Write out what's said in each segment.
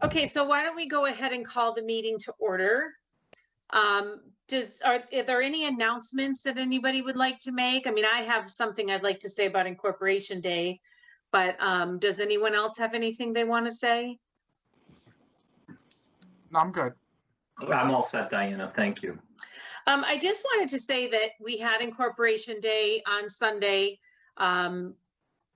Okay, so why don't we go ahead and call the meeting to order? Are there any announcements that anybody would like to make? I mean, I have something I'd like to say about Incorporation Day, but does anyone else have anything they want to say? No, I'm good. I'm all set, Diana. Thank you. I just wanted to say that we had Incorporation Day on Sunday.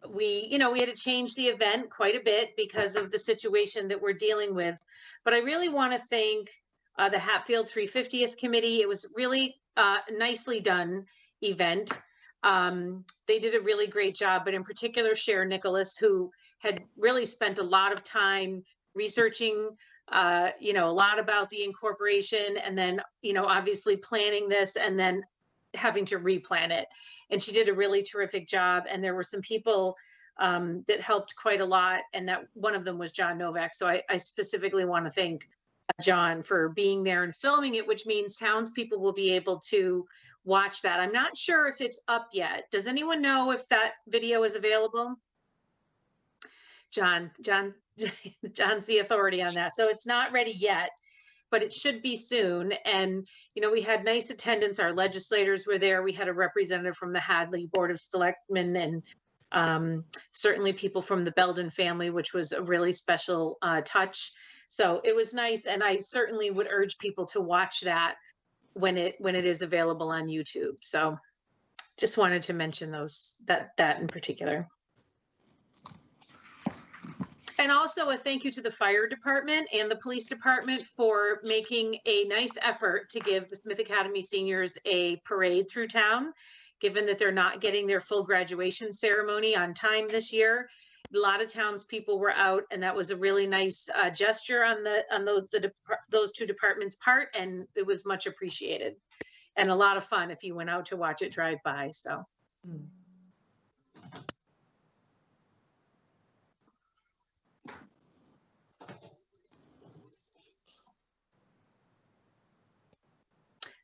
We had to change the event quite a bit because of the situation that we're dealing with. But I really want to thank the Hatfield 350th Committee. It was really nicely done event. They did a really great job, but in particular, Cher Nicholas, who had really spent a lot of time researching a lot about the incorporation, and then, obviously planning this and then having to replan it. And she did a really terrific job. And there were some people that helped quite a lot. And that one of them was John Novak. So I specifically want to thank John for being there and filming it, which means townspeople will be able to watch that. I'm not sure if it's up yet. Does anyone know if that video is available? John's the authority on that. So it's not ready yet, but it should be soon. And, we had nice attendance. Our legislators were there. We had a representative from the Hadley Board of Selectmen, and certainly people from the Belden family, which was a really special touch. So it was nice. And I certainly would urge people to watch that when it is available on YouTube. So just wanted to mention that in particular. And also a thank you to the fire department and the police department for making a nice effort to give the Smith Academy seniors a parade through town, given that they're not getting their full graduation ceremony on time this year. A lot of townspeople were out, and that was a really nice gesture on those two departments' part, and it was much appreciated and a lot of fun if you went out to watch it drive by. So.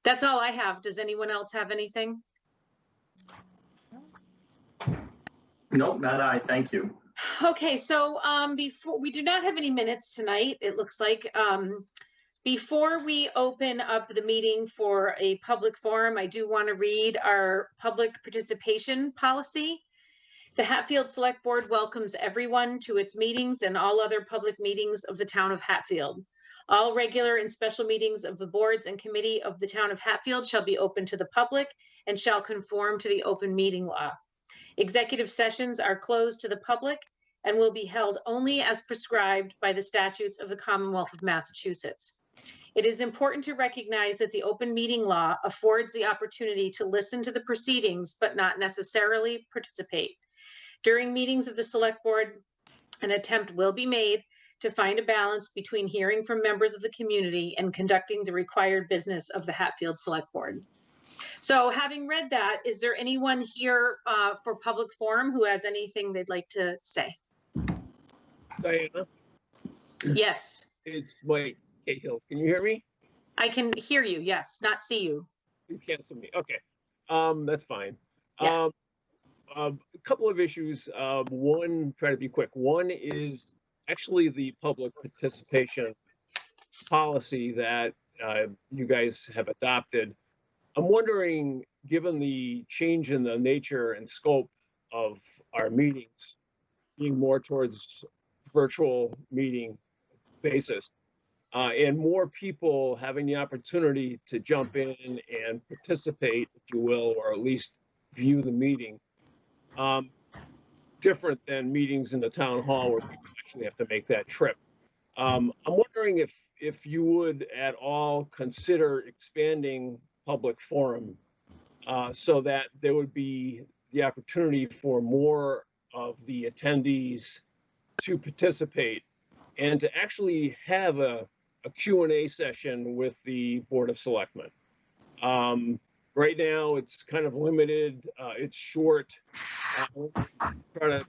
That's all I have. Does anyone else have anything? Nope, not I. Thank you. Okay, so before we do not have any minutes tonight, it looks like. Before we open up the meeting for a public forum, I do want to read our public participation policy. The Hatfield Select Board welcomes everyone to its meetings and all other public meetings of the town of Hatfield. All regular and special meetings of the boards and committee of the town of Hatfield shall be open to the public and shall conform to the open meeting law. Executive sessions are closed to the public and will be held only as prescribed by the statutes of the Commonwealth of Massachusetts. It is important to recognize that the open meeting law affords the opportunity to listen to the proceedings, but not necessarily participate. During meetings of the Select Board, an attempt will be made to find a balance between hearing from members of the community and conducting the required business of the Hatfield Select Board. So having read that, is there anyone here for public forum who has anything they'd like to say? Diana? Yes. It's Mike Cahill. Can you hear me? I can hear you, yes, not see you. You can't see me. Okay. That's fine. Yeah. A couple of issues. One, try to be quick. One is actually the public participation policy that you guys have adopted. I'm wondering, given the change in the nature and scope of our meetings, being more towards virtual meeting basis, and more people having the opportunity to jump in and participate, if you will, or at least view the meeting, different than meetings in the town hall where people actually have to make that trip. I'm wondering if you would at all consider expanding public forum so that there would be the opportunity for more of the attendees to participate and to actually have a Q&A session with the Board of Selectmen. Right now, it's kind of limited. It's short. Try to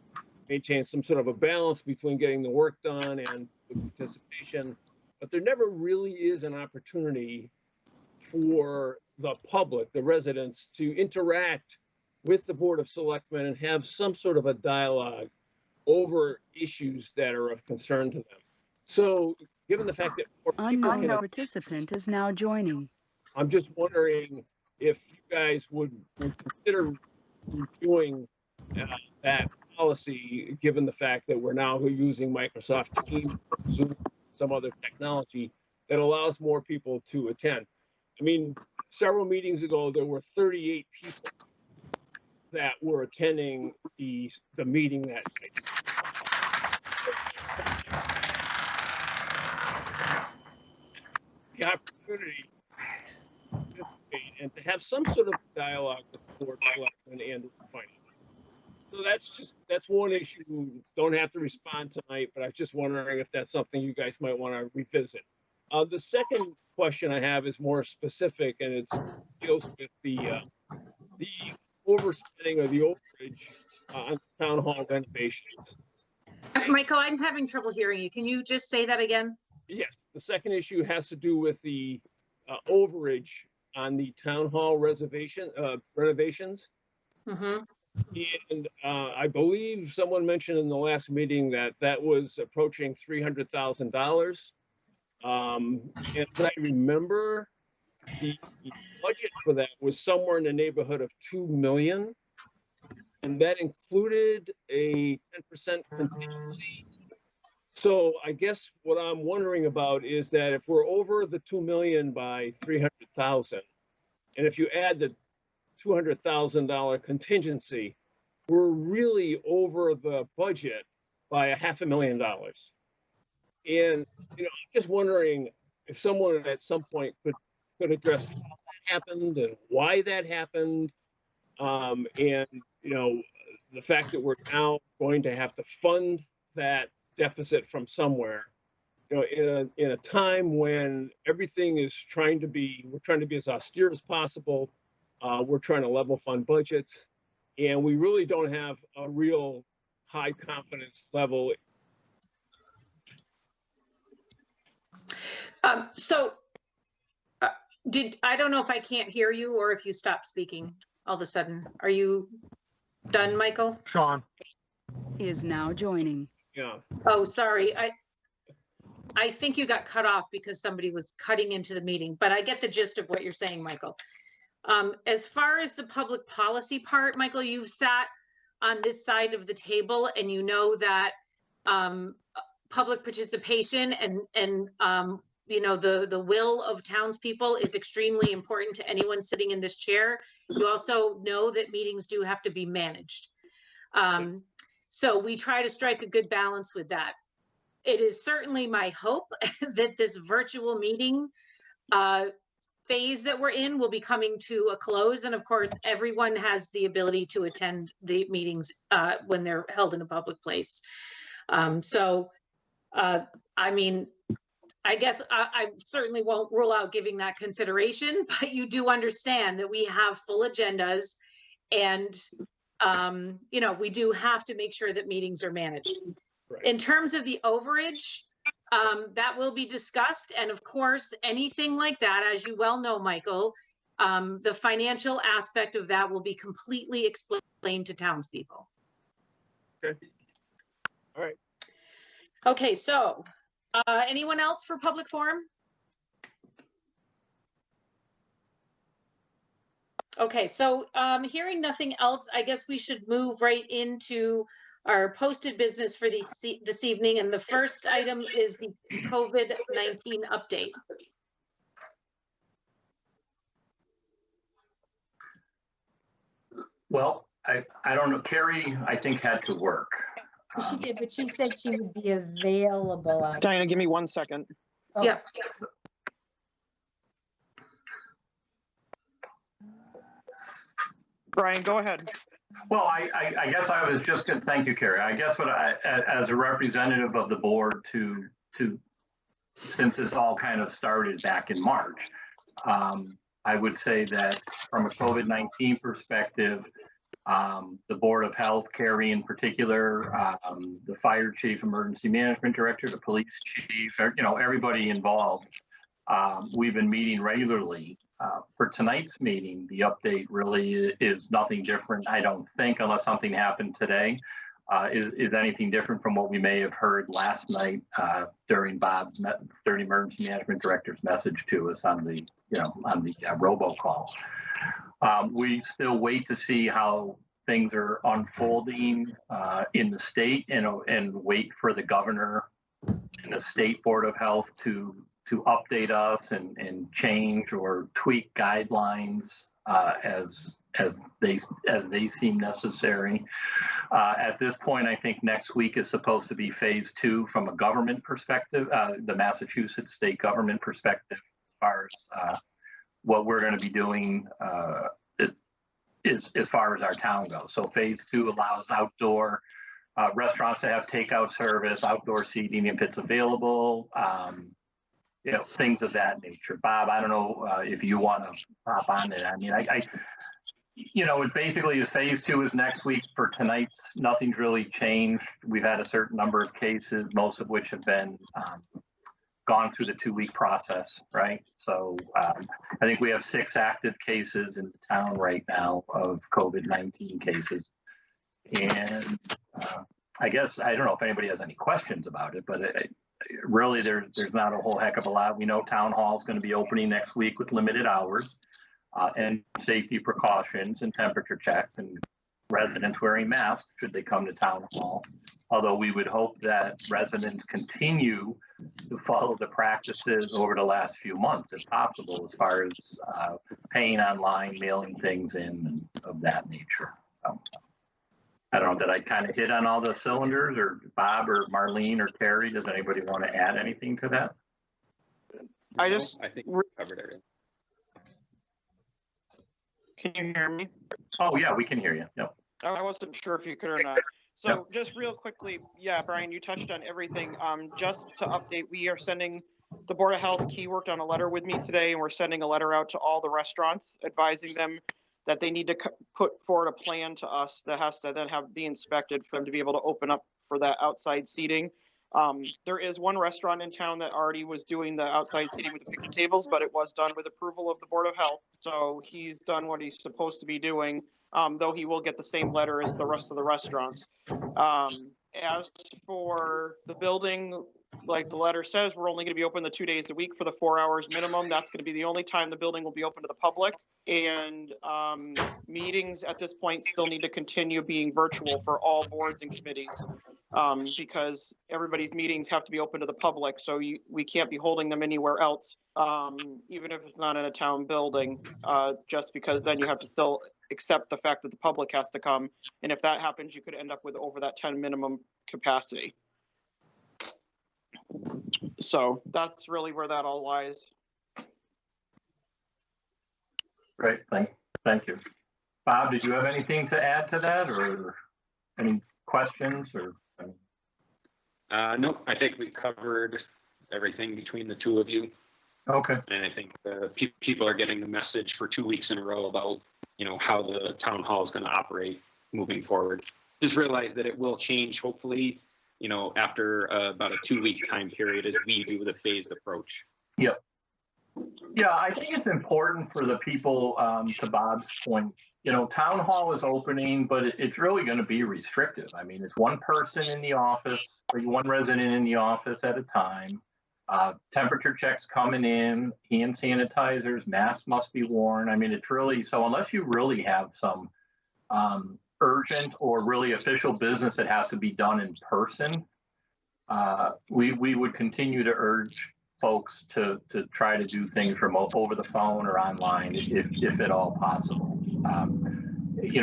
maintain some sort of a balance between getting the work done and the participation. But there never really is an opportunity for the public, the residents, to interact with the Board of Selectmen and have some sort of a dialogue over issues that are of concern to them. So given the fact that more people Unknown can, participant is now joining. I'm just wondering if you guys would consider reviewing that policy, given the fact that we're now using Microsoft Teams, Zoom, some other technology that allows more people to attend. I mean, several meetings ago, there were 38 people that were attending the meeting that night. The opportunity to participate and to have some sort of dialogue with the board, selectmen, and finance. So that's one issue. Don't have to respond tonight, but I was just wondering if that's something you guys might want to revisit. The second question I have is more specific, and it deals with the overspending or the overage on town hall renovations. Michael, I'm having trouble hearing you. Can you just say that again? Yes, the second issue has to do with the overage on the town hall renovations. Mm-hmm. And I believe someone mentioned in the last meeting that that was approaching $300,000. And I remember the budget for that was somewhere in the neighborhood of 2 million. And that included a 10% contingency. So I guess what I'm wondering about is that if we're over the 2 million by 300,000, and if you add the $200,000 contingency, we're really over the budget by $500,000. And I'm just wondering if someone at some point could address how that happened and why that happened, and the fact that we're now going to have to fund that deficit from somewhere. In a time when everything is we're trying to be as austere as possible. We're trying to level fund budgets, and we really don't have a real high confidence level. I don't know if I can't hear you or if you stopped speaking all of a sudden. Are you done, Michael? Sean. Is now joining. Yeah. Oh, sorry. I think you got cut off because somebody was cutting into the meeting, but I get the gist of what you're saying, Michael. As far as the public policy part, Michael, you've sat on this side of the table and you know that public participation and the will of townspeople is extremely important to anyone sitting in this chair. You also know that meetings do have to be managed. So we try to strike a good balance with that. It is certainly my hope that this virtual meeting phase that we're in will be coming to a close. And of course, everyone has the ability to attend the meetings when they're held in a public place. I mean, I guess I certainly won't rule out giving that consideration, but you do understand that we have full agendas and, we do have to make sure that meetings are managed. Right. In terms of the overage, that will be discussed. And of course, anything like that, as you well know, Michael, the financial aspect of that will be completely explained to townspeople. Okay. All right. Okay, so anyone else for public forum? Okay, so hearing nothing else, I guess we should move right into our posted business for this evening. And the first item is the COVID-19 update. Well, I don't know. Carrie, I think, had to work. She did, but she said she would be available. Diana, give me 1 second. Oh, Yeah. Brian, go ahead. Well, I guess I was just going to thank you, Carrie. I guess as a representative of the board since this all kind of started back in March, I would say that from a COVID-19 perspective, the Board of Health, Carrie in particular, the fire chief, emergency management director, the police chief, everybody involved, we've been meeting regularly. For tonight's meeting, the update really is nothing different, I don't think, unless something happened today. is anything different from what we may have heard last night during Emergency Management Director's message to us on the robocall. We still wait to see how things are unfolding in the state, and wait for the governor and the state board of health to update us and change or tweak guidelines as they seem necessary. At this point, I think next week is supposed to be phase 2 from a government perspective, the Massachusetts state government perspective, as far as what we're going to be doing as far as our town goes. So phase 2 allows outdoor restaurants to have takeout service, outdoor seating if it's available, things of that nature. Bob, I don't know if you want to hop on it. I mean, it basically is phase 2 is next week. For tonight's, nothing's really changed. We've had a certain number of cases, most of which have been gone through the 2-week process, right? So I think we have 6 active cases in the town right now of COVID-19 cases. And I guess, I don't know if anybody has any questions about it, but really there's not a whole heck of a lot. We know town hall is going to be opening next week with limited hours and safety precautions and temperature checks, and residents wearing masks should they come to town hall. Although we would hope that residents continue to follow the practices over the last few months, if possible, as far as paying online, mailing things in, and of that nature. I don't know, did I kind of hit on all the cylinders, or Bob or Marlene or Terry, does anybody want to add anything to that? I think we covered everything. Can you hear me? Oh yeah, we can hear you. Yep. I wasn't sure if you could or not. So just real quickly, yeah, Brian, you touched on everything. Just to update, we are sending, the Board of Health key worked on a letter with me today, and we're sending a letter out to all the restaurants advising them that they need to put forward a plan to us that has to then be inspected for them to be able to open up for that outside seating. There is one restaurant in town that already was doing the outside seating with the picnic tables, but it was done with approval of the Board of Health. So he's done what he's supposed to be doing, though he will get the same letter as the rest of the restaurants. As for the building, like the letter says, we're only going to be open the 2 days a week for the 4 hours minimum. That's going to be the only time the building will be open to the public. And meetings at this point still need to continue being virtual for all boards and committees, because everybody's meetings have to be open to the public. So we can't be holding them anywhere else, even if it's not in a town building, just because then you have to still accept the fact that the public has to come. And if that happens, you could end up with over that 10 minimum capacity. So that's really where that all lies. Great, thank you. Bob, did you have anything to add to that, or any questions, or? No, I think we covered everything between the two of you. Okay. And I think people are getting the message for 2 weeks in a row about, how the town hall is going to operate moving forward. Just realize that it will change, hopefully, after about a 2-week time period as we do the phased approach. Yep. Yeah, I think it's important for the people, to Bob's point, town hall is opening, but it's really going to be restrictive. I mean, it's one person in the office, or one resident in the office at a time. Temperature checks coming in, hand sanitizers, masks must be worn. I mean, it's really, so unless you really have some urgent or really official business that has to be done in person, we would continue to urge folks to try to do things remote, over the phone or online, if at all possible.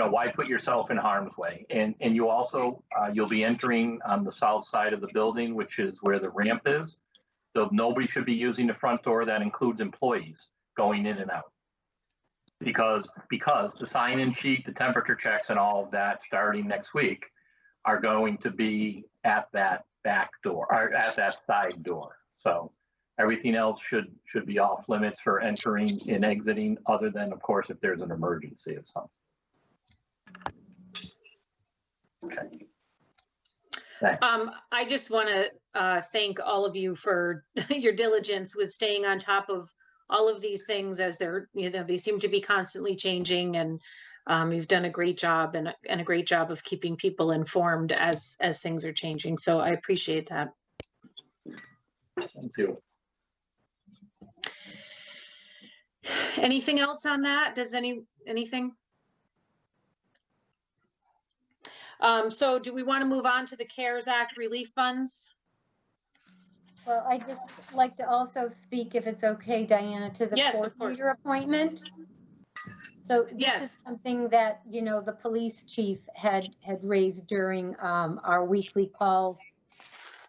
Why put yourself in harm's way? And you also, you'll be entering on the south side of the building, which is where the ramp is. So nobody should be using the front door. That includes employees going in and out. Because the sign-in sheet, the temperature checks, and all of that starting next week are going to be at that back door, or at that side door. So everything else should be off limits for entering and exiting, other than, of course, if there's an emergency of something. Okay. I just want to thank all of you for your diligence with staying on top of all of these things, as they're, they seem to be constantly changing. And You've done a great job and a great job of keeping people informed as things are changing. So I appreciate that. Thank you. Anything else on that? Does anything? So do we want to move on to the CARES Act relief funds? Well, I just like to also speak, if it's okay, Diana, to the Yes, of course. coordinator appointment. So this Yes. is something that, you know, the police chief had raised during our weekly calls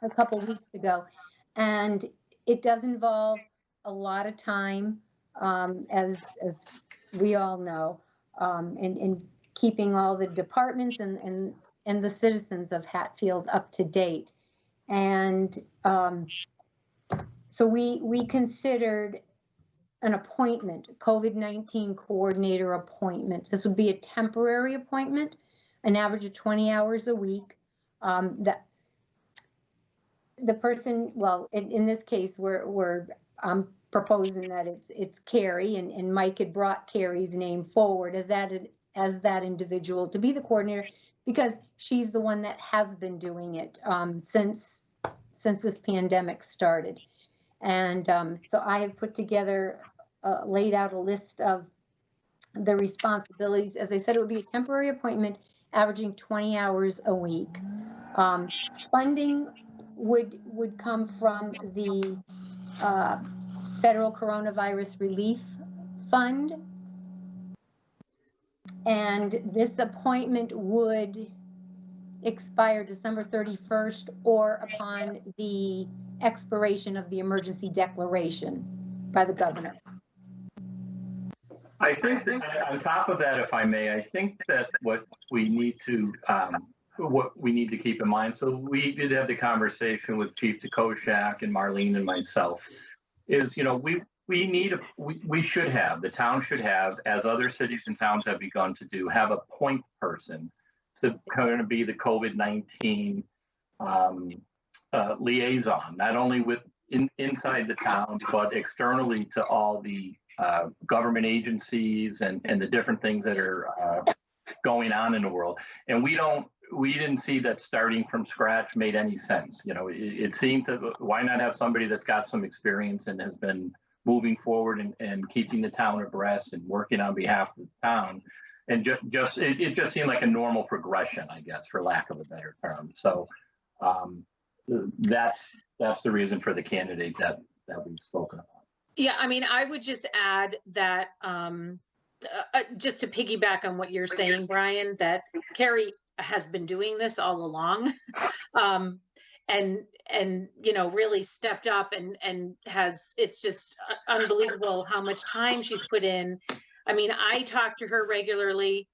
a couple weeks ago. And it does involve a lot of time, as we all know, in keeping all the departments and the citizens of Hatfield up to date. And so we considered an appointment, COVID-19 coordinator appointment. This would be a temporary appointment, an average of 20 hours a week. That the person, well, in this case, I'm proposing that it's Carrie, and Mike had brought Carrie's name forward as that individual to be the coordinator, because she's the one that has been doing it since this pandemic started. And so I have put together, laid out a list of the responsibilities. As I said, it would be a temporary appointment averaging 20 hours a week. Funding would come from the Federal Coronavirus Relief Fund. And this appointment would expire December 31st or upon the expiration of the emergency declaration by the governor. I think that on top of that, if I may, I think that what we need to keep in mind, so we did have the conversation with Chief DeKoschak and Marlene and myself, is, you know, we should have, the town should have, as other cities and towns have begun to do, have a point person to kind of be the COVID-19 liaison, not only inside the town, but externally to all the government agencies and the different things that are going on in the world. And we didn't see that starting from scratch made any sense. You know, it seemed to, why not have somebody that's got some experience and has been moving forward and keeping the town abreast and working on behalf of the town. And it just seemed like a normal progression, I guess, for lack of a better term. So that's the reason for the candidate that we've spoken about. Yeah, I mean, I would just add that, just to piggyback on what you're saying, Brian, that Carrie has been doing this all along, and you know, really stepped up and has, it's just unbelievable how much time she's put in. I mean, I talk to her regularly.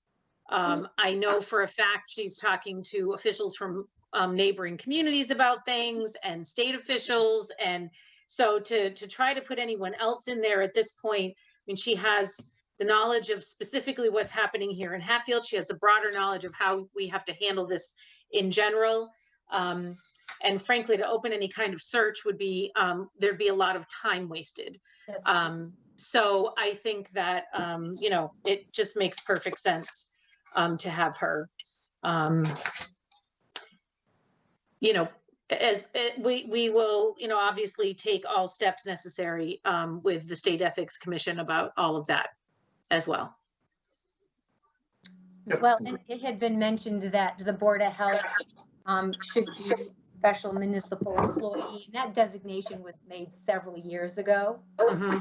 I know for a fact she's talking to officials from neighboring communities about things and state officials. And so to try to put anyone else in there at this point, I mean, she has the knowledge of specifically what's happening here in Hatfield. She has the broader knowledge of how we have to handle this in general. And frankly, to open any kind of search would be, there'd be a lot of time wasted. So I think that, you know, it just makes perfect sense to have her, you know, as we will, you know, obviously take all steps necessary with the State Ethics Commission about all of that as well. Well, and it had been mentioned that the Board of Health should be a special municipal employee. And that designation was made several years ago. Mm-hmm.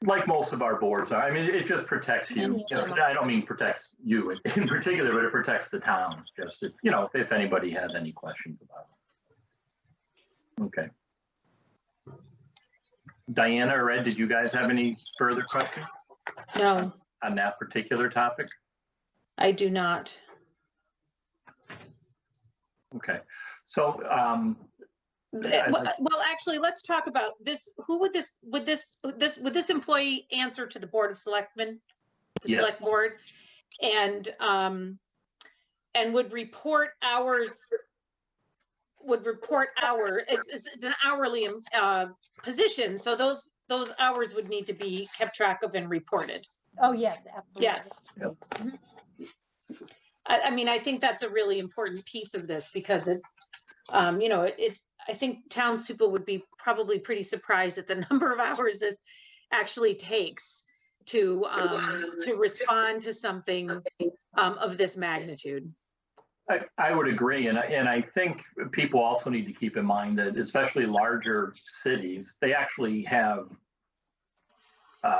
Like most of our boards are. I mean, it just protects you. I don't mean protects you in particular, but it protects the town. Just, you know, if anybody has any questions about it. Okay. Diana or Ed, did you guys have any further questions? No, On that particular topic? I do not. Okay. So, well, actually, let's talk about this. Who would this employee answer to the Board of Selectmen, the Yes. Select Board, and would report hours? It's an hourly position, so those hours would need to be kept track of and reported. Oh, yes, absolutely. Yes. I mean, I think that's a really important piece of this because it, you know, I think townspeople would be probably pretty surprised at the number of hours this actually takes to respond to something of this magnitude. I would agree, and I think people also need to keep in mind that especially larger cities, they actually have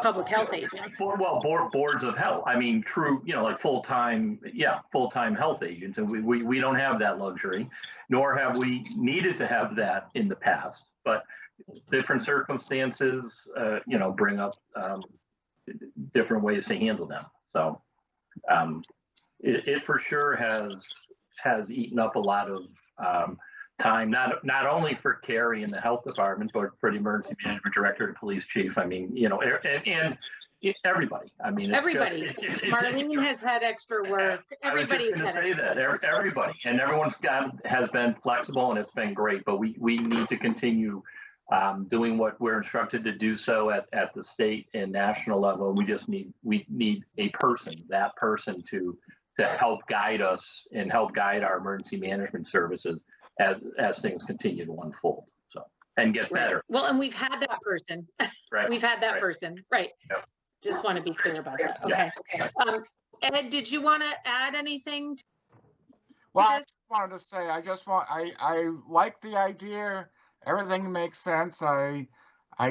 Public health agents. Boards of health. I mean, true, like full-time health agents, and we don't have that luxury, nor have we needed to have that in the past. But different circumstances, bring up different ways to handle them. So it for sure has eaten up a lot of time, not only for Carrie in the health department, but for the emergency management director, the police chief. I mean, and everybody. I mean, Everybody. Marlene has had extra work. Everybody's going to say that everybody, and everyone's has been flexible, and it's been great. But we need to continue doing what we're instructed to do so at the state and national level. We need a person, that person to help guide us and help guide our emergency management services as things continue to unfold, so, and get better. Well, and we've had that person. Right. We've had that person, right? Yep. Just want to be clear about that. Okay. Yeah. Ed, did you want to add anything? Well, I just wanted to say, I like the idea. Everything makes sense. I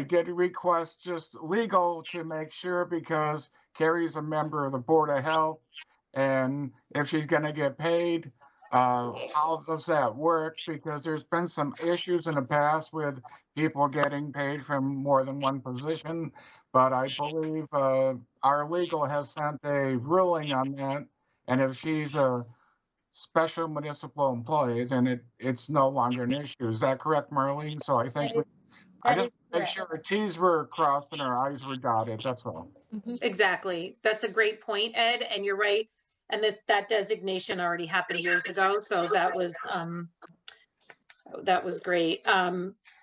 did request just legal to make sure, because Carrie's a member of the Board of Health, and if she's going to get paid, how does that work? Because there's been some issues in the past with people getting paid from more than one position, but I believe our legal has sent a ruling on that, and if she's a special municipal employee, then it's no longer an issue. Is that correct, Marlene? So I think I just make sure our T's were crossed and our I's were dotted. That's all. Exactly. That's a great point, Ed, and you're right. And that designation already happened years ago, so that was great.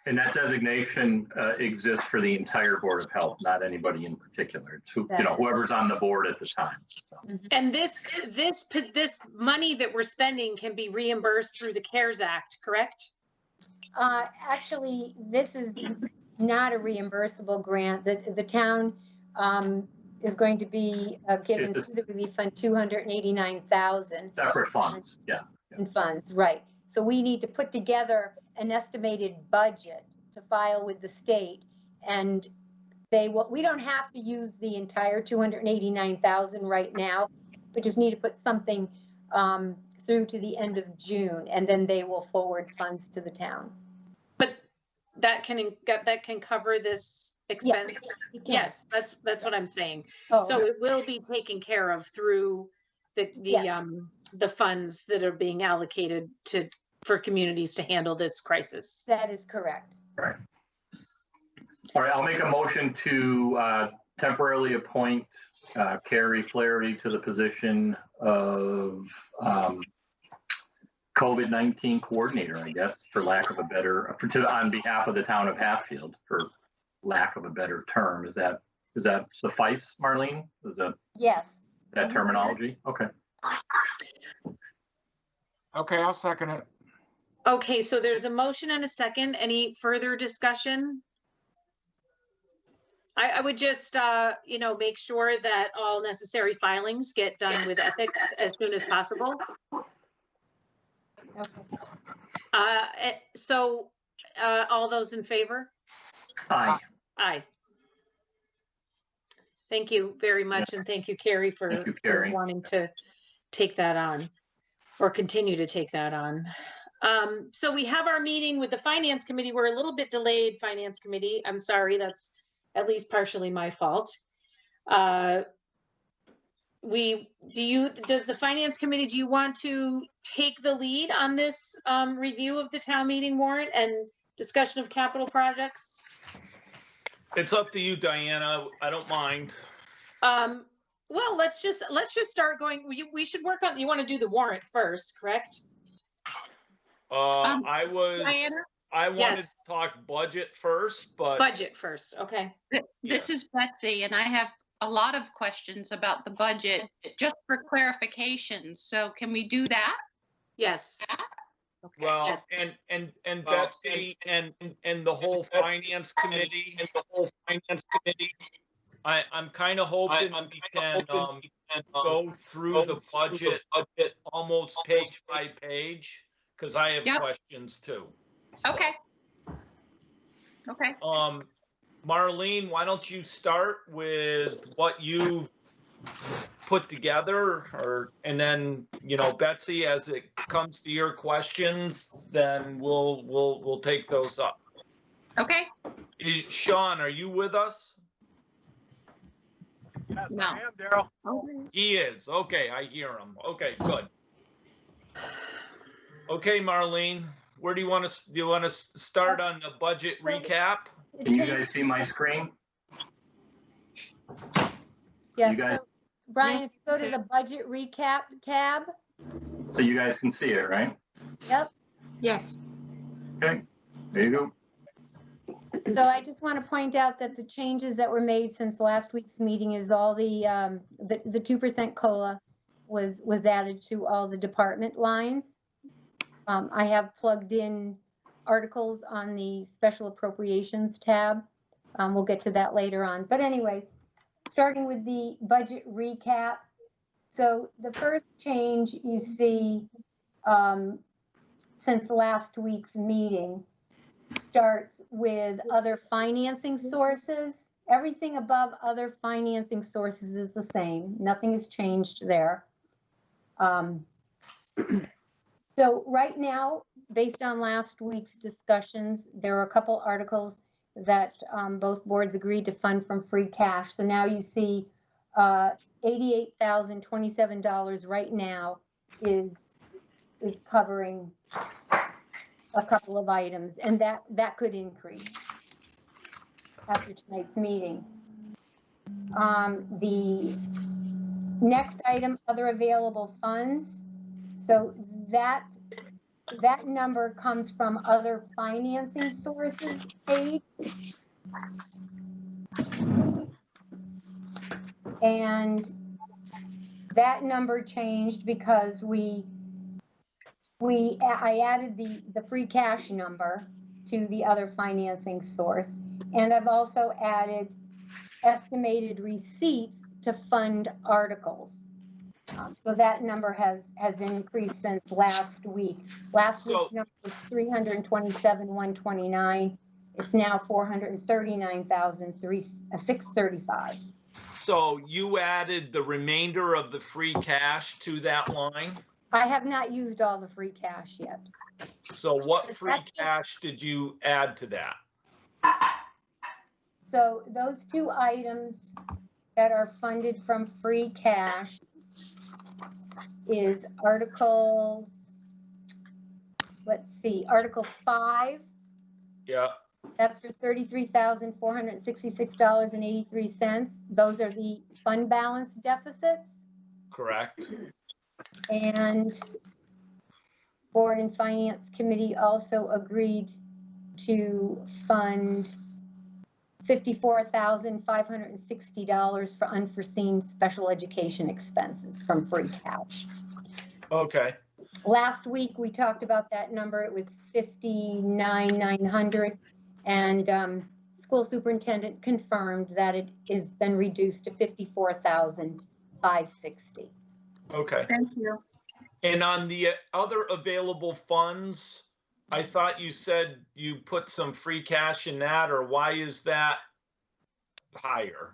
And that designation exists for the entire Board of Health, not anybody in particular. It's whoever's on the board at the time. So. And this money that we're spending can be reimbursed through the CARES Act, correct? Actually, this is not a reimbursable grant. The town is going to be given through the relief fund $289,000. Separate funds, yeah. In funds, right. So we need to put together an estimated budget to file with the state, and we don't have to use the entire $289,000 right now. We just need to put something through to the end of June, and then they will forward funds to the town. But that can cover this expense. Yes, that's what I'm saying. Oh, so it will be taken care of through the funds that are being allocated for communities to handle this crisis. That is correct. Right. All right, I'll make a motion to temporarily appoint Carrie Flaherty to the position of COVID-19 coordinator, I guess, for lack of a better, on behalf of the town of Hatfield, for lack of a better term. Does that suffice, Marlene? Is that that terminology? Okay. Okay, I'll second it. Okay, so there's a motion and a second. Any further discussion? I would just, make sure that all necessary filings get done with ethics as soon as possible. Okay. So all those in favor? Aye. Aye. Thank you very much. And thank you, Carrie, for wanting to take that on or continue to take that on. So we have our meeting with the Finance Committee. We're a little bit delayed, Finance Committee. I'm sorry, that's at least partially my fault. Does the Finance Committee, do you want to take the lead on this review of the town meeting warrant and discussion of capital projects? It's up to you, Diana. I don't mind. Well, let's just start going. We should work on, you want to do the warrant first, correct? I wanted Yes. to talk budget first, but Budget first, okay. This is Betsy, and I have a lot of questions about the budget, just for clarification. So can we do that? Yes. Okay. Well, Yes. and Betsy and the whole finance committee, I'm kind of hoping we can go through the budget almost page by page, because I have Yep. questions too. Okay. Okay. Marlene, why don't you start with what you've put together, and then, you know, Betsy, as it comes to your questions, then we'll take those up. Okay. Sean, are you with us? Yes, No. I am, Daryl. He is. Okay, I hear him. Okay, good. Okay, Marlene, where do you want to start on the budget recap? Can you guys see my screen? Yeah, You guys- so Brian, Yes, if you go to the budget recap tab, So you guys can see it, right? yep. Yes. Okay, there you go. So I just want to point out that the changes that were made since last week's meeting is all the 2% COLA was added to all the department lines. I have plugged in articles on the special appropriations tab. We'll get to that later on. But anyway, starting with the budget recap. So the first change you see since last week's meeting starts with other financing sources. Everything above other financing sources is the same. Nothing has changed there. So right now, based on last week's discussions, there are a couple articles that both boards agreed to fund from free cash. So now you see $88,027 right now is covering a couple of items, and that could increase after tonight's meeting. The next item, other available funds. So that number comes from other financing sources page. And that number changed because I added the free cash number to the other financing source. And I've also added estimated receipts to fund articles. So that number has increased since last week. Last week's number was $327,129. It's now $439,635. So you added the remainder of the free cash to that line? I have not used all the free cash yet. So what free That's just- cash did you add to that? So those two items that are funded from free cash is articles, let's see, Article 5. Yeah, That's for $33,466.83. Those are the fund balance deficits. correct. And Board and Finance Committee also agreed to fund $54,560 for unforeseen special education expenses from free cash. Okay, Last week, we talked about that number. It was $59,900. And school superintendent confirmed that it has been reduced to $54,560. okay. Thank you. And on the other available funds, I thought you said you put some free cash in that, or why is that higher?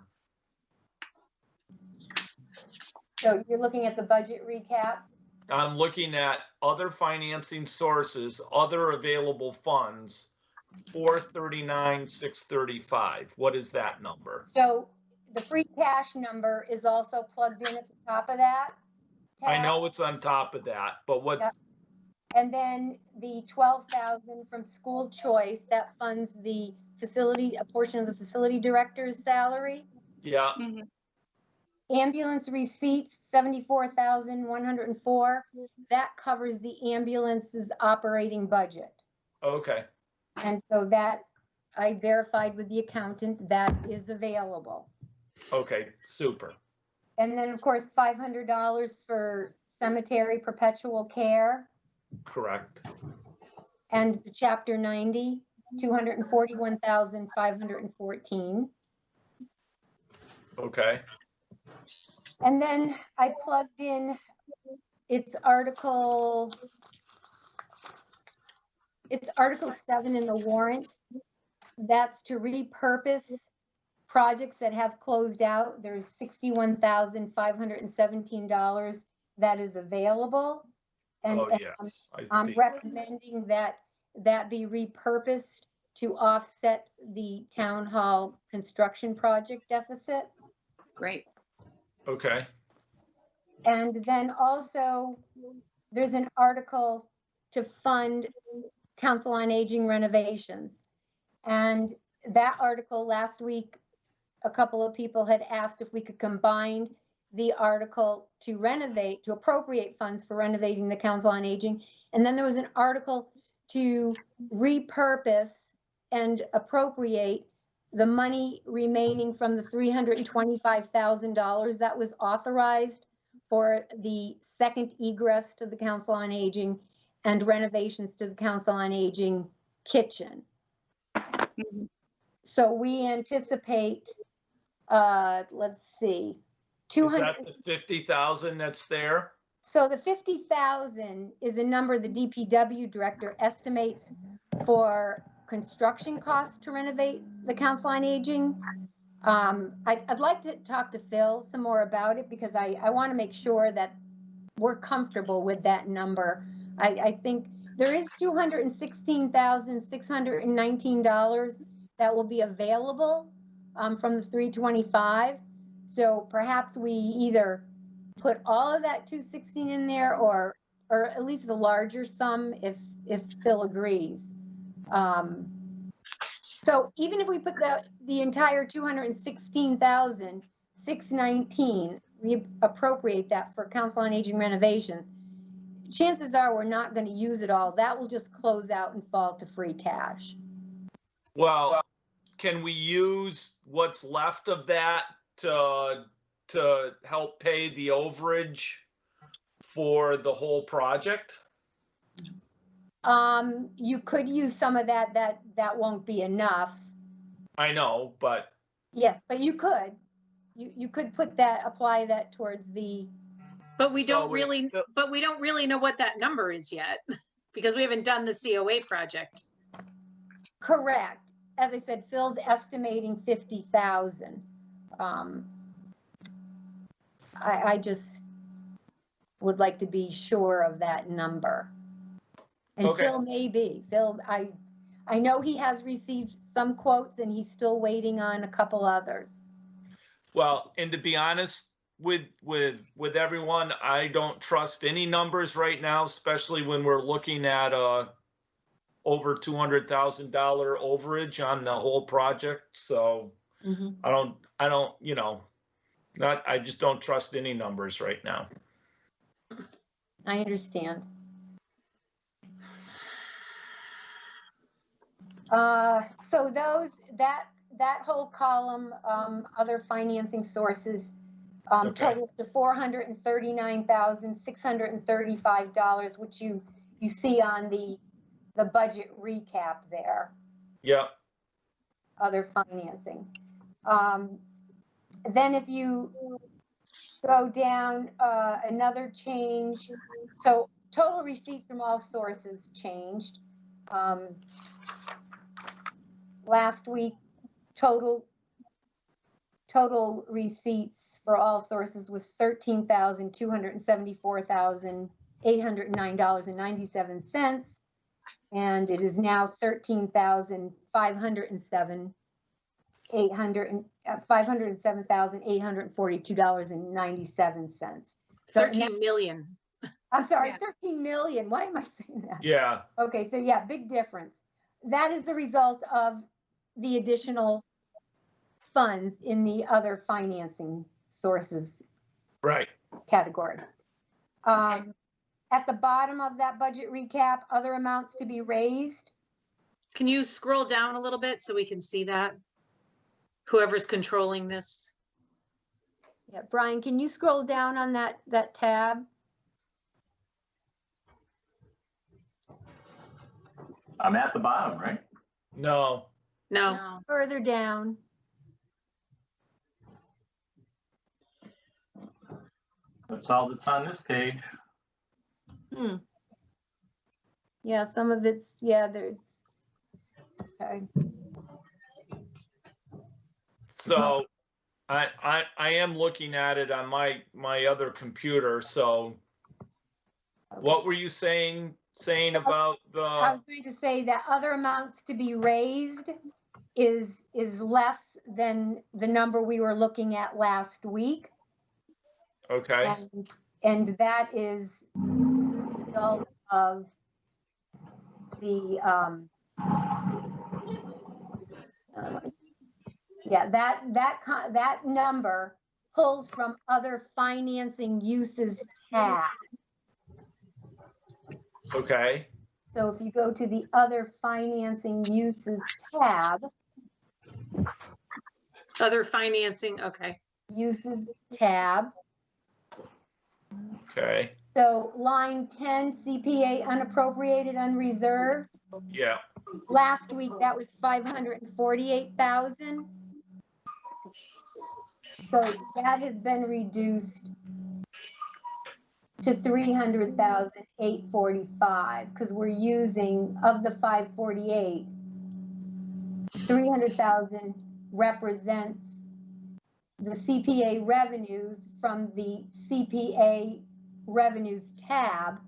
So you're looking at the budget recap? I'm looking at other financing sources, other available funds, 439,635. What is that number? So the free cash number is also plugged in at the top of that tab. I know it's on top of that, but what? Yep. And then the 12,000 from school choice, that funds the facility, a portion of the facility director's salary. Yeah, Mhm. Ambulance receipts, 74,104. That covers the ambulance's operating budget. okay, And so that I verified with the accountant, that is available. Okay, super. And then, of course, $500 for cemetery perpetual care. Correct. And the Chapter 90, 241,514. Okay. And then I plugged in, it's Article 7 in the warrant. That's to repurpose projects that have closed out. There's $61,517 that is available. And Oh, and yes, I I'm see. recommending that be repurposed to offset the town hall construction project deficit. Great. Okay. And then also, there's an article to fund Council on Aging renovations. And that article last week, a couple of people had asked if we could combine the article to appropriate funds for renovating the Council on Aging. And then there was an article to repurpose and appropriate the money remaining from the $325,000 that was authorized for the second egress to the Council on Aging and renovations to the Council on Aging kitchen. So we anticipate, let's see, Is that the 50,000 that's there? So the 50,000 is a number the DPW director estimates for construction costs to renovate the Council on Aging. I'd like to talk to Phil some more about it because I want to make sure that we're comfortable with that number. I think there is $216,619 that will be available from the 325. So perhaps we either put all of that 216 in there or at least the larger sum if Phil agrees. So even if we put the entire 216,619, we appropriate that for Council on Aging renovations, chances are we're not going to use it all. That will just close out and fall to free cash. Well, can we use what's left of that to help pay the overage for the whole project? You could use some of that won't be enough. I know, but. Yes, but you could apply that towards the. But we don't really know what that number is yet because we haven't done the COA project. Correct. As I said, Phil's estimating 50,000. I just would like to be sure of that number. And Okay. Phil may be. Phil, I know he has received some quotes and he's still waiting on a couple others. Well, and to be honest with everyone, I don't trust any numbers right now, especially when we're looking at over $200,000 overage on the whole project. So I don't, I just don't trust any numbers right now. I understand. So that whole column, other financing sources, Okay. totals to $439,635, which you see on the budget recap there. Yeah. Other financing. Then if you go down, another change, so total receipts from all sources changed. Last week, total receipts for all sources was $13,274,809.97, and it is now $507,842.97. 13 million. I'm sorry, 13 million. Why am I saying that? Yeah. Okay, so yeah, big difference. That is a result of the additional funds in the other financing sources Right. category. At the bottom of that budget recap, other amounts to be raised. Can you scroll down a little bit so we can see that? Whoever's controlling this. Yeah, Brian, can you scroll down on that tab? I'm at the bottom, right? No. No, Further down. That's all that's on this page. Hmm. Yeah, some of it's, yeah, there's, okay. So I am looking at it on my other computer. So what were you saying about I the, was going to say that other amounts to be raised is less than the number we were looking at last week. okay, And that is the result of the, yeah, that number pulls from other financing uses tab. okay, So if you go to the other financing uses tab, other financing, okay. uses tab. okay, So line 10, CPA unappropriated, unreserved. yeah, Last week, that was 548,000. So that has been reduced to 300,845 because we're using, of the 548, 300,000 represents the CPA revenues from the CPA revenues tab,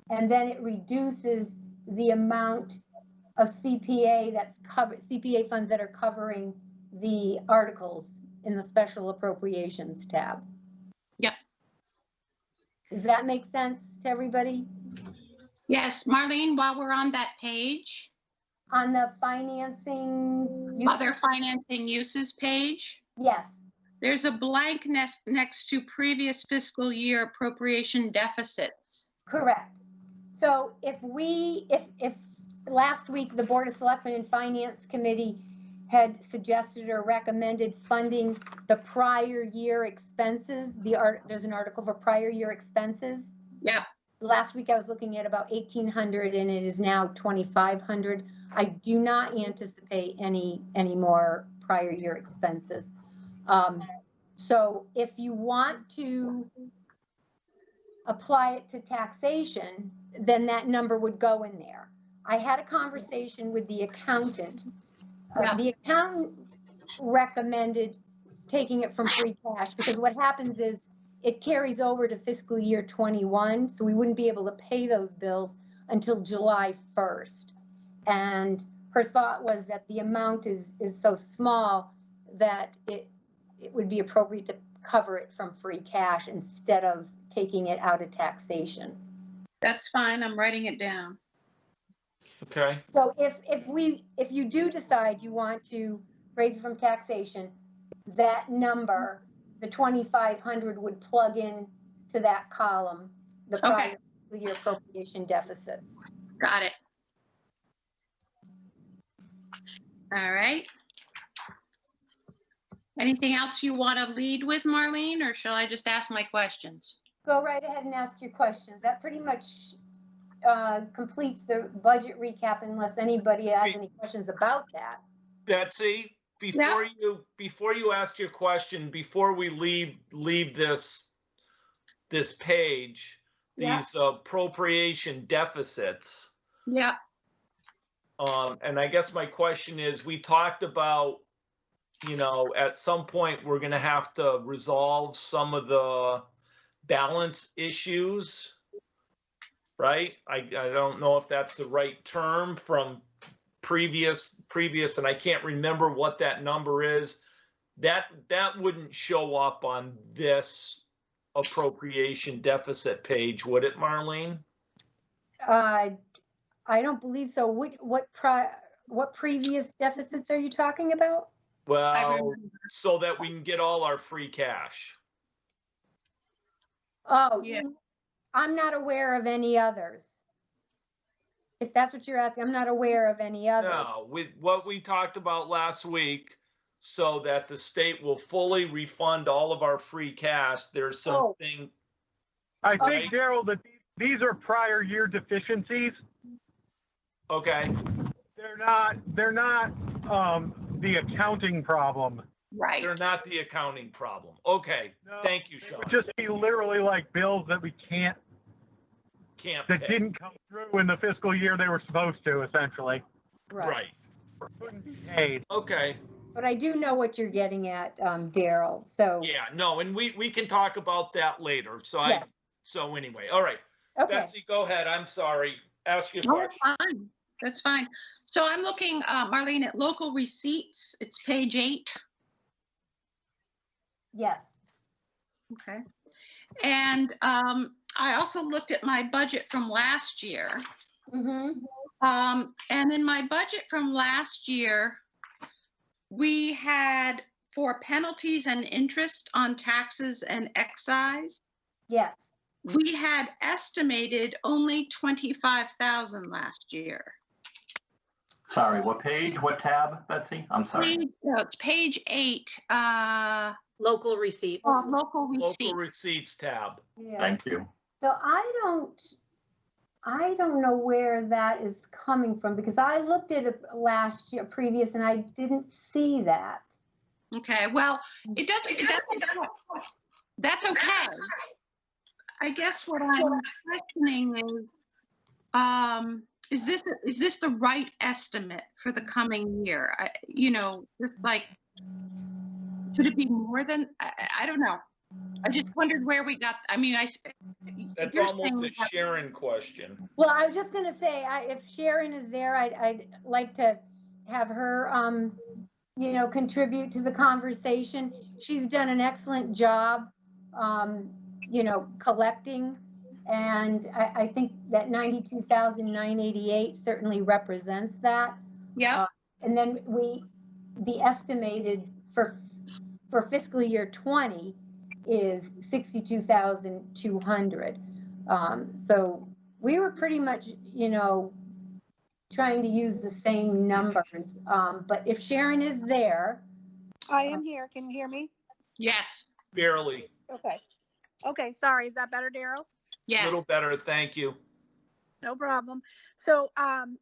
and then it reduces the amount of CPA that's covered, CPA funds that are covering the articles in the special appropriations tab. Yep. Does that make sense to everybody? Yes, Marlene, while we're on that page, On the financing, other financing uses page, yes, there's a blank next to previous fiscal year appropriation deficits. correct. So if last week the Board of Selectmen and Finance Committee had suggested or recommended funding the prior year expenses, there's an article for prior year expenses. Yep. Last week I was looking at about 1,800 and it is now 2,500. I do not anticipate any more prior year expenses. So if you want to apply it to taxation, then that number would go in there. I had a conversation with the accountant. Yeah. The accountant recommended taking it from free cash because what happens is it carries over to fiscal year 21, so we wouldn't be able to pay those bills until July 1st. And her thought was that the amount is so small that it would be appropriate to cover it from free cash instead of taking it out of taxation. That's fine. I'm writing it down. okay, So if you do decide you want to raise it from taxation, that number, the 2,500 would plug in to that column, the prior year appropriation deficits. Got it. All right. Anything else you want to lead with, Marlene, or shall I just ask my questions? Go right ahead and ask your questions. That pretty much completes the budget recap unless anybody has any questions about that. Betsy, before you ask your question, before we leave this page, these appropriation deficits. Yeah. And I guess my question is, we talked about, at some point we're going to have to resolve some of the balance issues, right? I don't know if that's the right term from previous, and I can't remember what that number is. That wouldn't show up on this appropriation deficit page, would it, Marlene? I don't believe so. What previous deficits are you talking about? Well, so that we can get all our free cash. Oh, Yeah. I'm not aware of any others. If that's what you're asking, I'm not aware of any others. No, with what we talked about last week so that the state will fully refund all of our free cash. There's Oh. something, I Right. think, Daryl, that these are prior year deficiencies. okay, They're not the accounting problem. Right. they're not the accounting problem. Okay, No, thank you, They Sean. would just be literally like bills that we Can't that pay. didn't come through in the fiscal year they were supposed to, essentially. Right, Couldn't be paid. okay. But I do know what you're getting at, Daryl, so. Yeah, no, and we can talk about that later. Yes, So anyway, all right. okay. Betsy, go ahead. I'm sorry. Ask your No, that's question. fine. That's fine. So I'm looking, Marlene, at local receipts. It's page 8. Yes. Okay. And I also looked at my budget from last year. Mm-hmm. And in my budget from last year, we had for penalties and interest on taxes and excise, Yes. we had estimated only 25,000 last year. Sorry, what page, what tab, Betsy? I'm sorry. No, it's page 8, Local receipts. local Local receipts. receipts tab. Yeah. Thank you. So I don't know where that is coming from because I looked at it last year, previous, and I didn't see that. Okay, well, it doesn't, that's okay. I guess what I'm questioning is this the right estimate for the coming year? Just like, should it be more than, I don't know. I just wondered where we got, That's you're almost saying a Sharon question. Well, I was just gonna say, if Sharon is there, I'd like to have her, contribute to the conversation. She's done an excellent job, collecting. And I think that 92,988 certainly represents that. Yeah. And then the estimated for fiscal year 20 is 62,200. So we were pretty much, trying to use the same numbers. But if Sharon is there. I am here. Can you hear me? Yes. Barely. Okay, sorry. Is that better, Daryl? A Yes. little better, thank you. No problem. So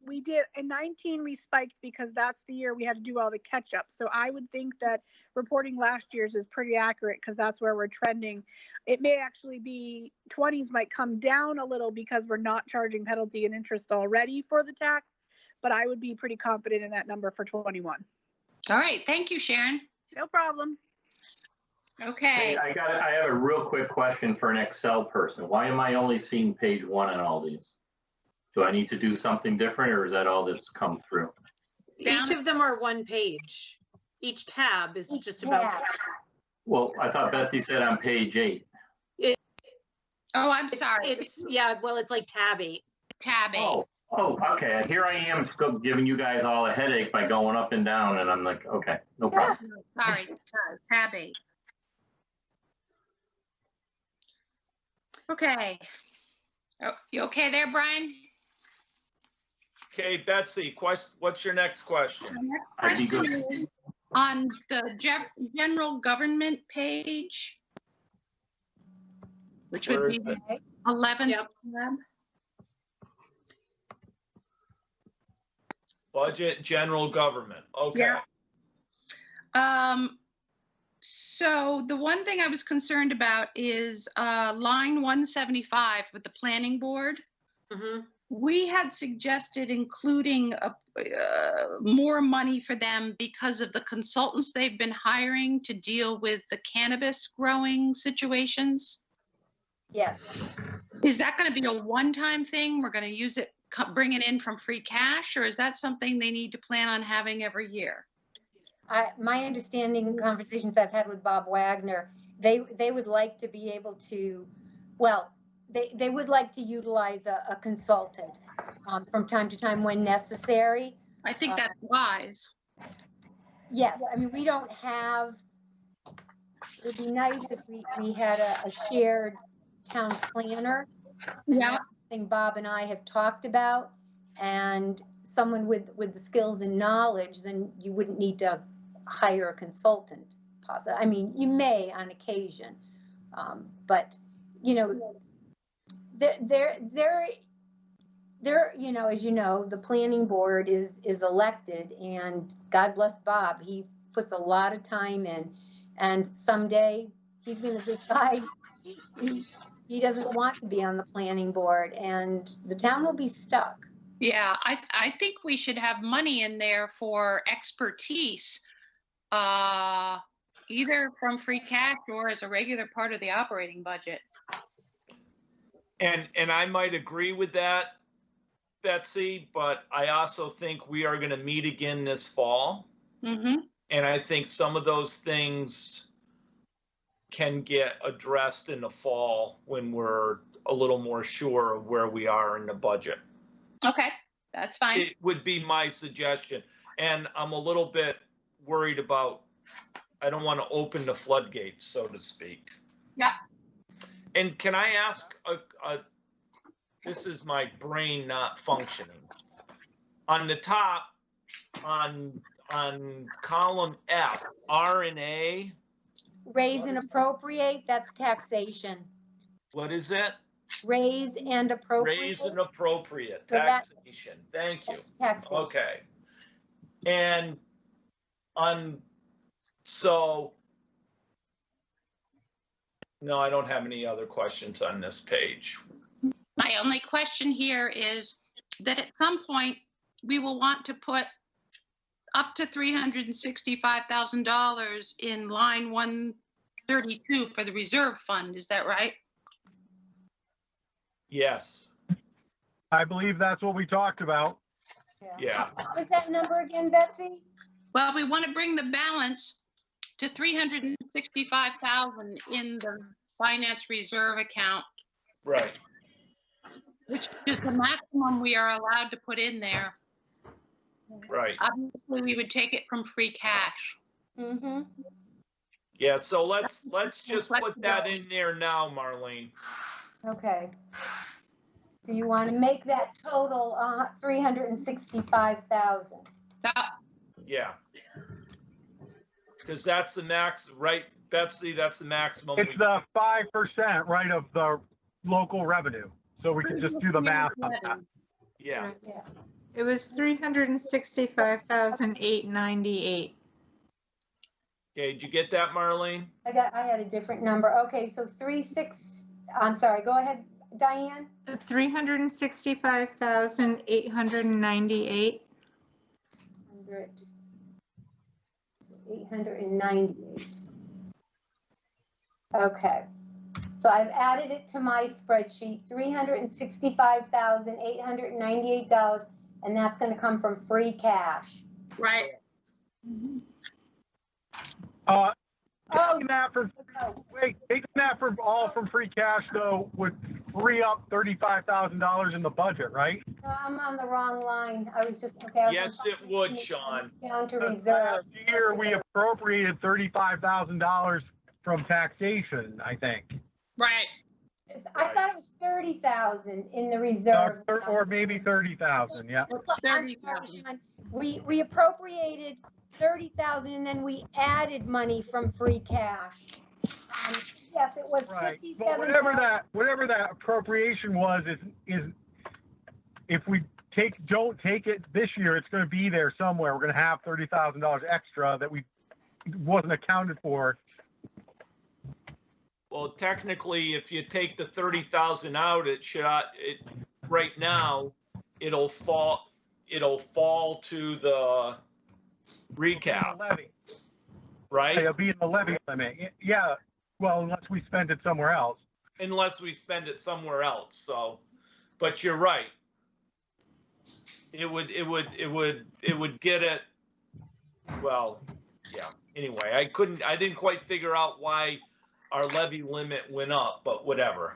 we did in 19 we spiked because that's the year we had to do all the catch up. So I would think that reporting last year's is pretty accurate because that's where we're trending. It may actually be 20s might come down a little because we're not charging penalty and interest already for the tax, but I would be pretty confident in that number for 21. All right. Thank you, Sharon. No problem. Okay. Hey, I have a real quick question for an Excel person. Why am I only seeing page 1 on all these? Do I need to do something different, or is that all that's come through? Each of them are one page. Each tab is Each just about. tab. Well, I thought Betsy said on page 8. Oh, I'm sorry. It's like tab 8. Tab 8. Oh, okay. Here I am giving you guys all a headache by going up and down, and I'm like, okay, no problem. Sorry, tab 8. Okay. Oh, you okay there, Brian? Okay, Betsy, what's your next question? The next I'd be good. question is on the general government page, which would Where be is the it? 11th Yep. tab. Budget, general government, okay. Yeah. So the one thing I was concerned about is line 175 with the planning board. Mm-hmm. We had suggested including more money for them because of the consultants they've been hiring to deal with the cannabis growing situations. Yes. Is that going to be a one-time thing? We're going to use it, bring it in from free cash, or is that something they need to plan on having every year? My understanding, conversations I've had with Bob Wagner, they would like to be able to, well, they would like to utilize a consultant from time to time when necessary. I think that's wise. Yes, I mean, we don't have, it would be nice if we had a shared town planner. And Yeah. that's something Bob and I have talked about, and someone with the skills and knowledge, then you wouldn't need to hire a consultant, possibly. I mean, you may on occasion, but, you know, they're, you know, as you know, the planning board is elected, and God bless Bob, he puts a lot of time in, and someday he's gonna decide he doesn't want to be on the planning board, and the town will be stuck. Yeah, I think we should have money in there for expertise, either from free cash or as a regular part of the operating budget. And I might agree with that, Betsy, but I also think we are going to meet again this fall. Mm-hmm. And I think some of those things can get addressed in the fall when we're a little more sure of where we are in the budget. Okay, that's fine. It would be my suggestion. And I'm a little bit worried about, I don't want to open the floodgates, so to speak. Yeah. And can I ask, this is my brain not functioning. On the top, on column F, R and A. Raise and appropriate, that's taxation. What is it? Raise and appropriate. Raise and appropriate, So taxation. Thank you. That's taxation. Okay. And so, no, I don't have any other questions on this page. My only question here is that at some point, we will want to put up to $365,000 in line 132 for the reserve fund. Is that right? Yes. I believe that's what we talked about. Yeah. What was that number again, Betsy? Well, we want to bring the balance to $365,000 in the finance reserve account, Right. which is the maximum we are allowed to put in there. Right. Obviously, we would take it from free cash. Mm-hmm. Yeah. So let's just put that in there now, Marlene. Okay. So you want to make that total 365,000. Yeah. Because that's the max, right, Betsy? That's the maximum. It's the 5%, right, of the local revenue. So we can just do the math on that. Yeah. Yeah. It was 365,898. Okay, did you get that, Marlene? I had a different number. Okay, so I'm sorry, go ahead, Diane. 365,898. 898. Okay. So I've added it to my spreadsheet, $365,898, and that's going to come from free cash. Right. Taking that for all from free cash though would free up $35,000 in the budget, right? No, I'm on the wrong line. I was just, okay. Yes, it would, Sean. Down to Last reserve. year, we appropriated $35,000 from taxation, I think. Right. I thought it was 30,000 in the reserve. Or maybe 30,000, yeah. I'm sorry, Sean. We appropriated 30,000 and then we added money from free cash. Yes, it was Right. 57,000. But whatever that appropriation was is if we don't take it this year, it's going to be there somewhere. We're going to have $30,000 extra that wasn't accounted for. Well, technically, if you take the 30,000 out, right now, it'll fall to the recap, Levy. right? It'll be in the levy limit. Yeah. Well, unless we spend it somewhere else. Unless we spend it somewhere else. So, but you're right. It would get it. Well, yeah. Anyway, I didn't quite figure out why our levy limit went up, but whatever.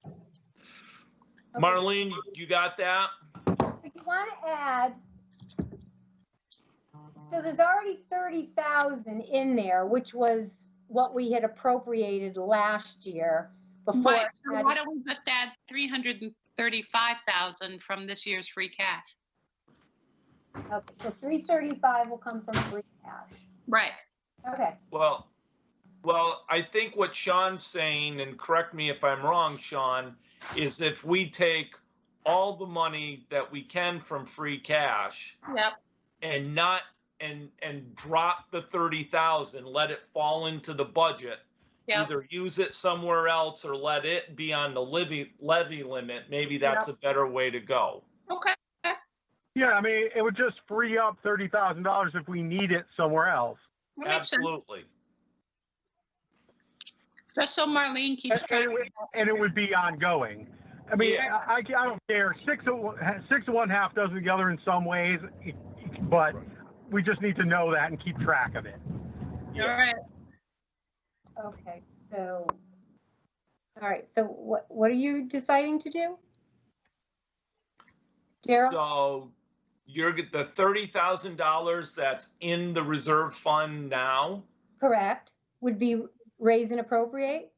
Okay. Marlene, you got that? So you want to add, so there's already 30,000 in there, which was what we had appropriated last year before. Right. So why don't we just add 335,000 from this year's free cash? Okay, so 335 will come from free cash. Right. Okay, Well, I think what Sean's saying, and correct me if I'm wrong, Sean, is if we take all the money that we can from free cash Yep. and not and drop the 30,000, let it fall into the budget. Yep. Either use it somewhere else or let it be on the levy limit. Maybe that's a better way to go. Okay. Yeah, I mean, it would just free up $30,000 if we need it somewhere else. That makes sense. Absolutely. Just so Marlene keeps track. And it would be ongoing. I mean, Yeah. I don't care. Six of one, half dozen the other in some ways, but we just need to know that and keep track of it. All right. okay, so, all right, so what are you deciding to do? Daryl? So you're the $30,000 that's in the reserve fund now, Correct, would be raise and appropriate?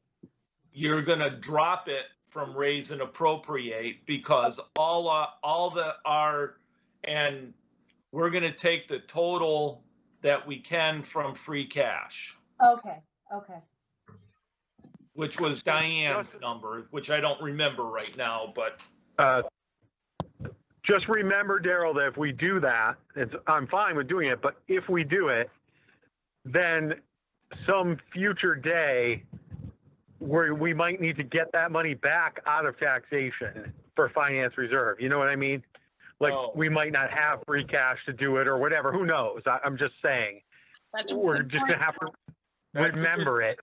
you're gonna drop it from raise and appropriate because and we're gonna take the total that we can from free cash, Okay, okay, which was Diane's number, which I don't remember right now, but Just remember, Daryl, that if we do that, I'm fine with doing it, but if we do it, then some future day where we might need to get that money back out of taxation for finance reserve. You know what I mean? Like we might not have free cash to do it or whatever. Who knows? I'm just saying. We're just gonna have to remember it.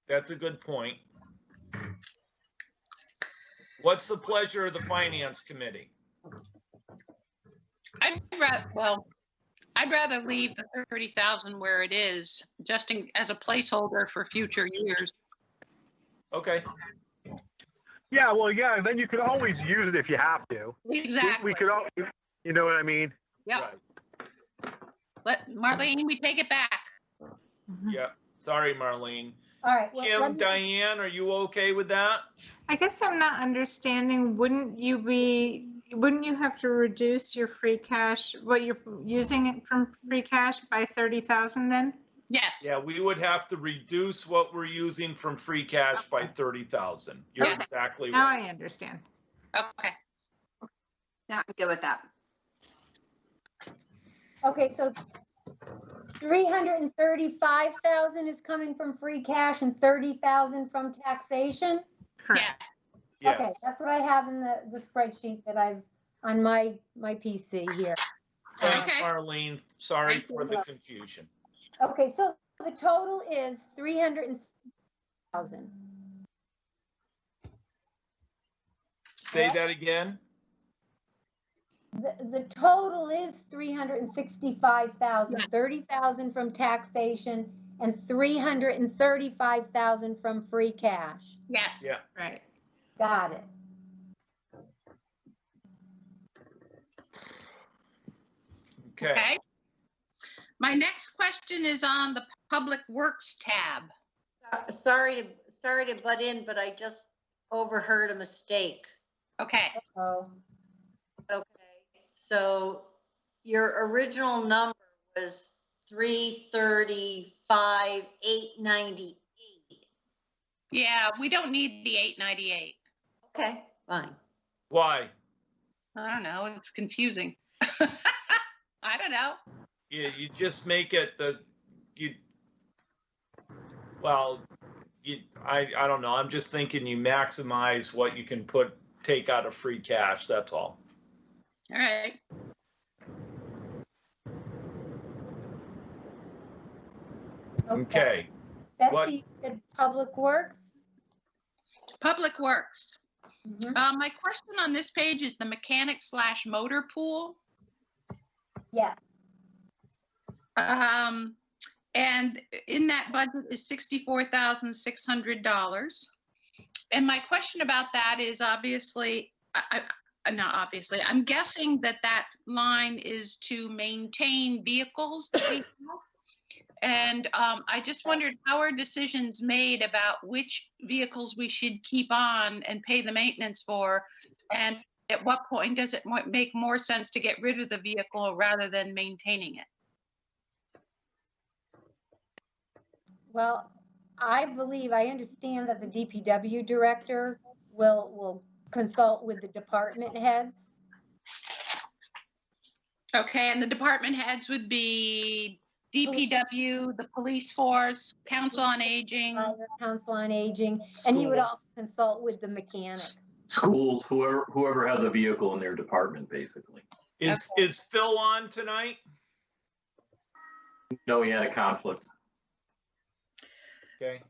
That's a good point. What's the pleasure of the finance committee? I'd rather leave the 30,000 where it is, just as a placeholder for future years. Okay. Yeah, well, yeah. Then you could always use it if you have to. Exactly. We could all, you know what I mean? Yep. Marlene, we take it back. Yeah. Sorry, Marlene. all right. well, let Kim, me Diane, are you okay with that? I guess I'm not understanding, wouldn't you have to reduce your free cash, what you're using it from free cash by 30,000 then? Yes. Yeah, we would have to reduce what we're using from free cash by 30,000. You're Okay. exactly Now right. I understand. Okay. Yeah, I'm good with that. Okay, so 335,000 is coming from free cash and 30,000 from taxation? Correct. Yes. Okay, Yes. that's what I have in the spreadsheet that I've, on my PC here. Thanks, Okay. Marlene. Sorry Thank for the confusion. Okay, so the total is 300,000. Say that again. The total is 365,000, Yeah. 30,000 from taxation and 335,000 from free cash. Yes. Yeah. Right. Got it. Okay. Okay. My next question is on the Public Works tab. Sorry to butt in, but I just overheard a mistake. Okay. Oh, Okay, so your original number was 335, 898. Yeah, we don't need the 898. Okay, fine. Why? I don't know. It's confusing. I don't know. You just make it I don't know. I'm just thinking you maximize what you can take out of free cash. That's all. All right. Okay. Betsy, What- you said Public Works? Public Works. Mhm. My question on this page is the mechanic/motor pool. Yeah, And in that budget is $64,600. And my question about that is obviously, not obviously, I'm guessing that line is to maintain vehicles that we have. And I just wondered how are decisions made about which vehicles we should keep on and pay the maintenance for, and at what point does it make more sense to get rid of the vehicle rather than maintaining it? Well, I understand that the DPW director will consult with the department heads. Okay, and the department heads would be DPW, the police force, council on aging. Council on Aging, and he would also consult with the mechanic. Schools, whoever has a vehicle in their department, basically. Is Phil on tonight? No, he had a conflict. Okay.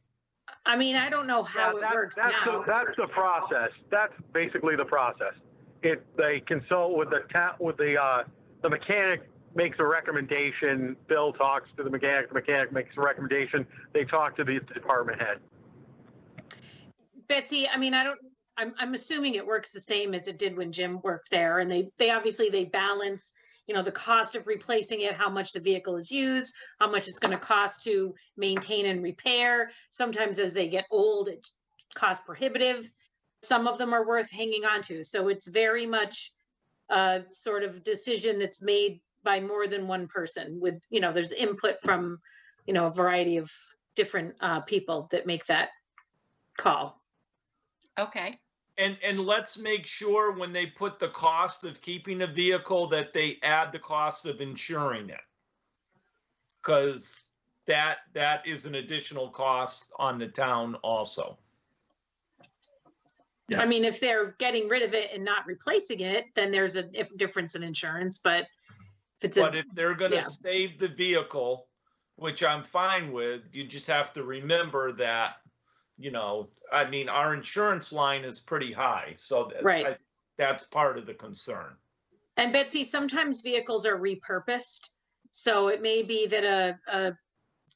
I mean, I don't know how it works now. That's the process. That's basically the process. They consult with the mechanic makes a recommendation. Bill talks to the mechanic makes a recommendation. They talk to the department head. Betsy, I mean, I'm assuming it works the same as it did when Jim worked there, and they obviously balance, the cost of replacing it, how much the vehicle is used, how much it's going to cost to maintain and repair. Sometimes as they get old, it costs prohibitive. Some of them are worth hanging on to. So it's very much a sort of decision that's made by more than one person with, there's input from, a variety of different people that make that call. Okay. And let's make sure when they put the cost of keeping a vehicle that they add the cost of insuring it. Because that is an additional cost on the town also. Yeah. I mean, if they're getting rid of it and not replacing it, then there's a difference in insurance, but if they're going to save the vehicle, which I'm fine with, you just have to remember that, I mean, our insurance line is pretty high. So right. That's part of the concern. And Betsy, sometimes vehicles are repurposed. So it may be that a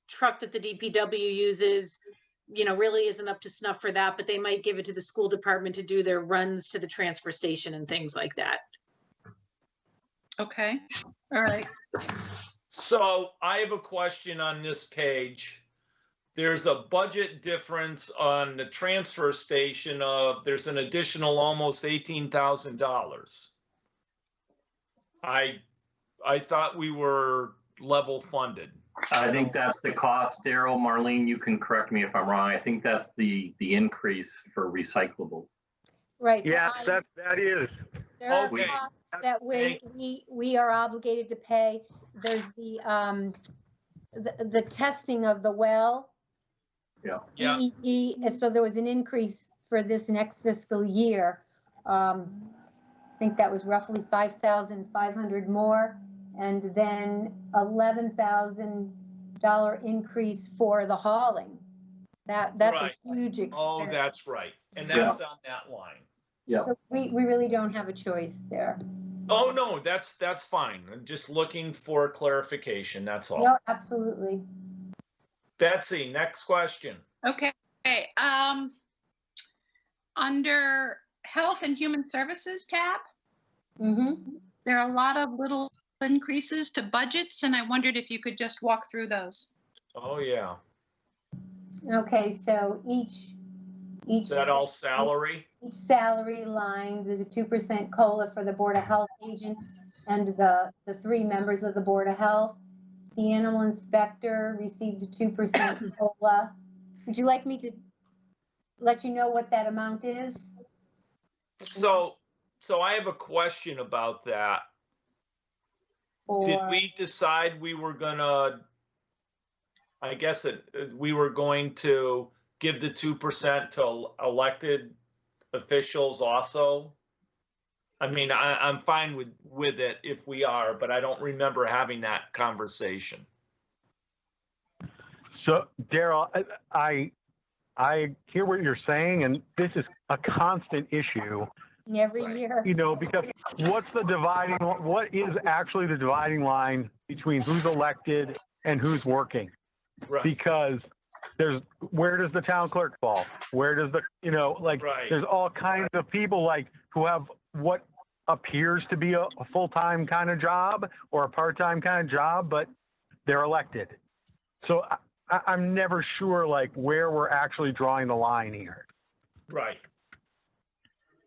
truck that the DPW uses, really isn't up to snuff for that, but they might give it to the school department to do their runs to the transfer station and things like that. Okay. All right. So I have a question on this page. There's a budget difference on the transfer station there's an additional almost $18,000. I thought we were level funded. I think that's the cost, Daryl. Marlene, you can correct me if I'm wrong. I think that's the increase for recyclables. Right. Yes, that is. There are costs that we are obligated to pay. There's the testing of the well. Yeah. DEP, and so there was an increase for this next fiscal year. I think that was roughly 5,500 more, and then $11,000 increase for the hauling. That's right. A huge expense. Oh, that's right, and that's on that line. Yeah. So we really don't have a choice there. Oh no, that's fine. I'm just looking for clarification. That's all. No, absolutely. Betsy, next question. Okay. Under Health and Human Services tab, there are a lot of little increases to budgets, and I wondered if you could just walk through those. Oh yeah. Okay, so each is that all salary? Each salary line, there's a 2% COLA for the Board of Health agent and the 3 members of the Board of Health. The animal inspector received a 2% COLA. Would you like me to let you know what that amount is? So I have a question about that. Did we decide we were gonna, we were going to give the 2% to elected officials also? I mean, I'm fine with it if we are, but I don't remember having that conversation. So, Daryl, I hear what you're saying, and this is a constant issue. Every year. Because what is actually the dividing line between who's elected and who's working? Right. Because where does the town clerk fall? Where does there's all kinds of people who have what appears to be a full-time kind of job or a part-time kind of job, but they're elected. So I'm never sure where we're actually drawing the line here. Right.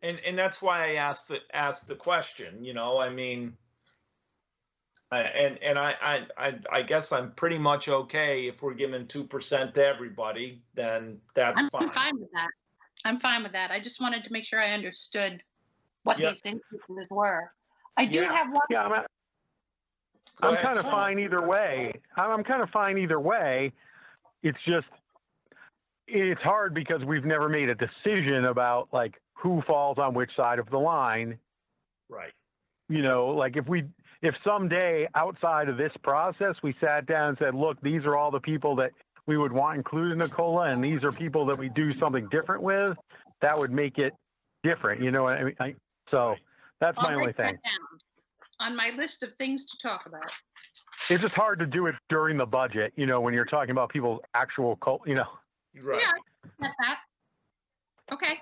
And that's why I asked the question, you know, I mean, I guess I'm pretty much okay if we're giving 2% to everybody, then that's I'm fine. fine with that. I'm fine with that. I just wanted to make sure I understood what Yep. these increases were. I do Yeah. have one. Yeah, Go I'm ahead, kind of Sean. fine either way. I'm kind of fine either way. It's just, it's hard because we've never made a decision about like who falls on which side of the line. Right. You know, like if someday outside of this process, we sat down and said, look, these are all the people that we would want included in the COLA, and these are people that we do something different with, that would make it different. You know what I mean? So that's my I'll only write that thing. down on my list of things to talk about. It's just hard to do it during the budget, you know, when you're talking about people's actual, you know. Right. Yeah, I get that. Okay.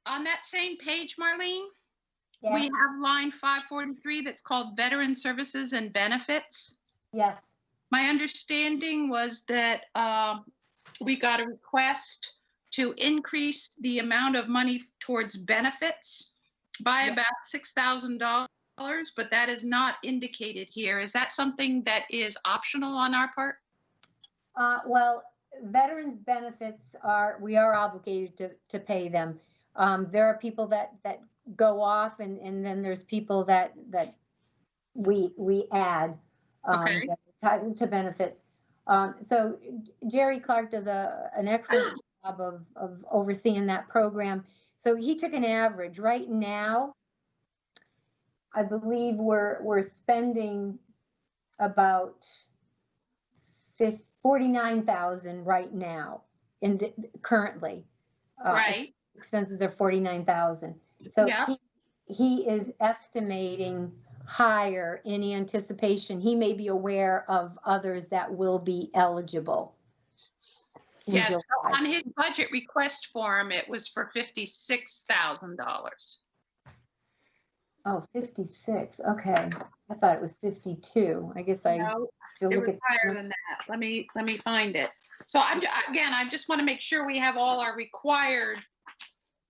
On that same page, Marlene, Yeah. we have line 543 that's called Veteran Services and Benefits. Yes. My understanding was that we got a request to increase the amount of money towards benefits by about $6,000, but that is not indicated here. Is that something that is optional on our part? Well, veterans benefits we are obligated to pay them. There are people that go off, and then there's people that we add Okay. that are tied to benefits. So Jerry Clark does an excellent job of overseeing that program. So he took an average. Right now, I believe we're spending about $49,000 right now currently. Right. Expenses are $49,000. So Yeah. he is estimating higher in anticipation. He may be aware of others that will be eligible. in Yes, so July. on his budget request form, it was for $56,000. Oh, 56. Okay. I thought it was 52. I guess I No, to it look was at higher than that. Let me find it. So again, I just want to make sure we have all our required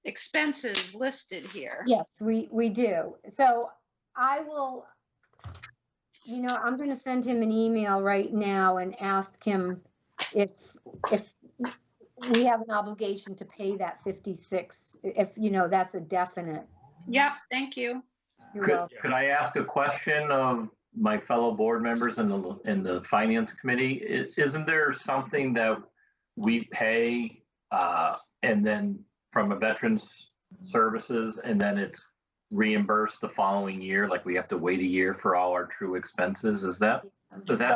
expenses listed here. Yes, we do. So I will, I'm going to send him an email right now and ask him if we have an obligation to pay that 56, if, that's a definite. Yep, thank you. You're welcome. Could I ask a question of my fellow board members in the finance committee? Isn't there something that we pay and then from a veterans services, and then it's reimbursed the following year? Like we have to wait a year for all our true expenses? Does that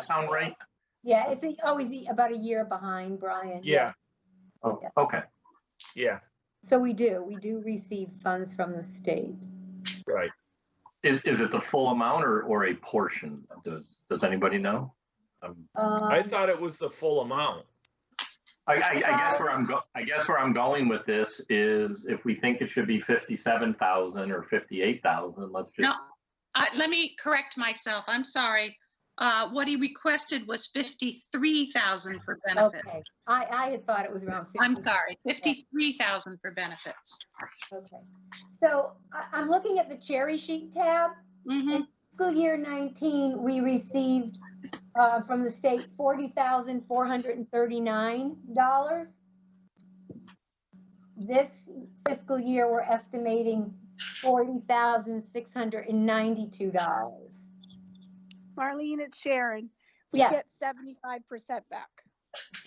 sound right? Yeah, it's always about a year behind, Brian. Yeah. Oh, okay. Yeah. So we do receive funds from the state. Right. Is it the full amount or a portion? Does anybody know? I thought it was the full amount. I guess where I'm going with this is if we think it should be 57,000 or 58,000, let's just. No, let me correct myself. I'm sorry. What he requested was 53,000 for benefits. Okay, I had thought it was around 50. I'm sorry, 53,000 for benefits. Okay, so I'm looking at the cherry sheet tab. Mm-hmm. In fiscal year 19, we received from the state $40,439. This fiscal year, we're estimating $40,692. Marlene, it's Sharon. We Yes. get 75% back.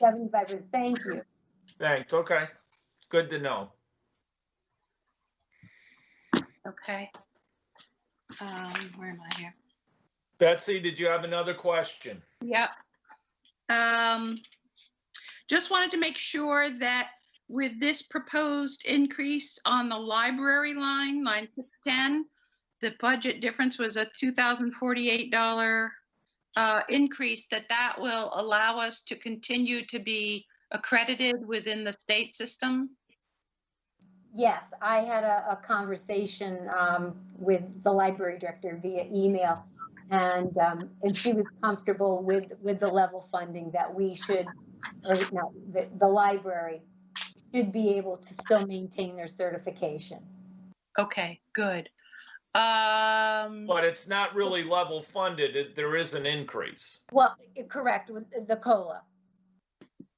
75%. Thank you. Thanks. Okay. Good to know. Okay. Where am I here? Betsy, did you have another question? Yep. Just wanted to make sure that with this proposed increase on the library line 610, the budget difference was a $2,048 increase, that will allow us to continue to be accredited within the state system? Yes, I had a conversation with the library director via email, and she was comfortable with the level funding that we should, or no, the library should be able to still maintain their certification. Okay, good. But it's not really level funded. There is an increase Well, correct, with the COLA.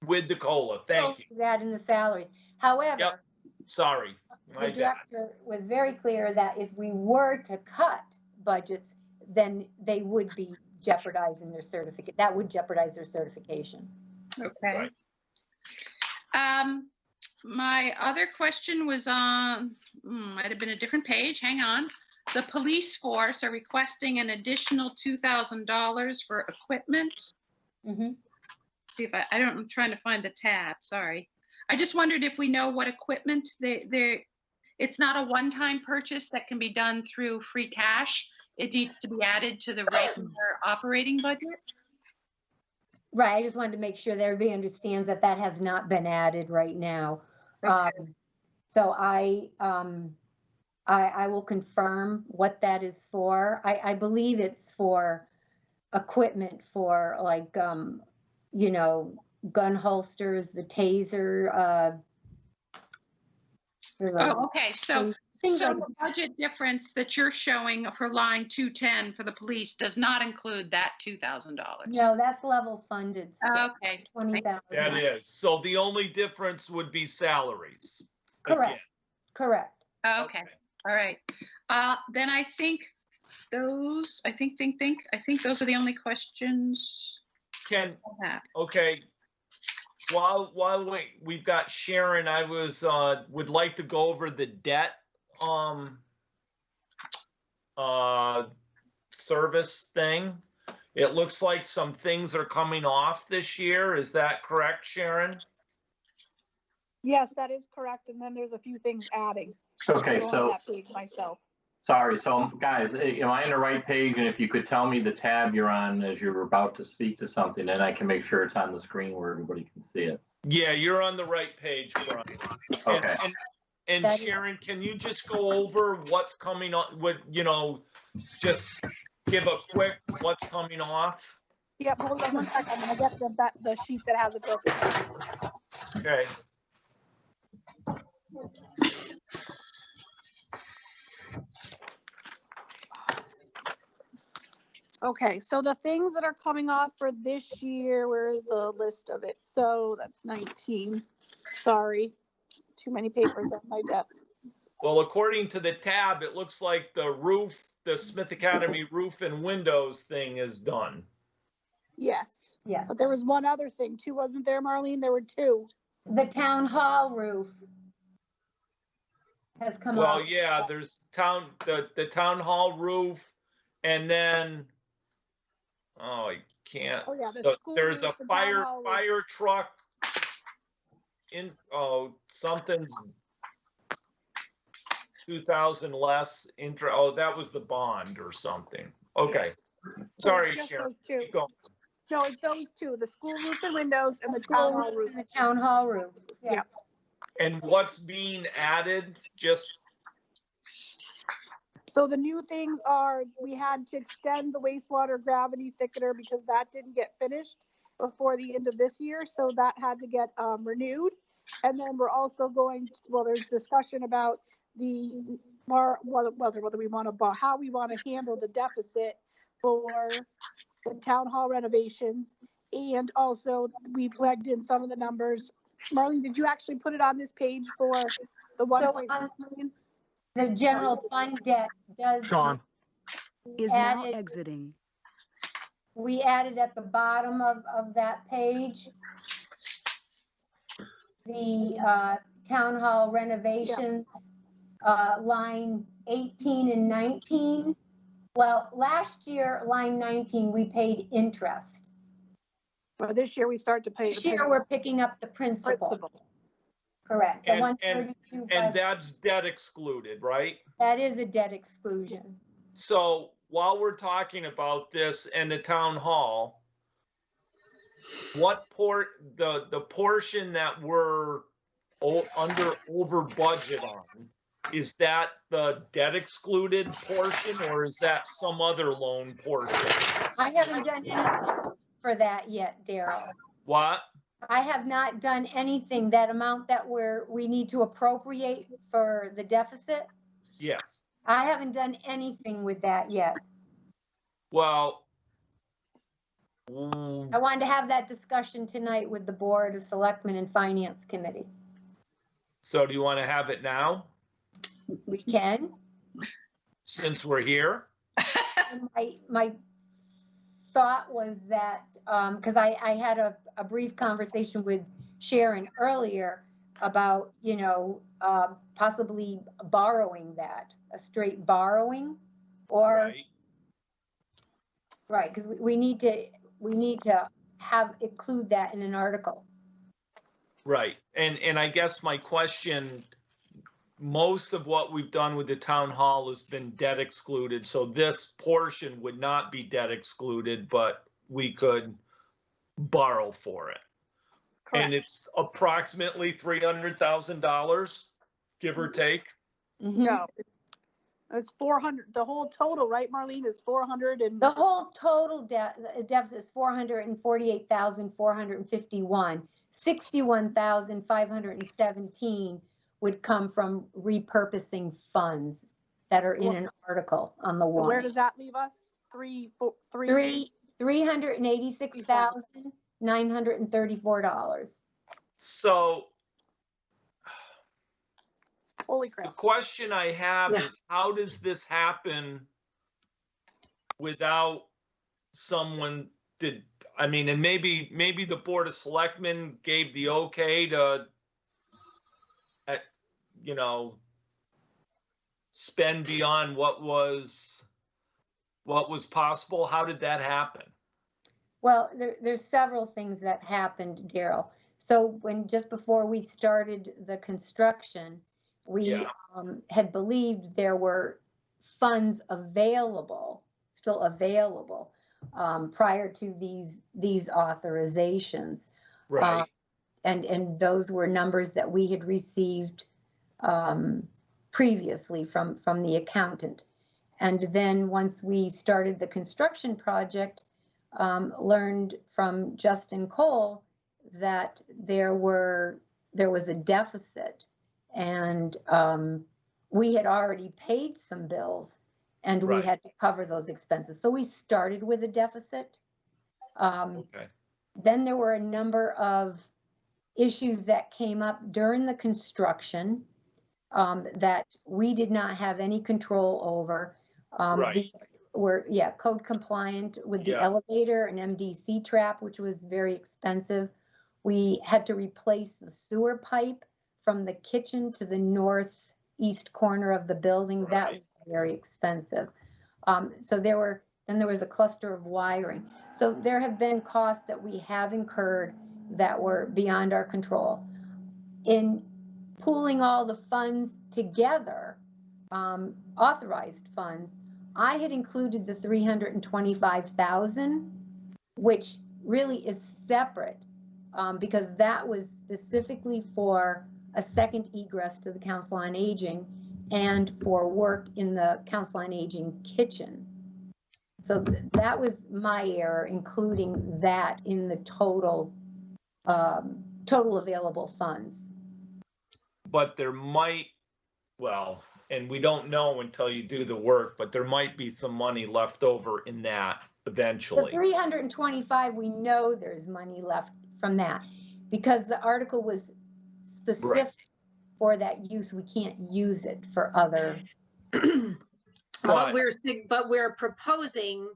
with the COLA. Thank you. Is that in the salaries? However, Yep. Sorry. My the bad. director was very clear that if we were to cut budgets, then they would be jeopardizing their certificate. That would jeopardize their certification. Okay. My other question was on, might have been a different page. Hang on. The police force are requesting an additional $2,000 for equipment. Mm-hmm. See if I'm trying to find the tab. Sorry. I just wondered if we know what equipment it's not a one-time purchase that can be done through free cash. It needs to be added to the regular operating budget. Right, I just wanted to make sure that everybody understands that that has not been added right now. Okay. So I will confirm what that is for. I believe it's for equipment for like, you know, gun holsters, the taser. Oh, okay. So things like the budget difference that you're showing for line 210 for the police does not include that $2,000. no, that's level funded. Still, Okay. 20,000. That is. So the only difference would be salaries. Correct. Again. Correct. Okay. All right. Then I think those, I think those are the only questions Can, I have. okay. While we've got Sharon, I would like to go over the debt service thing. It looks like some things are coming off this year. Is that correct, Sharon? Yes, that is correct. And then there's a few things adding. Okay, I'm on so, that page myself. sorry, so guys, am I on the right page? And if you could tell me the tab you're on as you're about to speak to something, then I can make sure it's on the screen where everybody can see it. Yeah, you're on the right page, Brian. Okay. And Sharon, can you just go over what's coming on, just give a quick what's coming off? Yep, hold on one second. I'm gonna get the sheet that has it broken down. Okay. Okay, so the things that are coming off for this year, where's the list of it? So that's 19. Sorry, too many papers on my desk. Well, according to the tab, it looks like the Smith Academy roof and windows thing is done. Yes. Yeah. But there was one other thing too, wasn't there, Marlene? There were two. The town hall roof has come off. Well, yeah, there's the town hall roof, and then, oh, I can't. Oh yeah, the school There's a roof, the town hall roof. fire truck something's 2,000 less that was the bond or something. Okay. Sorry, Just Sharon. those two. Keep going. No, it's those two, the school roof and windows and the School town roof hall roof. and the town hall roof. Yeah. Yep. And what's being added? Just So the new things are, we had to extend the wastewater gravity thickener because that didn't get finished before the end of this year. So that had to get renewed. And then we're also going to, well, there's discussion about whether we want to, how we want to handle the deficit for the town hall renovations. And also we plugged in some of the numbers. Marlene, did you actually put it on this page for the 1.6 million? The general fund debt does. Sean. Is now exiting. We added at the bottom of that page, the town hall renovations, line 18 and 19. Well, last year, line 19, we paid interest. Well, this year we start to pay. This year, we're picking up the principal. Correct. The and 132. and that's debt excluded, right? That is a debt exclusion. So while we're talking about this and the town hall, what the portion that we're over budget on, is that the debt excluded portion or is that some other loan portion? I haven't done anything for that yet, Daryl. What? I have not done anything, that amount that we need to appropriate for the deficit. Yes. I haven't done anything with that yet. Well, I wanted to have that discussion tonight with the Board of Selectmen and Finance Committee. so do you want to have it now, We can. since we're here? My thought was that, because I had a brief conversation with Sharon earlier about, possibly borrowing that, a straight borrowing, or, right, because we need to include that in an article. Right. And I guess my question, most of what we've done with the town hall has been debt excluded. So this portion would not be debt excluded, but we could borrow for it. Correct. And it's approximately $300,000, give or take. No, it's 400, the whole total, right, Marlene, is 400 and. The whole total deficit is 448,451. 61,517 would come from repurposing funds that are in an article on the warrant. Where does that leave us? $386,934. So Holy the crap. question I have is, how does this happen without someone and maybe the Board of Selectmen gave the okay to, spend beyond what was possible. How did that happen? Well, there's several things that happened, Daryl. So just before we started the construction, we had believed there were funds available, still available, prior to these authorizations. Right. And those were numbers that we had received previously from the accountant. And then once we started the construction project, learned from Justin Cole that there was a deficit, and we had already paid some bills, and we had to cover those expenses. So we started with a deficit. Then there were a number of issues that came up during the construction that we did not have any control over. These were, code compliant with the elevator and MDC trap, which was very expensive. We had to replace the sewer pipe from the kitchen to the northeast corner of the building. That was very expensive. So then there was a cluster of wiring. So there have been costs that we have incurred that were beyond our control. In pooling all the funds together, authorized funds, I had included the 325,000, which really is separate, because that was specifically for a second egress to the Council on Aging and for work in the Council on Aging kitchen. So that was my error, including that in the total available funds. But there might, and we don't know until you do the work, but there might be some money left over in that eventually. The 325, we know there's money left from that because the article was specific for that use. We can't use it for other. But we're proposing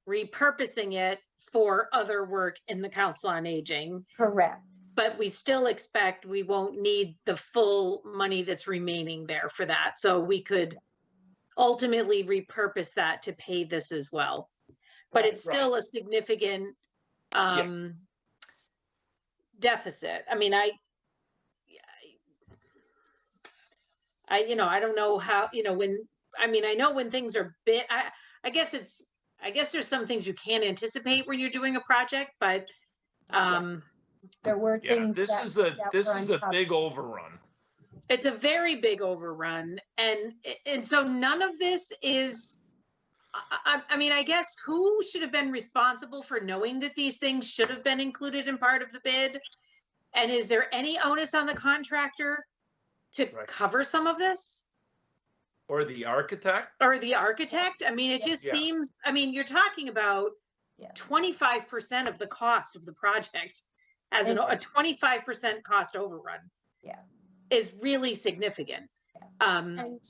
repurposing it for other work in the Council on Aging. Correct. But we still expect we won't need the full money that's remaining there for that. So we could ultimately repurpose that to pay this as well. But it's still a significant deficit. I mean, I don't know how, I know when things are big, I guess there's some things you can't anticipate when you're doing a project, but there were things. This is a big overrun. It's a very big overrun, and so none of this is. I guess who should have been responsible for knowing that these things should have been included in part of the bid? And is there any onus on the contractor to Right. cover some of this? Or the architect? Or the architect? I mean, it just Yeah. seems, I mean, you're talking about Yeah. 25% of the cost of the project as And- a 25% cost overrun. Yeah. Is really significant. And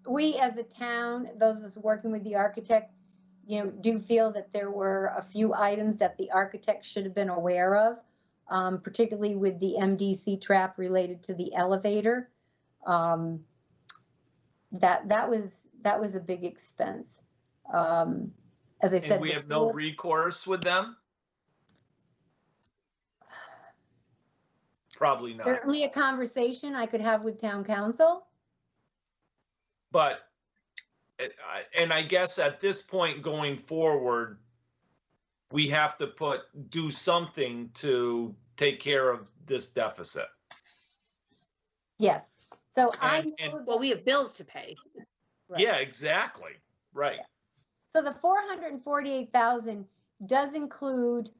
we, as a town, those of us working with the architect, do feel that there were a few items that the architect should have been aware of, particularly with the MDC trap related to the elevator. That was a big expense. As I said, And we have no recourse with them? Probably not. certainly a conversation I could have with town council. But, and I guess at this point going forward, we have to do something to take care of this deficit. Yes. So I And- know and- Well, we have bills to pay. Right. Yeah, exactly. Right. So the 448,000 does include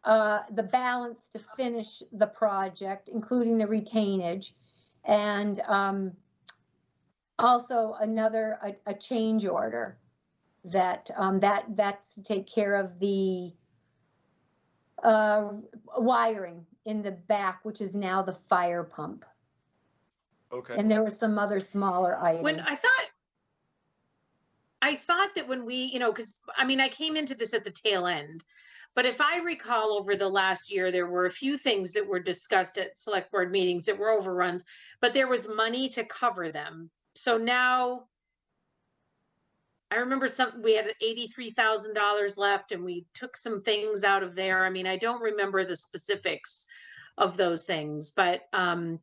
the balance to finish the project, including the retainage, and also a change order that's to take care of the wiring in the back, which is now the fire pump. Okay. And there were some other smaller items. When I thought that when we, because I mean, I came into this at the tail end, but if I recall over the last year, there were a few things that were discussed at select board meetings that were overruns, but there was money to cover them. So now I remember we had $83,000 left and we took some things out of there. I mean, I don't remember the specifics of those things, but I'm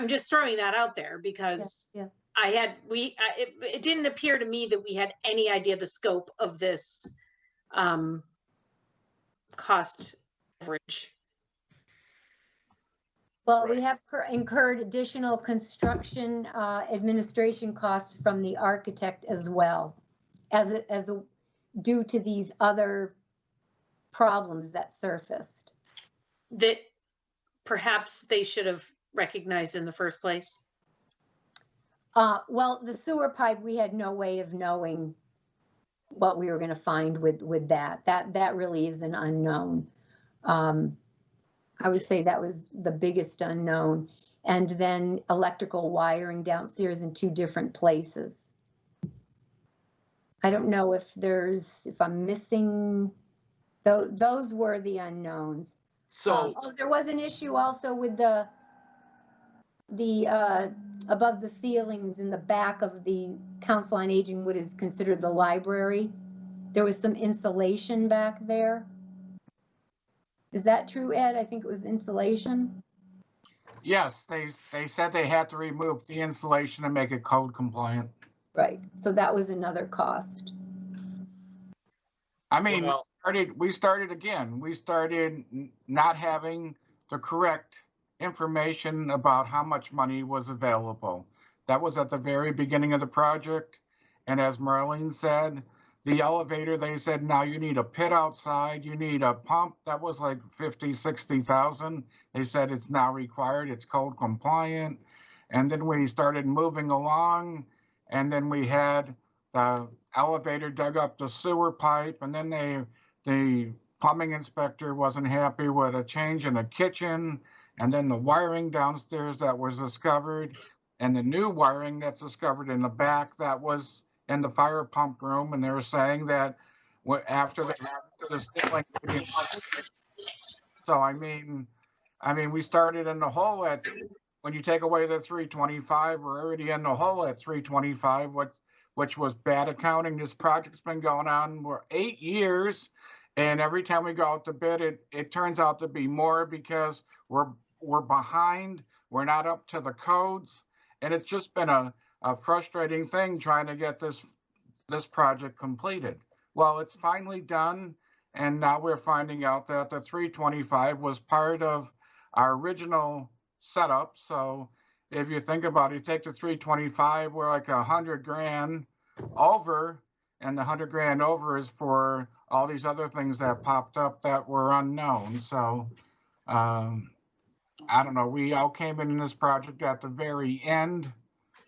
just throwing that out there because Yeah. it didn't appear to me that we had any idea the scope of this cost coverage. Well, we have incurred additional construction administration costs from the architect as well, due to these other problems that surfaced. That perhaps they should have recognized in the first place. Well, the sewer pipe, we had no way of knowing what we were going to find with that. That really is an unknown. I would say that was the biggest unknown. And then electrical wiring downstairs in 2 different places. I don't know if I'm missing, those were the unknowns. So, There was an issue also with the above the ceilings in the back of the Council on Aging, what is considered the library. There was some insulation back there. Is that true, Ed? I think it was insulation. Yes, they said they had to remove the insulation and make it code compliant. Right, so that was another cost. I mean, Well- we started again. We started not having the correct information about how much money was available. That was at the very beginning of the project. And as Marlene said, the elevator, they said, now you need a pit outside, you need a pump. That was like 50, 60,000. They said it's now required, it's code compliant. And then we started moving along, and then we had the elevator dug up the sewer pipe, and then the plumbing inspector wasn't happy with a change in the kitchen, and then the wiring downstairs that was discovered, and the new wiring that's discovered in the back that was in the fire pump room, and they were saying that after the ceiling. So I mean, we started in the hole when you take away the 325, we're already in the hole at 325, which was bad accounting. This project's been going on for 8 years, and every time we go out to bid, it turns out to be more because we're behind, we're not up to the codes, and it's just been a frustrating thing trying to get this project completed. Well, it's finally done, and now we're finding out that the 325 was part of our original setup. So if you think about it, you take the 325, we're like $100,000 over, and the 100 grand over is for all these other things that popped up that were unknown. So, I don't know, we all came in this project at the very end.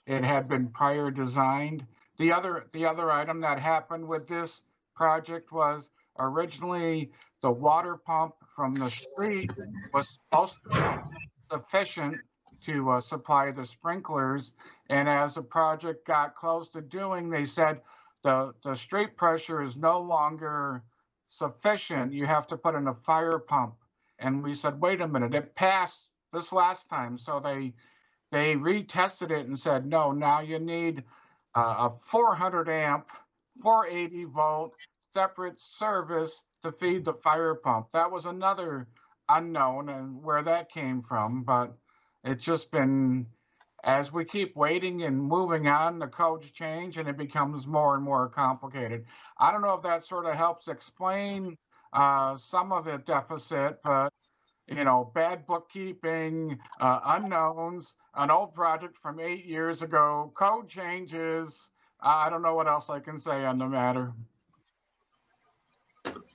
It had been prior designed. The other item that happened with this project was originally the water pump from the street was supposed to be sufficient to supply the sprinklers. And as the project got close to doing, they said the street pressure is no longer sufficient. You have to put in a fire pump. And we said, wait a minute, it passed this last time. So they retested it and said, no, now you need a 400 amp, 480 volt separate service to feed the fire pump. That was another unknown and where that came from, but it's just been, as we keep waiting and moving on, the codes change and it becomes more and more complicated. I don't know if that sort of helps explain some of the deficit, but you know, bad bookkeeping, unknowns, an old project from 8 years ago, code changes. I don't know what else I can say on the matter.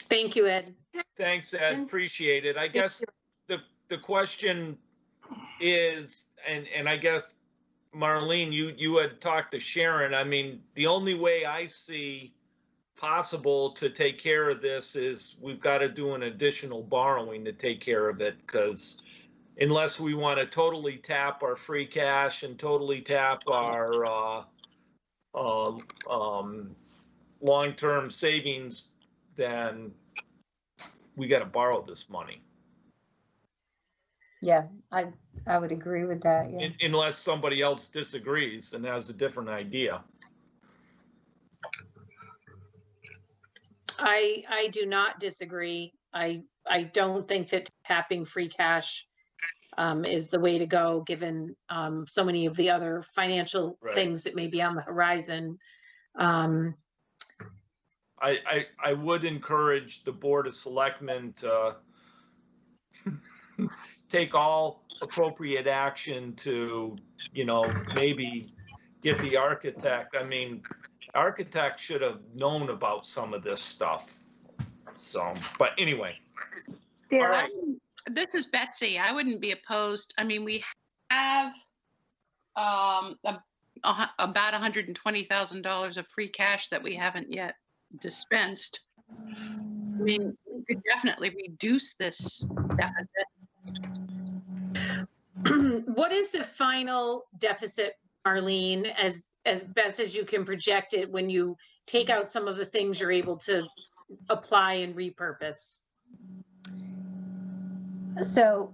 Thank you, Ed. Thanks, Ed. Appreciate it. I guess the question is, and I guess, Marlene, you had talked to Sharon. I mean, the only way I see possible to take care of this is we've got to do an additional borrowing to take care of it, because unless we want to totally tap our free cash and totally tap our long-term savings, then we got to borrow this money. Yeah, I would agree with that. Yeah. Unless somebody else disagrees and has a different idea. I do not disagree. I don't think that tapping free cash is the way to go, given so many of the other financial things that may be on the horizon. I would encourage the Board of Selectmen to take all appropriate action to, you know, maybe get the architect. I mean, architect should have known about some of this stuff. So, but anyway. All right. This is Betsy. I wouldn't be opposed. I mean, we have about $120,000 of free cash that we haven't yet dispensed. I mean, we could definitely reduce this deficit. What is the final deficit, Marlene, as best as you can project it when you take out some of the things you're able to apply and repurpose? So,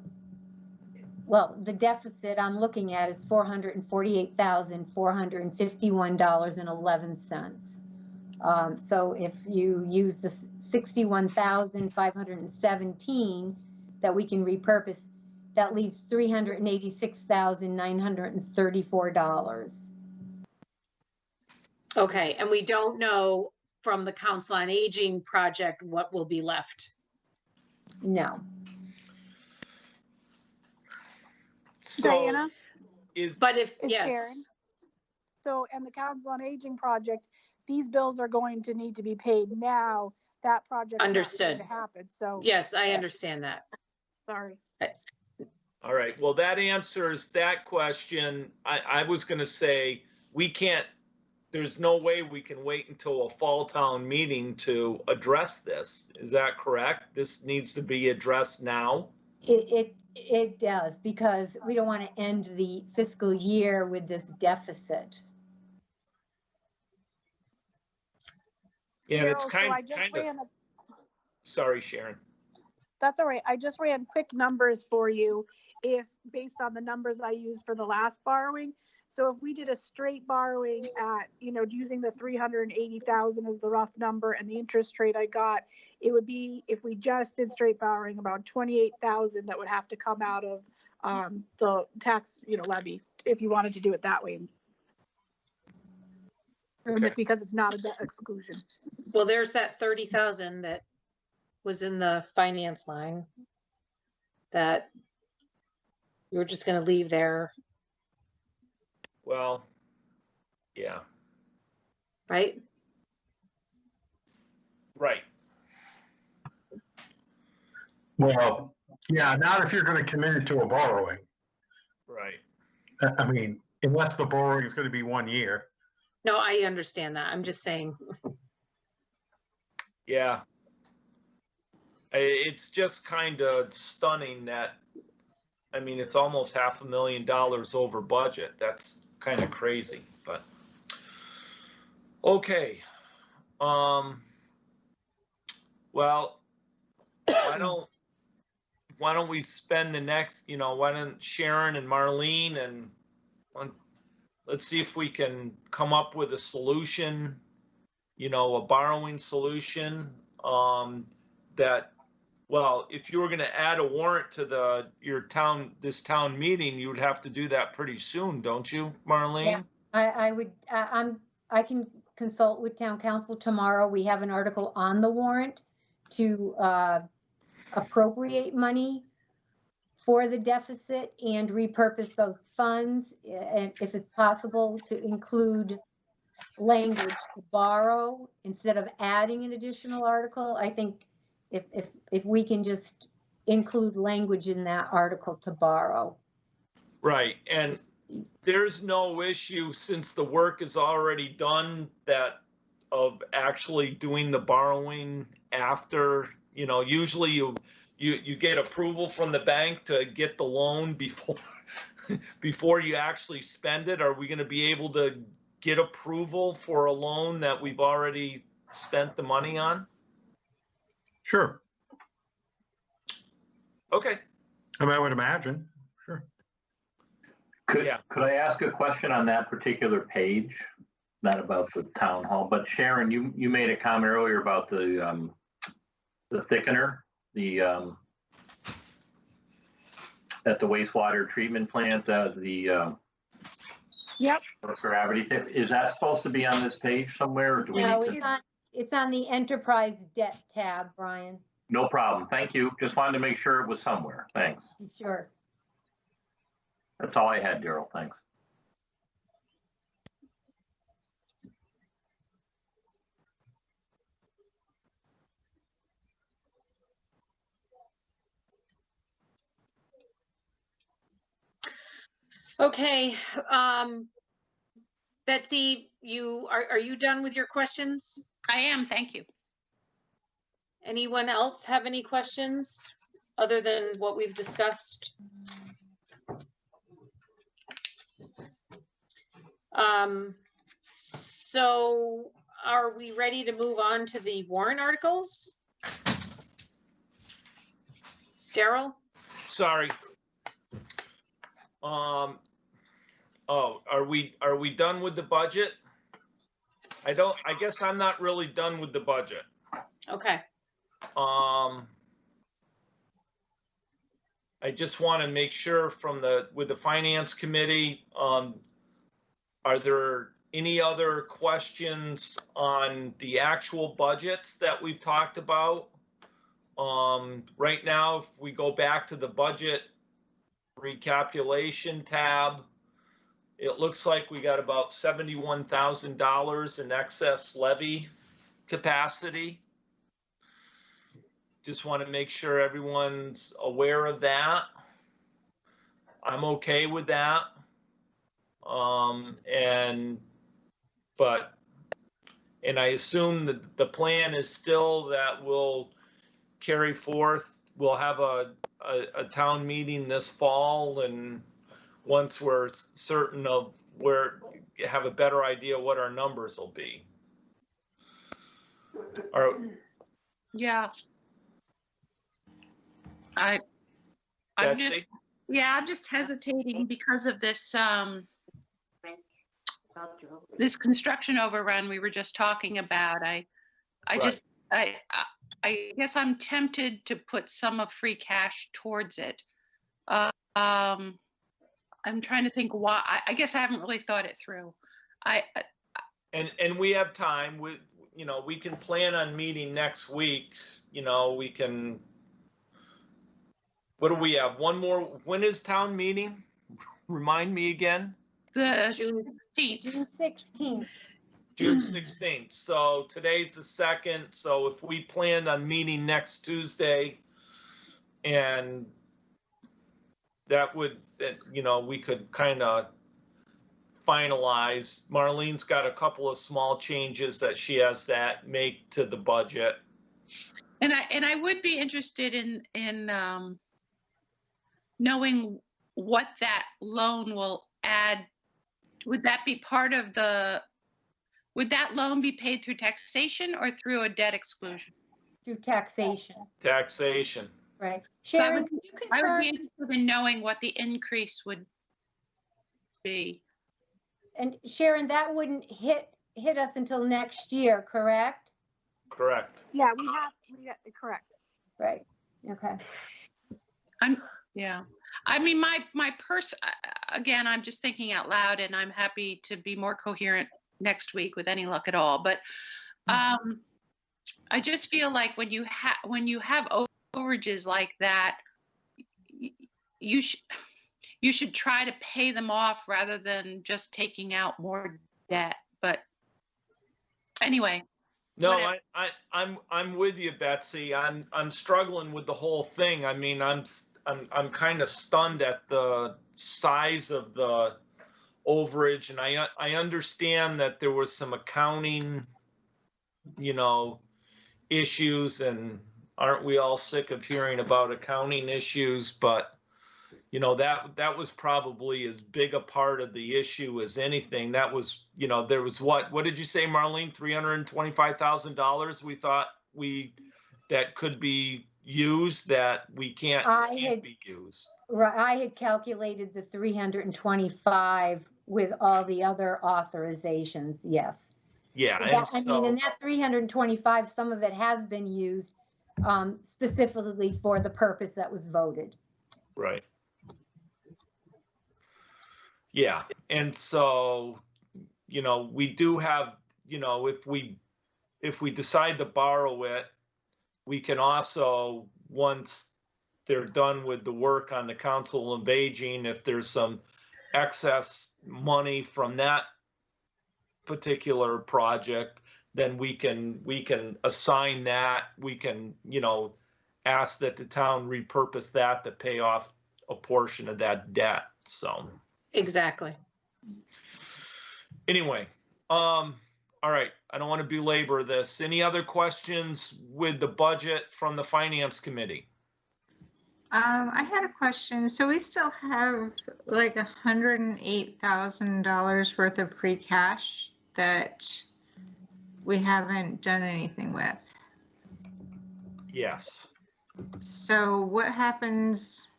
well, the deficit I'm looking at is $448,451.11. So if you use the 61,517 that we can repurpose, that leaves $386,934. Okay, and we don't know from the Council on Aging project what will be left? No. So Diana? But if, It's yes. Sharon. So, and the Council on Aging project, these bills are going to need to be paid now. That project Understood. to happen. So Yes, I understand that. sorry. all right, well, that answers that question. I was going to say, we can't, there's no way we can wait until a fall town meeting to address this. Is that correct? This needs to be addressed now? It does, because we don't want to end the fiscal year with this deficit. Yeah, and it's So kind I just of, ran sorry, Sharon. That's all right. I just ran quick numbers for you, if based on the numbers I used for the last borrowing. So if we did a straight borrowing at, you know, using the 380,000 as the rough number and the interest rate I got, it would be, if we just did straight borrowing, about 28,000 that would have to come out of the tax, you know, levy, if you wanted to do it that way. Okay. Because it's not a debt exclusion. Well, there's that 30,000 that was in the finance line that you were just going to leave there, Well, yeah. right? Right. Well, yeah, not if you're going to commit it to a borrowing. Right. I mean, unless the borrowing is going to be 1 year. No, I understand that. I'm just saying. Yeah. It's just kind of stunning that, I mean, it's almost $500,000 over budget. That's kind of crazy, but okay. Well, why don't we spend the next, why don't Sharon and Marlene and let's see if we can come up with a solution, a borrowing solution, that, well, if you were going to add a warrant to this town meeting, you would have to do that pretty soon, don't you, Marlene? Yeah, I would, I can consult with town council tomorrow. We have an article on the warrant to appropriate money for the deficit and repurpose those funds. And if it's possible to include language to borrow instead of adding an additional article, I think if we can just include language in that article to borrow. Right, and there's no issue since the work is already done of actually doing the borrowing after, usually you get approval from the bank to get the loan before you actually spend it. Are we going to be able to get approval for a loan that we've already spent the money on? Sure. Okay. I mean, I would imagine. Sure. Could I ask a question on that particular page? Not about the town hall, but Sharon, you made a comment earlier about the thickener, at the wastewater treatment plant, Yep. gravity. Is that supposed to be on this page somewhere? Or do we No, need to... it's on the enterprise debt tab, Brian. No problem. Thank you. Just wanted to make sure it was somewhere. Thanks. Sure. That's all I had, Daryl. Thanks. Okay, Betsy, are you done with your questions? I am, thank you. Anyone else have any questions other than what we've discussed? So are we ready to move on to the warrant articles? Daryl? Sorry. Oh, are we done with the budget? I guess I'm not really done with the budget. Okay. I just want to make sure with the finance committee, are there any other questions on the actual budgets that we've talked about? Right now, if we go back to the budget recalculation tab, it looks like we got about $71,000 in excess levy capacity. Just want to make sure everyone's aware of that. I'm okay with that. And I assume that the plan is still that we'll carry forth, we'll have a town meeting this fall, and once we're certain of have a better idea what our numbers will be. Yeah. I'm just hesitating because of this this construction overrun we were just talking about. I guess I'm tempted to put some of free cash towards it. I'm trying to think why. I guess I haven't really thought it through. And we have time. We can plan on meeting next week. We can. What do we have? One more. When is town meeting? Remind me again. June 16th. June 16th. So today's the 2nd. So if we planned on meeting next Tuesday, and that would, you know, we could kind of finalize. Marlene's got a couple of small changes that she has that make to the budget. And I would be interested in knowing what that loan will add. Would that be part of would that loan be paid through taxation or through a debt exclusion? Through taxation, Taxation. right? So I Sharon, would, could you I would confirm? be interested in knowing what the increase would be. And Sharon, that wouldn't hit us until next year, correct? Correct. Yeah, correct. Right, okay. Yeah. I mean, again, I'm just thinking out loud, and I'm happy to be more coherent next week with any luck at all. But I just feel like when you have overages like that, you should try to pay them off rather than just taking out more debt. But anyway. No, whatever. I'm with you, Betsy. I'm struggling with the whole thing. I mean, I'm kind of stunned at the size of the overage, and I understand that there was some accounting, you know, issues, and aren't we all sick of hearing about accounting issues? But you know, that was probably as big a part of the issue as anything. That was, you know, there was what did you say, Marlene? $325,000 we thought that could be used that we can't be used. Right, I had calculated the 325 with all the other authorizations, yes. Yeah, and that 325, some of it has been used specifically for the purpose that was voted. Right. Yeah, and so, you know, we do have, you know, if we decide to borrow it, we can also, once they're done with the work on the Council of Aging, if there's some excess money from that particular project, then we can assign that. We can, you know, ask that the town repurpose that to pay off a portion of that debt. So. Exactly. Anyway, all right. I don't want to belabor this. Any other questions with the budget from the Finance Committee? I had a question. So we still have like $108,000 worth of free cash that we haven't done anything with. Yes. So what happens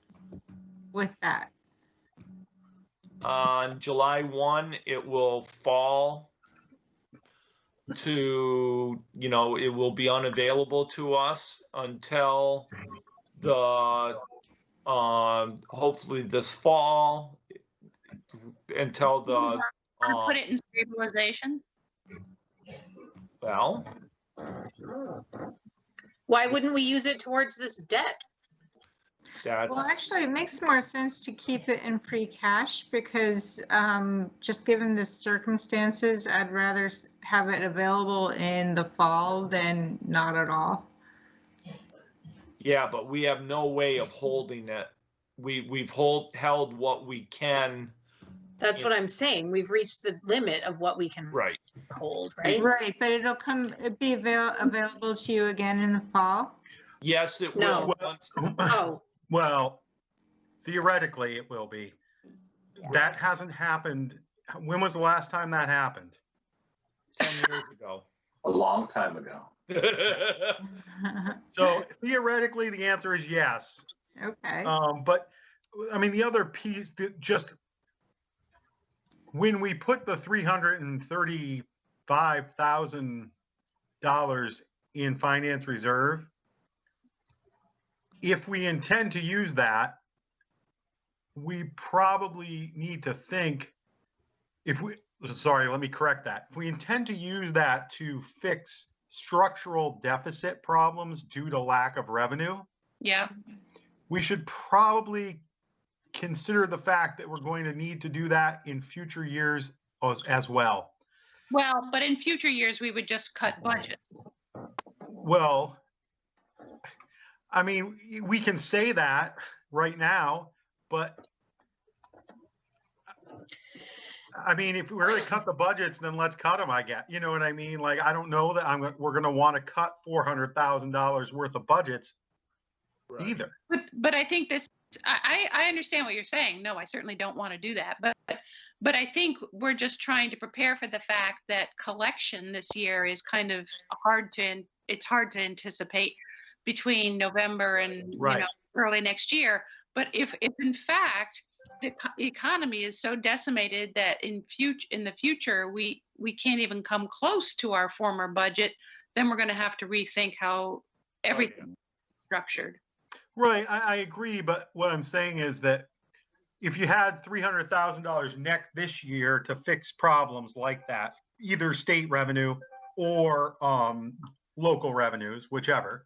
with that? On July 1, it will fall to, you know, it will be unavailable to us until the, hopefully this fall, until the. Put it in stabilization? Well. Why wouldn't we use it towards this debt? Well, actually, it makes more sense to keep it in free cash because just given the circumstances, I'd rather have it available in the fall than not at all. Yeah, but we have no way of holding it. We've held what we can. That's what I'm saying. We've reached the limit of what we can hold, right? Right, but it'll be available to you again in the fall? Yes, it will. Well, theoretically, it will be. That hasn't happened. When was the last time that happened? 10 years ago. A long time ago. So theoretically, the answer is yes. Okay. But I mean, the other piece that just when we put the $335,000 in finance reserve, if we intend to use that, we probably need to think let me correct that. If we intend to use that to fix structural deficit problems due to lack of revenue, yeah, we should probably consider the fact that we're going to need to do that in future years as well. Well, but in future years, we would just cut budget. Well, I mean, we can say that right now, but I mean, if we're going to cut the budgets, then let's cut them, I guess. You know what I mean? Like, I don't know that we're going to want to cut $400,000 worth of budgets either. But I think this, I understand what you're saying. No, I certainly don't want to do that. But I think we're just trying to prepare for the fact that collection this year is kind of hard to anticipate between November and you know, early next year. But if in fact the economy is so decimated that in the future we can't even come close to our former budget, then we're going to have to rethink how everything is structured. Right, I agree, but what I'm saying is that if you had $300,000 net this year to fix problems like that, either state revenue or local revenues, whichever,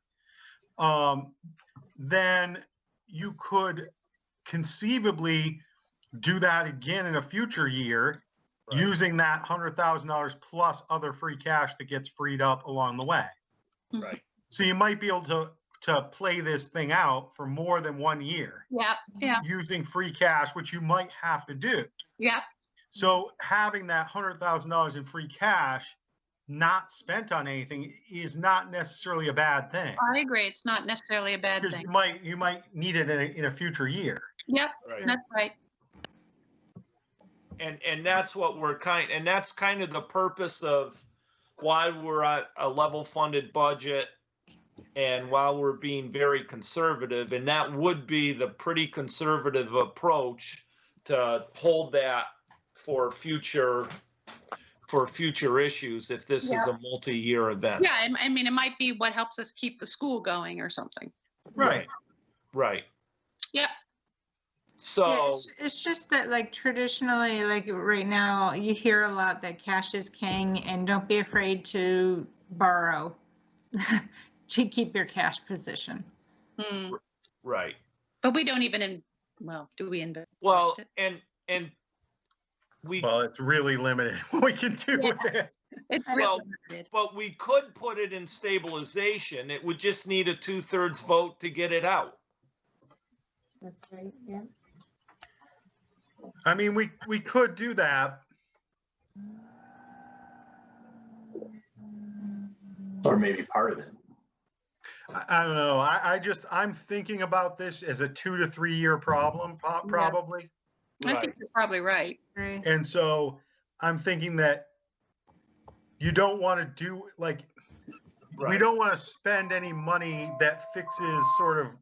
then you could conceivably do that again in a future year, using that $100,000 plus other free cash that gets freed up along the way. Right. So you might be able to play this thing out for more than 1 year. Yeah. Using free cash, which you might have to do. Yeah. So having that $100,000 in free cash not spent on anything is not necessarily a bad thing. I agree. It's not necessarily a bad Because thing. you might need it in a future year. Yep, that's right. And that's what and that's kind of the purpose of why we're at a level funded budget and while we're being very conservative, and that would be the pretty conservative approach to hold that for future issues if this is a multi-year event. Yeah, I mean, it might be what helps us keep the school going or something. Right. Yep. So it's just that, like, traditionally, like right now, you hear a lot that cash is king and don't be afraid to borrow to keep your cash position. Right. But we don't even, do we invest well, it? and it's really limited what we can do with it. It's really limited. But we could put it in stabilization. It would just need a 2/3 vote to get it out. That's right, yeah. I mean, we could do that. Or maybe part of it. I don't know. I'm thinking about this as a 2 to 3 year problem, probably. I think you're probably right. And so I'm thinking that you don't want to do we don't want to spend any money that fixes sort of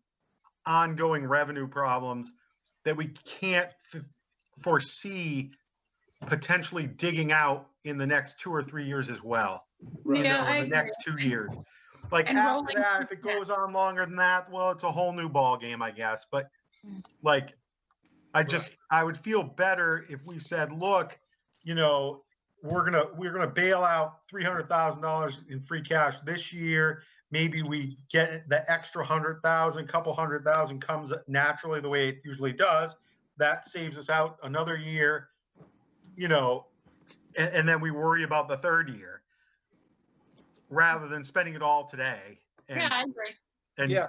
ongoing revenue problems that we can't foresee potentially digging out in the next 2 or 3 years as well. Right. In the next 2 years. Like And after that, if it goes on longer than that, well, it's a whole new ball game, I guess. But like, I would feel better if we said, look, you know, we're gonna bail out $300,000 in free cash this year. Maybe we get the extra 100,000, couple 100,000 comes naturally the way it usually does. That saves us out another year, you know, and then we worry about the third year rather than spending it all today. And, I agree. And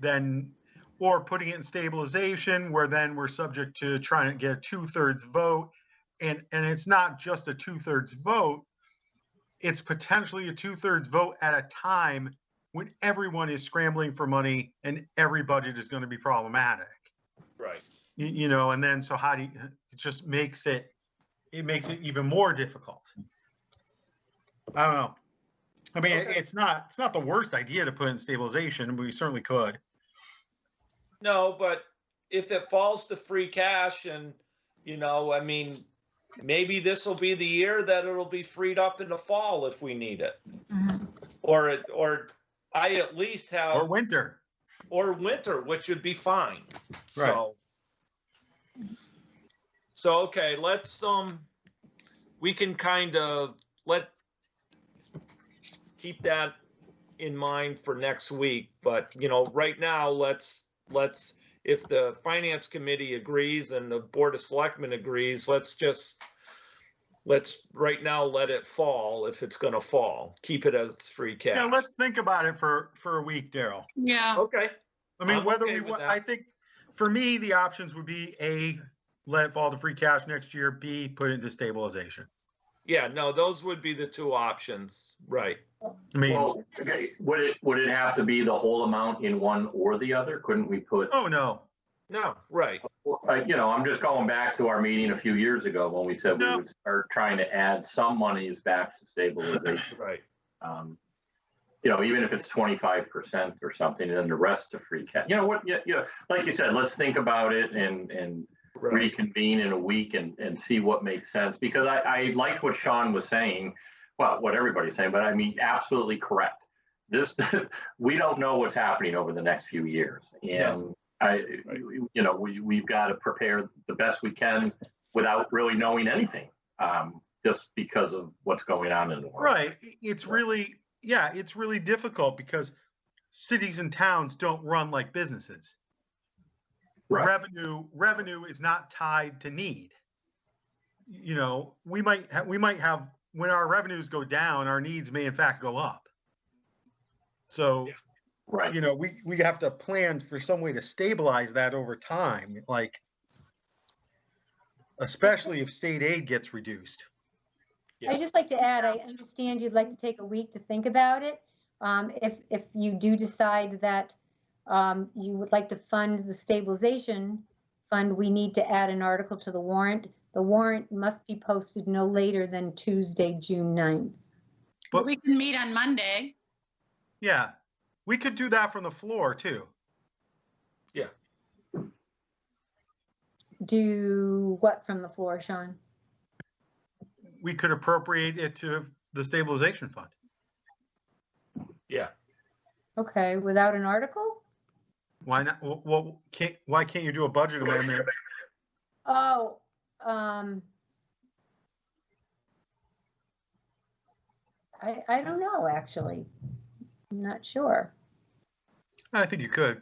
then, or putting it in stabilization where then we're subject to trying to get a 2/3 vote. And it's not just a 2/3 vote. It's potentially a 2/3 vote at a time when everyone is scrambling for money and every budget is going to be problematic. Right. You know, and then so how do you, it just makes it even more difficult. I don't know. I mean, it's not the worst idea to put in stabilization. We certainly could. No, but if it falls to free cash and, you know, I mean, maybe this will be the year that it'll be freed up in the fall if we need it. Mm-hmm. Or I at least have. Or winter, which would be fine. Right. So okay, let's we can kind of keep that in mind for next week. But you know, right now let's if the finance committee agrees and the board of selectmen agrees, let's just let's right now let it fall if it's gonna fall. Keep it as free cash. Yeah, let's think about it for a week, Daryl. Yeah. Okay. I mean, I'm whether okay we with want, that. I think, for me, the options would be A, let it fall to free cash next year, B, put it into stabilization. Yeah, no, those would be the two options, right? I mean, Well, okay, would it have to be the whole amount in one or the other? Couldn't we put, oh, no. No, right. I'm just going back to our meeting a few years ago when we said we No. would start trying to add some monies back to stabilization. Right. Even if it's 25% or something, and then the rest to free cash. You know what? Yeah, like you said, let's think about it and Right. reconvene in a week and see what makes sense. Because I liked what Sean was saying, well, what everybody's saying, but I mean, absolutely correct. This, we don't know what's happening over the next few years. And we've got to prepare the best we can without really knowing anything, just because of what's going on in the world. Right. It's really difficult because cities and towns don't run like businesses. Right. Revenue is not tied to need. We might have, when our revenues go down, our needs may in fact go up. So, right. We have to plan for some way to stabilize that over time, like, especially if state aid gets reduced. I'd just like to add, I understand you'd like to take a week to think about it. If you do decide that you would like to fund the stabilization fund, we need to add an article to the warrant. The warrant must be posted no later than Tuesday, June 9th. But we can meet on Monday. Yeah, we could do that from the floor too. Yeah. Do what from the floor, Sean? We could appropriate it to the stabilization fund. Yeah. Okay, without an article? Why not? Well, why can't you do a budget amendment? Oh, I don't know, actually. I'm not sure. I think you could.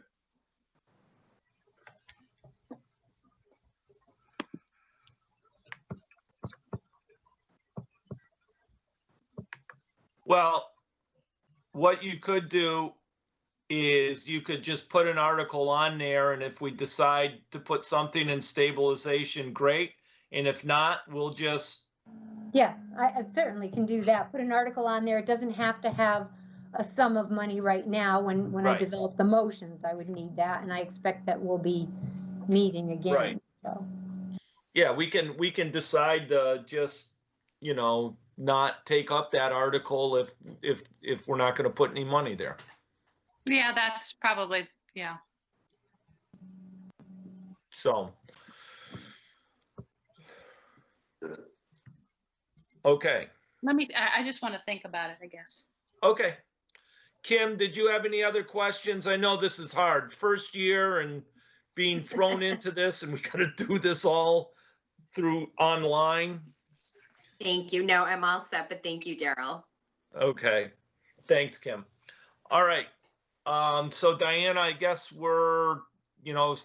Well, what you could do is you could just put an article on there, and if we decide to put something in stabilization, great. And if not, we'll just. Yeah, I certainly can do that. Put an article on there. It doesn't have to have a sum of money right now. When I Right. develop the motions, I would need that, and I expect that we'll be meeting again. Right. So Yeah, we can decide to just, not take up that article if we're not going to put any money there. Yeah, that's probably, yeah. So. Okay. I just want to think about it, I guess. Okay. Kim, did you have any other questions? I know this is hard. First year and being thrown into this, and we got to do this all through online. Thank you. No, I'm all set, but thank you, Daryl. Okay. Thanks, Kim. All right. So Diana, I guess we're,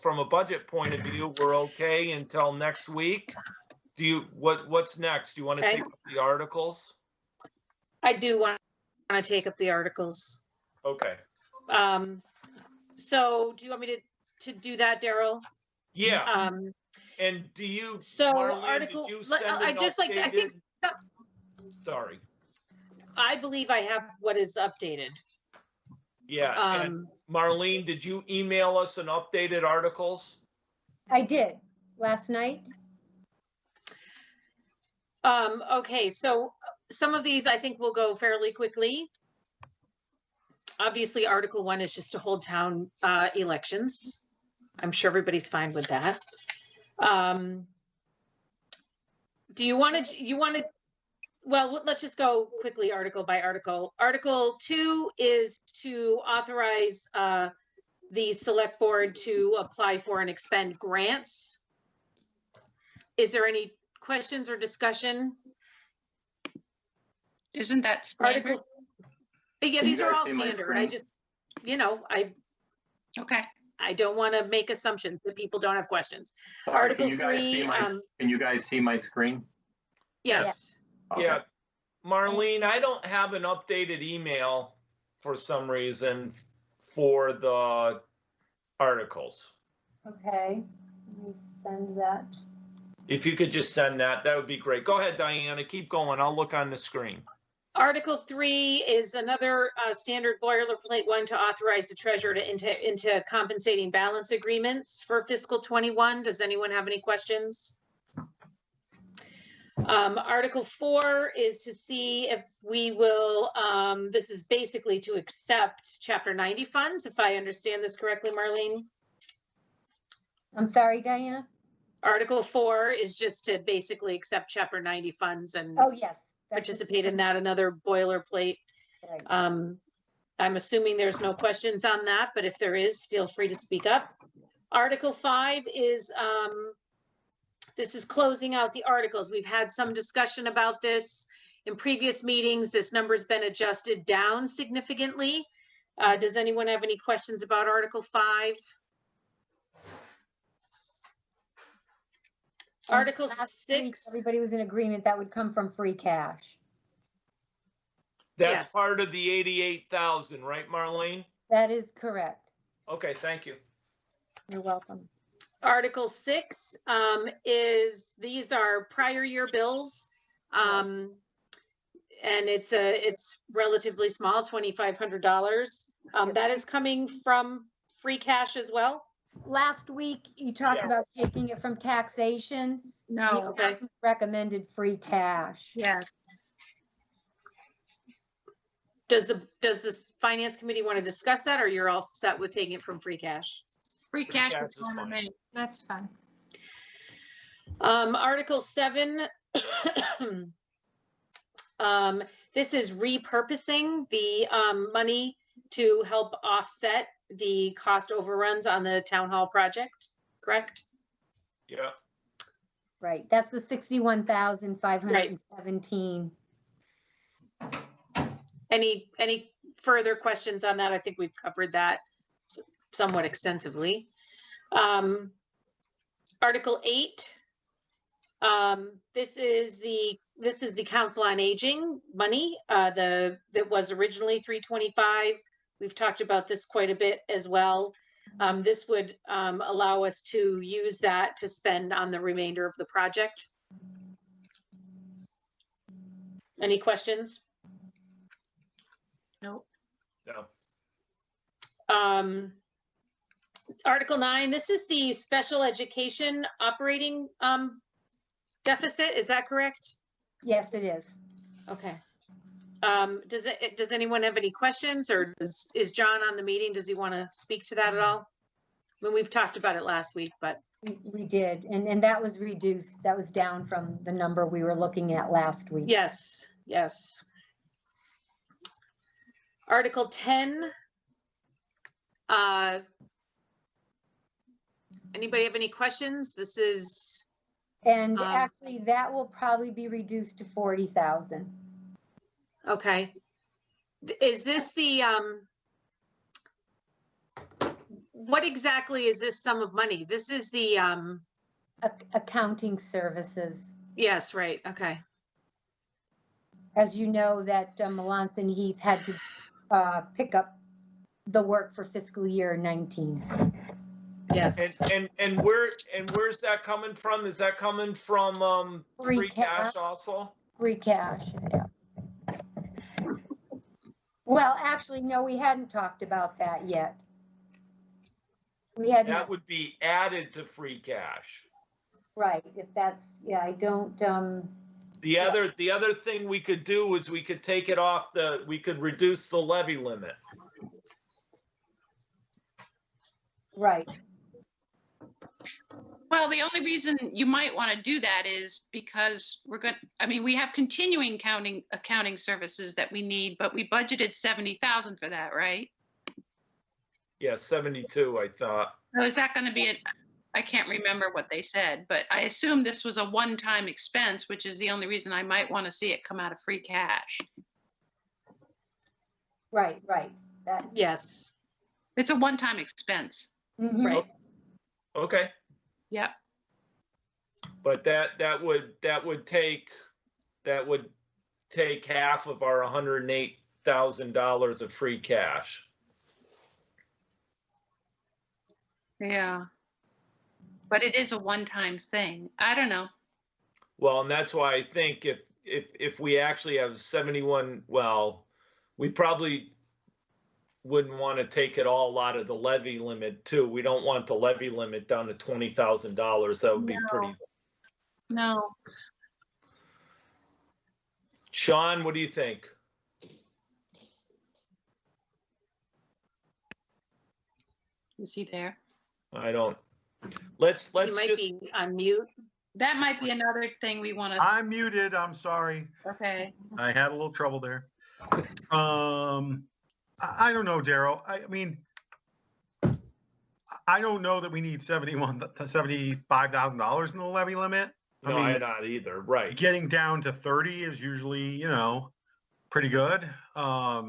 from a budget point of view, we're okay until next week. What's next? Do you want to take up the articles? I do want to take up the articles. Okay. So do you want me to do that, Daryl? Yeah. And do you, so Marlene, article, did you send I just like to, I think. Sorry. I believe I have what is updated. Yeah. And Marlene, did you email us an updated articles? I did last night. Okay, so some of these I think will go fairly quickly. Obviously, Article 1 is just to hold town elections. I'm sure everybody's fine with that. Do you want to, well, let's just go quickly article by article. Article 2 is to authorize the select board to apply for and expend grants. Is there any questions or discussion? Isn't that standard? Article, yeah, these are all standard. I just, okay. I don't want to make assumptions that people don't have questions. Sorry, Article can 3. can you guys see my screen? Yes. Yeah, Marlene, I don't have an updated email for some reason for the articles. Okay, let me send that. If you could just send that, that would be great. Go ahead, Diana, keep going. I'll look on the screen. Article 3 is another standard boilerplate one to authorize the treasurer to into compensating balance agreements for fiscal 21. Does anyone have any questions? Article 4 is to see if we will, this is basically to accept Chapter 90 funds, if I understand this correctly, Marlene. I'm sorry, Diana? Article 4 is just to basically accept Chapter 90 funds and Oh, yes. participate in that, another boilerplate. Right. I'm assuming there's no questions on that, but if there is, feel free to speak up. Article 5 is, this is closing out the articles. We've had some discussion about this in previous meetings. This number's been adjusted down significantly. Does anyone have any questions about Article 5? Article 6. Everybody was in agreement that would come from free cash. That's Yes. part of the 88,000, right, Marlene? That is correct. Okay, thank you. You're welcome. Article 6 is, these are prior year bills. And it's relatively small, $2,500. That is coming from free cash as well? Last week, you talked Yes. about taking it from taxation. No. The accountant recommended free cash. Yeah. Does the finance committee want to discuss that, or you're all set with taking it from free cash? Free cash cash is is fine with fine. me. That's fine. Article 7. This is repurposing the money to help offset the cost overruns on the town hall project, correct? Yeah. Right, that's the 61,517. Any further questions on that? I think we've covered that somewhat extensively. Article 8. This is the Council on Aging money that was originally 325. We've talked about this quite a bit as well. This would allow us to use that to spend on the remainder of the project. Any questions? Nope. No. Article 9, this is the special education operating deficit, is that correct? Yes, it is. Okay. Does anyone have any questions, or is John on the meeting? Does he want to speak to that at all? I mean, we've talked about it last week, but. We did, and that was reduced. That was down from the number we were looking at last week. Yes, yes. Article 10. Anybody have any questions? This is. And actually, that will probably be reduced to 40,000. Okay. Is this the, what exactly is this sum of money? This is the, Accounting services. yes, right, okay. As you know, that Melanson Heath had to pick up the work for fiscal year 19. Yes. And where's that coming from? Is that coming from free cash also? Free cash, yeah. Well, actually, no, we hadn't talked about that yet. We hadn't. That would be added to free cash. Right, if that's, yeah, I don't, The other thing we could do is we could take it off we could reduce the levy limit. right. Well, the only reason you might want to do that is because we have continuing accounting services that we need, but we budgeted 70,000 for that, right? Yeah, 72, I thought. So is that going to be I can't remember what they said, but I assume this was a one-time expense, which is the only reason I might want to see it come out of free cash. Right. That, yes. It's a one-time expense. Mhm. Right. Okay. Yep. But that would take that would take half of our $108,000 of free cash. Yeah. But it is a one-time thing. I don't know. Well, and that's why I think if we actually have 71, well, we probably wouldn't want to take it all out of the levy limit too. We don't want the levy limit down to $20,000. That would be pretty. No. Sean, what do you think? Is he there? I don't. Let's You might just be on mute. That might be another thing we want to. I'm muted. I'm sorry. Okay. I had a little trouble there. I don't know, Daryl. I mean, I don't know that we need $75,000 in the levy limit. no, I I'm mean, not either. Right. getting down to 30 is usually, pretty good. I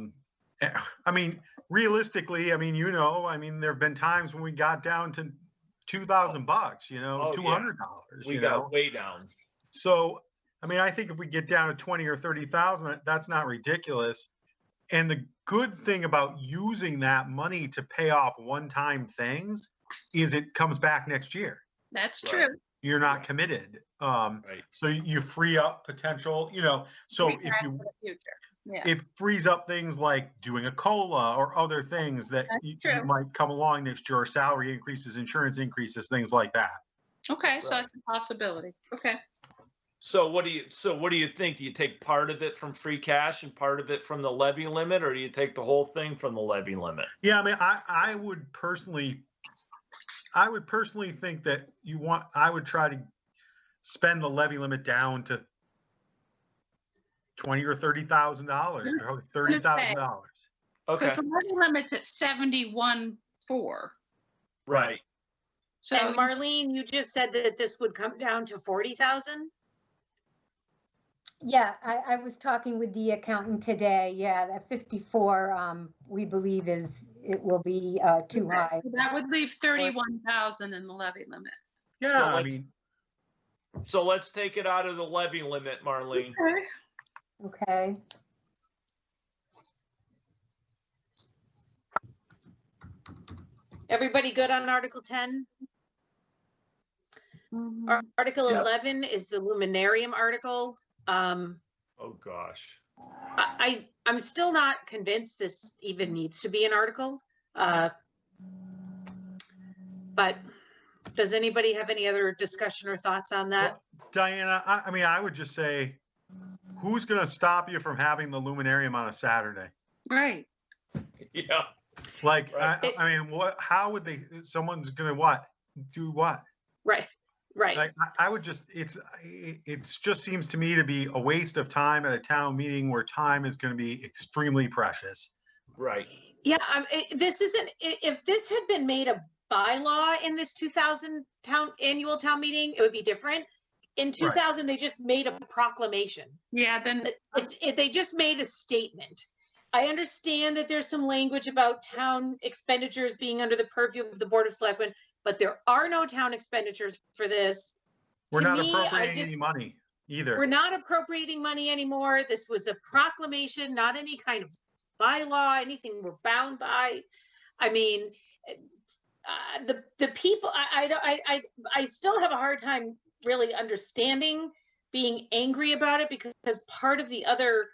mean, realistically, I mean, I mean, there have been times when we got down to $2,000, Oh, $200, We got way down. So, I mean, I think if we get down to 20 or 30,000, that's not ridiculous. And the good thing about using that money to pay off one-time things is it comes back next year. That's Right. true. You're not committed. Right. So you free up potential, so We if plan you, for the future. Yeah. it frees up things like doing a COLA or other things that That's you true. might come along next year, or salary increases, insurance increases, things like that. Okay, so Right. it's a possibility. Okay. So what do you think? Do you take part of it from free cash and part of it from the levy limit, or do you take the whole thing from the levy limit? Yeah, I mean, I would personally think that I would try to spend the levy limit down to $20,000 or $30,000, or $30,000. Okay. Because the levy limit's at 71.4. Right. So And Marlene, you just said that this would come down to 40,000? Yeah, I was talking with the accountant today. Yeah, that 54, we believe it will be too high. that would leave 31,000 in the levy limit. Yeah, So I let's- mean, So let's take it out of the levy limit, Marlene. Okay. Okay. Everybody good on Article 10? Article Yep. 11 is the luminarium article. Oh gosh. I'm still not convinced this even needs to be an article. But does anybody have any other discussion or thoughts on that? Diana, I mean, I would just say, who's going to stop you from having the luminarium on a Saturday? Right. Yeah. Like, Right. I mean, how would someone's going to do what? Right, right. Like, I would just, it's just seems to me to be a waste of time at a town meeting where time is going to be extremely precious. Right. Yeah, this isn't, if this had been made a bylaw in this 2000 annual town meeting, it would be different. In 2000, they just made a proclamation. Yeah, then They just made a statement. I understand that there's some language about town expenditures being under the purview of the Board of Selectmen, but there are no town expenditures for this. We're To not me, appropriating any money either. We're not appropriating money anymore. This was a proclamation, not any kind of bylaw, anything we're bound by. I mean, the people, I still have a hard time really understanding being angry about it, because part of the other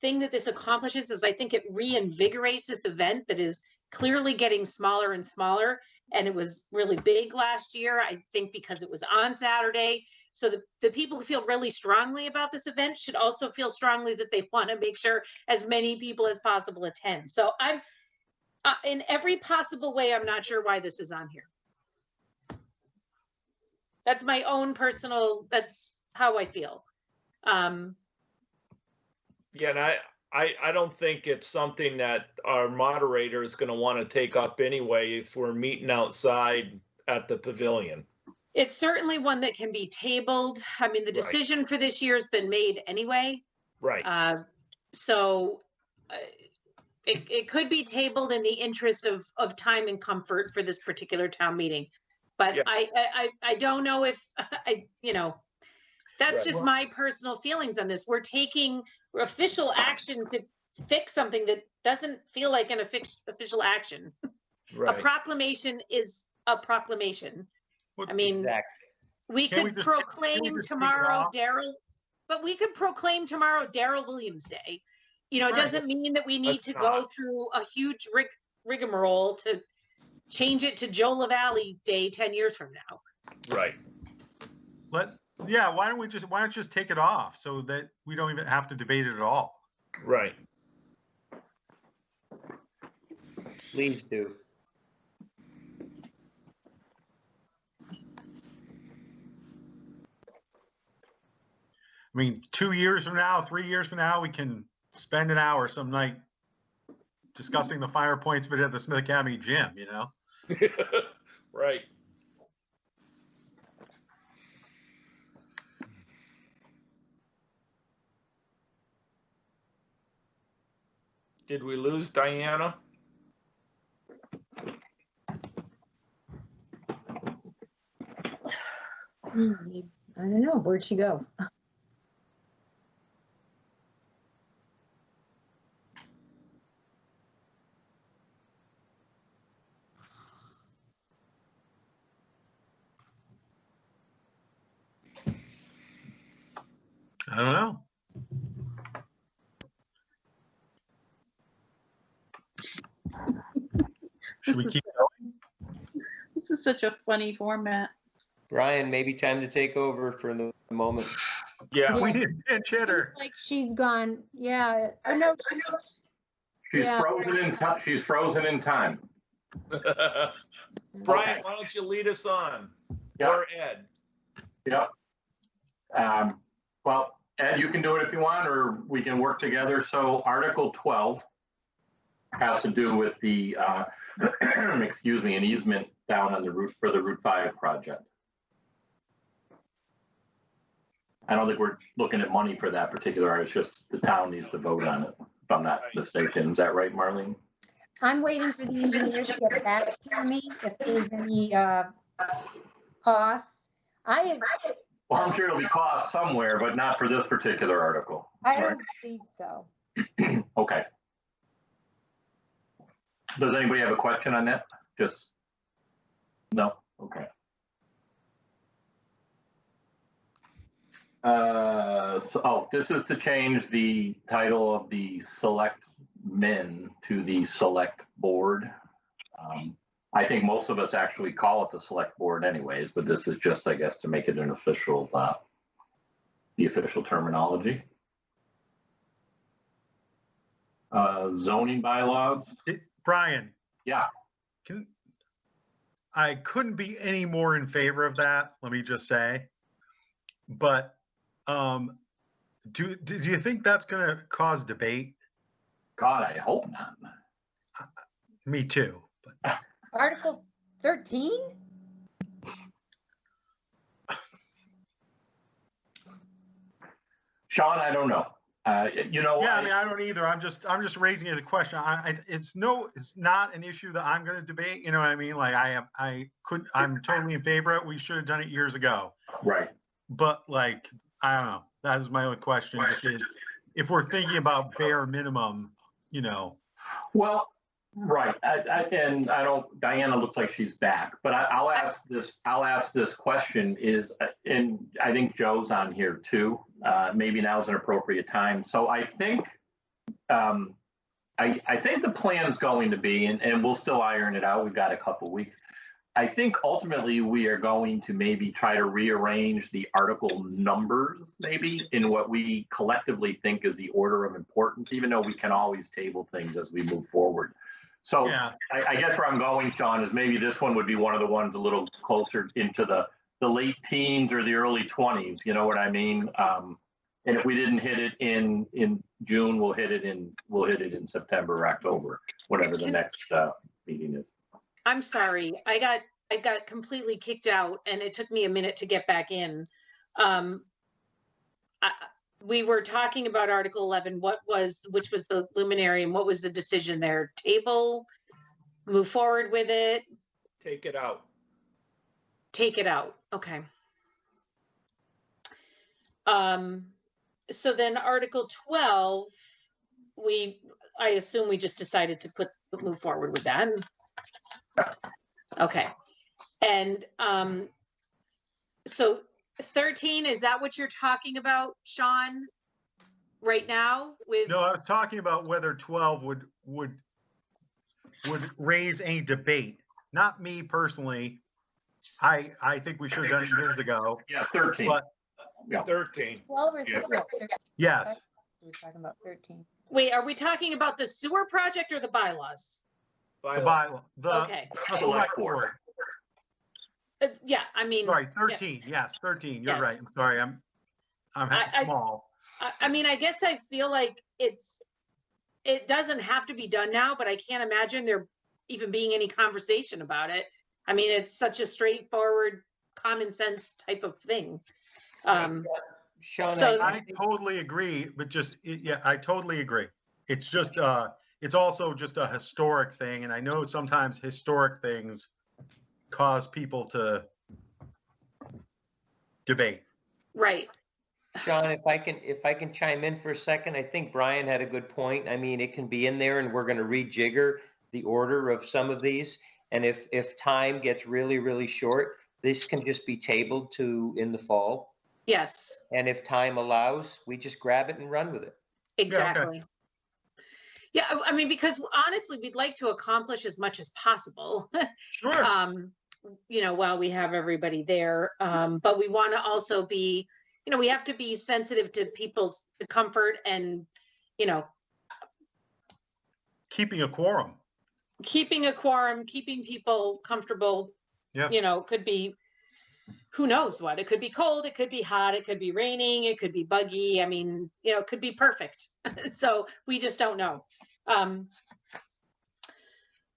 thing that this accomplishes is I think it reinvigorates this event that is clearly getting smaller and smaller. And it was really big last year, I think, because it was on Saturday. So the people who feel really strongly about this event should also feel strongly that they want to make sure as many people as possible attend. So I'm in every possible way, I'm not sure why this is on here. That's my own personal, that's how I feel. Yeah, and I don't think it's something that our moderator is going to want to take up anyway if we're meeting outside at the pavilion. It's certainly one that can be tabled. I mean, the decision for this year has been made anyway. Right. So it could be tabled in the interest of time and comfort for this particular town meeting. But Yeah. I don't know if That's Right. just my personal feelings on this. We're taking official action to fix something that doesn't feel like an official action. A Right. proclamation is a proclamation. I mean, we Can't we could just- proclaim can't we just take it tomorrow off? Daryl, but we could proclaim tomorrow Daryl Williams Day. You know, it Right. doesn't mean that we need Let's to not. go through a huge rigmarole to change it to Joe LaValle Day 10 years from now. Right. Yeah, why don't you just take it off so that we don't even have to debate it at all? Right. Please do. I mean, 2 years from now, 3 years from now, we can spend an hour some night discussing the finer points of it at the Smith Academy gym, you know? Right. Did we lose Diana? I don't know, where'd she go? I don't know. Should we keep going? This is such a funny format. Brian, maybe time to take over for the moment. Yeah. We need a pinch hitter. Like she's gone, yeah, or no, She's Yeah. frozen in time. She's frozen in time. Brian, why don't you lead us on? Yeah. Or Ed? Yep. Well, Ed, you can do it if you want, or we can work together. So Article 12 has to do with the, excuse me, an easement down on the route for the Route 5 project. I don't think we're looking at money for that particular, it's just the town needs to vote on it, if I'm not mistaken. Is that right, Marlene? I'm waiting for the engineer to get back to me if there's any costs. Well, I'm sure it'll be cost somewhere, but not for this particular article. I don't believe so. Okay. Does anybody have a question on that? Just, no? Okay. This is to change the title of the Selectmen to the Select Board. I think most of us actually call it the Select Board anyways, but this is just, I guess, to make it an official, the official terminology. Zoning bylaws. Brian. Yeah. I couldn't be any more in favor of that, let me just say. But do you think that's going to cause debate? God, I hope not. Me too. But. Article 13? Sean, I don't know. You know, yeah, I mean, I don't either. I'm just raising the question. It's not an issue that I'm going to debate. You know what I mean? Like I'm totally in favor of it. We should have done it years ago. Right. But like, I don't know. That is my only question. Just is, if we're thinking about bare minimum, you know. Well, right. And I don't. Diana looks like she's back, but I'll ask this. I'll ask this question. And I think Joe's on here too. Maybe now's an appropriate time. So I think. I think the plan's going to be, and we'll still iron it out. We've got a couple weeks. I think ultimately we are going to maybe try to rearrange the article numbers, maybe in what we collectively think is the order of importance, even though we can always table things as we move forward. So yeah. I guess where I'm going, Sean, is maybe this one would be one of the ones a little closer into the late teens or the early 20s. You know what I mean? And if we didn't hit it in June, we'll hit it in September or October, whatever the next meeting is. I'm sorry. I got completely kicked out and it took me a minute to get back in. We were talking about Article 11, which was the luminary, and what was the decision there? Table, move forward with it? Take it out. Take it out. Okay. So then Article 12, I assume we just decided to move forward with that. Okay. And so 13, is that what you're talking about, Sean? Right now with? No, I was talking about whether 12 would raise any debate. Not me personally. I think we should have done it years ago. Yeah, 13. But yeah. 13. 12 or Yeah. 13? Yes. We're talking about 13. Wait, are we talking about the sewer project or the bylaws? The bylaw. Okay. The select board. Yeah, I mean. Sorry, 13. Yeah. Yes, 13. You're Yes. right. I'm sorry. I'm small. I mean, I guess I feel like it doesn't have to be done now, but I can't imagine there even being any conversation about it. I mean, it's such a straightforward, common sense type of thing. Sean, So- I totally agree, but yeah, I totally agree. It's just, it's also just a historic thing, and I know sometimes historic things cause people to debate. Right. Sean, if I can chime in for a second, I think Brian had a good point. I mean, it can be in there and we're going to rejigger the order of some of these. And if time gets really, really short, this can just be tabled to in the fall. Yes, And if time allows, we just grab it and run with it. exactly. Yeah, I mean, because honestly, we'd like to accomplish as much as possible. Sure. You know, while we have everybody there. But we want to also be, you know, we have to be sensitive to people's comfort and, you know, Keeping a quorum. keeping a quorum, keeping people comfortable. Yeah. You know, could be, who knows what? It could be cold, it could be hot, it could be raining, it could be buggy. I mean, you know, it could be perfect. So we just don't know.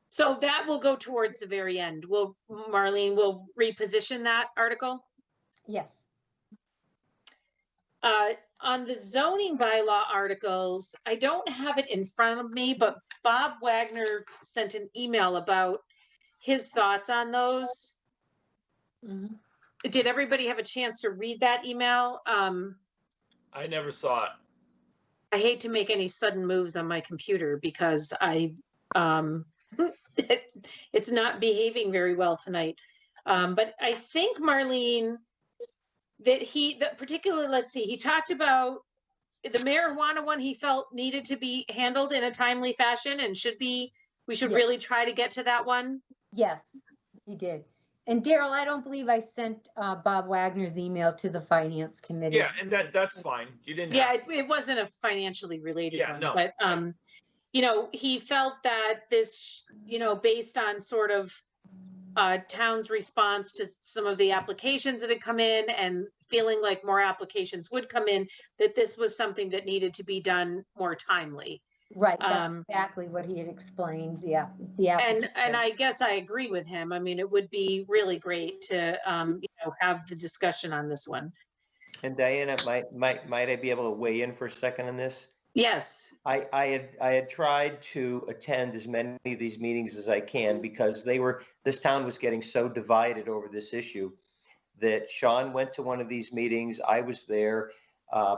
So that will go towards the very end. Marlene will reposition that article. Yes. On the zoning bylaw articles, I don't have it in front of me, but Bob Wagner sent an email about his thoughts on those. Mhm. Did everybody have a chance to read that email? I never saw it. I hate to make any sudden moves on my computer because it's not behaving very well tonight. But I think, Marlene, that particularly, let's see, he talked about the marijuana one he felt needed to be handled in a timely fashion and we should really try to get to that one. Yes, he did. And Daryl, I don't believe I sent Bob Wagner's email to the finance committee. Yeah, and that's fine. You didn't. Yeah, it wasn't a financially related one, no. but you know, he felt that this, you know, based on sort of town's response to some of the applications that had come in and feeling like more applications would come in, that this was something that needed to be done more timely. Right, that's exactly what he had explained, yeah. And I guess I agree with him. I mean, it would be really great to, you know, have the discussion on this one. And Diana, might I be able to weigh in for a second on this? Yes. I had tried to attend as many of these meetings as I can because this town was getting so divided over this issue that Sean went to one of these meetings. I was there.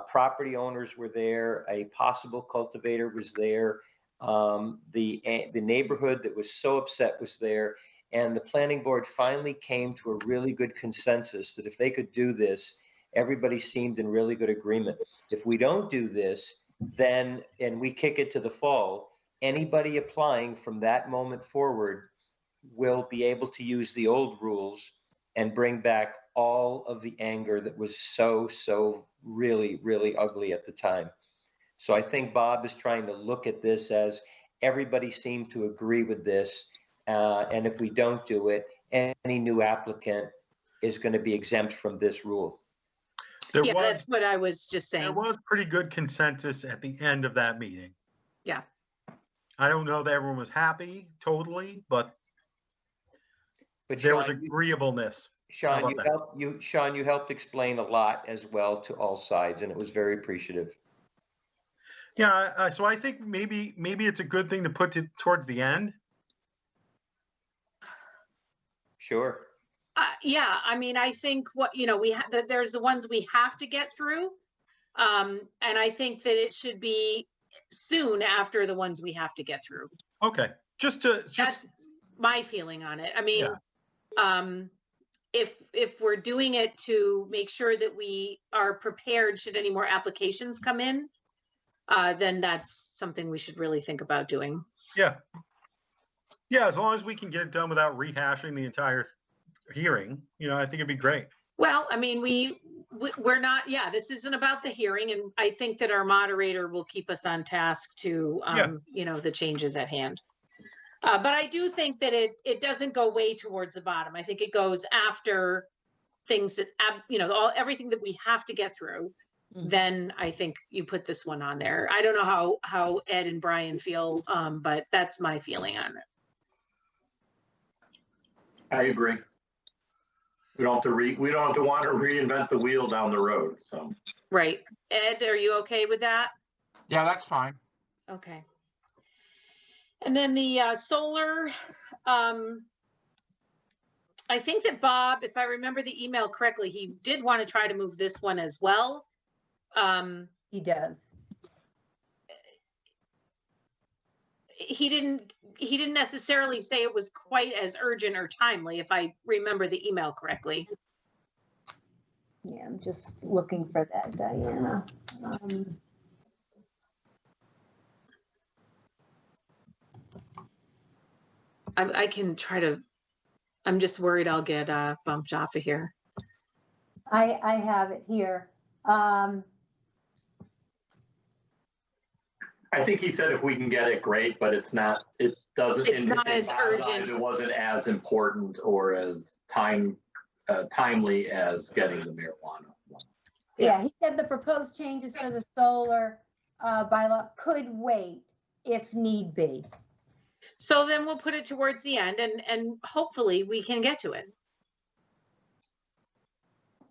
Property owners were there. A possible cultivator was there. The neighborhood that was so upset was there. And the planning board finally came to a really good consensus that if they could do this, everybody seemed in really good agreement. If we don't do this, then, and we kick it to the fall, anybody applying from that moment forward will be able to use the old rules and bring back all of the anger that was so really, really ugly at the time. So I think Bob is trying to look at this as everybody seemed to agree with this. And if we don't do it, any new applicant is going to be exempt from this rule. That's what I was just saying. There was pretty good consensus at the end of that meeting. Yeah. I don't know that everyone was happy totally, but there was agreeableness. Sean, you helped explain a lot as well to all sides, and it was very appreciative. Yeah, so I think maybe it's a good thing to put towards the end. Sure. Yeah, I mean, I think there's the ones we have to get through, And I think that it should be soon after the ones we have to get through. Okay, That's my feeling on it. I mean, if we're doing it to make sure that we are prepared should any more applications come in, then that's something we should really think about doing. Yeah. Yeah, as long as we can get it done without rehashing the entire hearing, I think it'd be great. Well, I mean, we're not, this isn't about the hearing, and I think that our moderator will keep us on task to, the changes at hand. But I do think that it doesn't go way towards the bottom. I think it goes after things that, everything that we have to get through. Then I think you put this one on there. I don't know how Ed and Brian feel, but that's my feeling on it. I agree. We don't have to want to reinvent the wheel down the road. So. Right. Ed, are you okay with that? Yeah, that's fine. Okay. And then the solar, I think that Bob, if I remember the email correctly, he did want to try to move this one as well. He does. He didn't necessarily say it was quite as urgent or timely, if I remember the email correctly. Yeah, I'm just looking for that, Diana. I can try to, I'm just worried I'll get bumped off of here. I have it here. I think he said if we can get it, great, but it's not as urgent. It wasn't as important or as timely as getting the marijuana. Yeah, he said the proposed changes for the solar bylaw could wait if need be. So then we'll put it towards the end and hopefully we can get to it.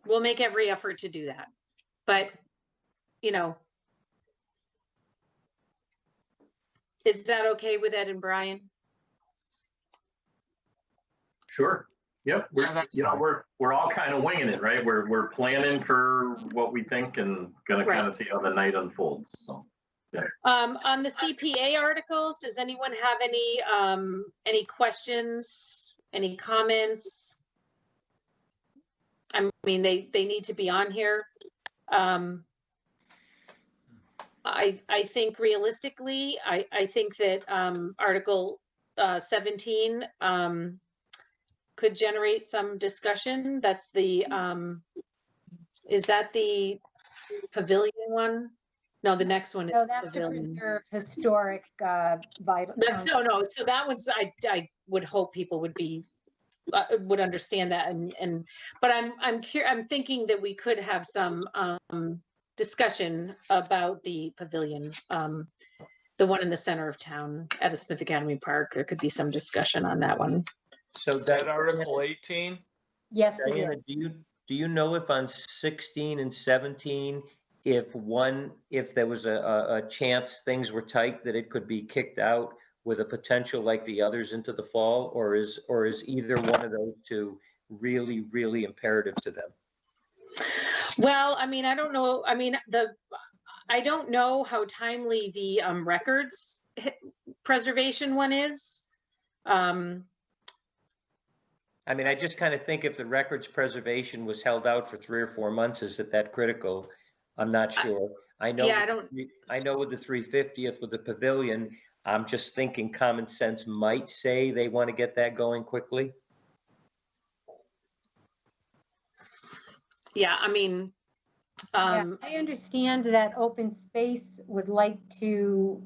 We'll make every effort to do that. But, is that okay with Ed and Brian? Sure. Yep. We're all kind of winging it, right? We're planning for what we think and gonna kind of see how the night unfolds. So. Yeah. On the CPA articles, does anyone have any questions, any comments? I mean, they need to be on here. I think realistically, I think that Article 17 could generate some discussion. That's the, is that the pavilion one? No, the next one is no, that's pavilion. to preserve historic vital. No. So that one's, I would hope people would be would understand that, but I'm thinking that we could have some discussion about the pavilion, the one in the center of town at Smith Academy Park. There could be some discussion on that one. So that Article 18? Yes, Diana, it is. do you know if on 16 and 17, if there was a chance things were tight that it could be kicked out with a potential like the others into the fall, or is either one of those two really, really imperative to them? Well, I mean, I don't know. I mean, I don't know how timely the records preservation one is. I mean, I just kind of think if the records preservation was held out for 3 or 4 months, is it that critical? I'm not sure. I know. Yeah, I know with the 350th with the pavilion, I'm just thinking common sense might say they want to get that going quickly. Yeah, I mean, I understand that open space would like to,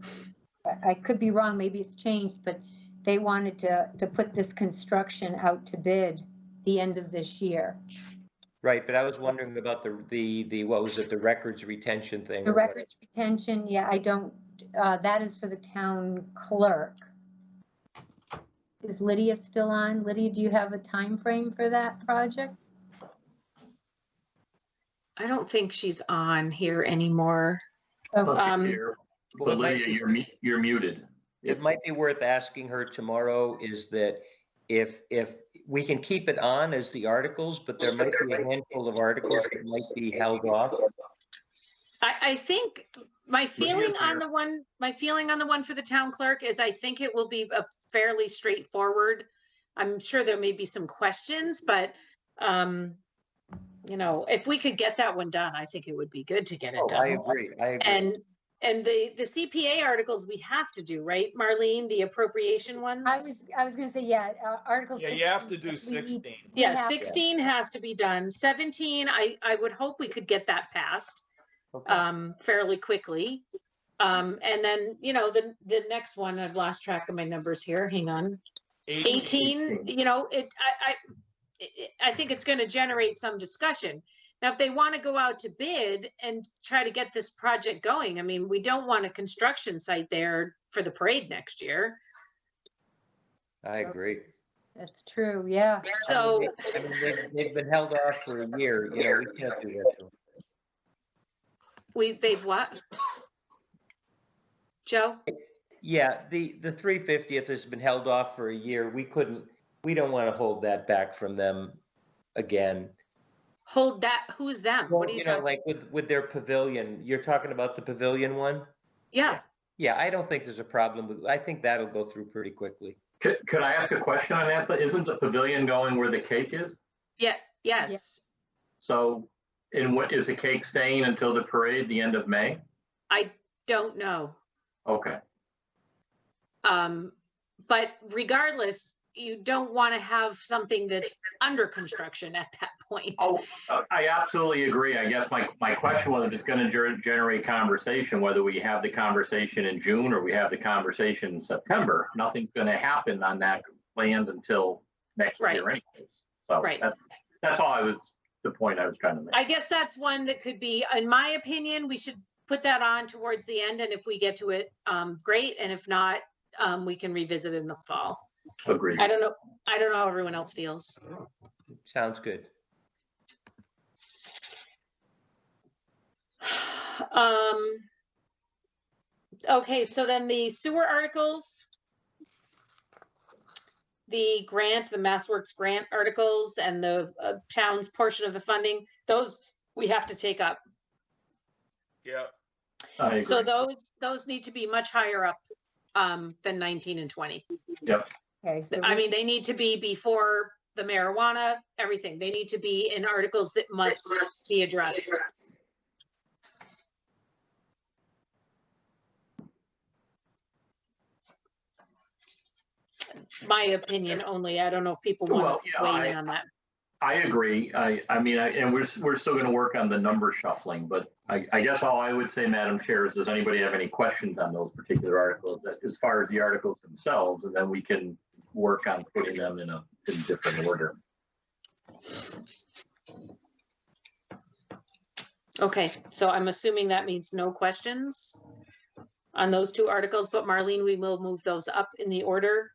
I could be wrong, maybe it's changed, but they wanted to put this construction out to bid the end of this year. Right, but I was wondering about the what was it, the records retention thing? The records retention, yeah, I don't, that is for the town clerk. Is Lydia still on? Lydia, do you have a time frame for that project? I don't think she's on here anymore. Lydia, you're muted. It might be worth asking her tomorrow is that if we can keep it on as the articles, but there might be a handful of articles that might be held off. I think my feeling on the one for the town clerk is I think it will be a fairly straightforward. I'm sure there may be some questions, but you know, if we could get that one done, I think it would be good to get it done. I agree. And the CPA articles we have to do, right, Marlene, the appropriation ones? I was gonna say, yeah, Article Yeah, 16. you have to do yes, we need- 16. Yeah, have- 16 has to be done. 17, I would hope we could get that passed fairly quickly. And then, you know, the next one, I've lost track of my numbers here. Hang on. 18, you know, I think it's going to generate some discussion. Now, if they want to go out to bid and try to get this project going, I mean, we don't want a construction site there for the parade next year. I agree. That's true, yeah. So I mean, they've been held off for a year, you know, we can't do that to them. they've what? Joe? Yeah, the 350th has been held off for a year. We don't want to hold that back from them again. Hold that, who's them? Well, What are you you know, talking? like with their pavilion, you're talking about the pavilion one? Yeah, Yeah, I don't think there's a problem with, I think that'll go through pretty quickly. Could I ask a question on that? Isn't the pavilion going where the cake is? yeah, yes. So, what is the cake staying until the parade, the end of May? I don't know. Okay. But regardless, you don't want to have something that's under construction at that point. Oh, I absolutely agree. I guess my question was if it's going to generate conversation, whether we have the conversation in June or we have the conversation in September, nothing's going to happen on that land until next year anyways. So that's all the point I was trying to make. I guess that's one that could be, in my opinion, we should put that on towards the end. And if we get to it, great. And if not, we can revisit it in the fall. Agreed. I don't know how everyone else feels. Sounds good. Okay, so then the sewer articles, the MassWorks grant articles and the town's portion of the funding, those we have to take up. Yeah. So those need to be much higher up than 19 and 20. Yep. Okay, so I mean, they need to be before the marijuana, everything. They need to be in articles that must be addressed. My opinion only. I don't know if people want to weigh in on that. I agree. I mean, and we're still going to work on the number shuffling, but I guess all I would say, Madam Chair, is does anybody have any questions on those particular articles as far as the articles themselves, and then we can work on putting them in different order. Okay, so I'm assuming that means no questions on those two articles, but Marlene, we will move those up in the order.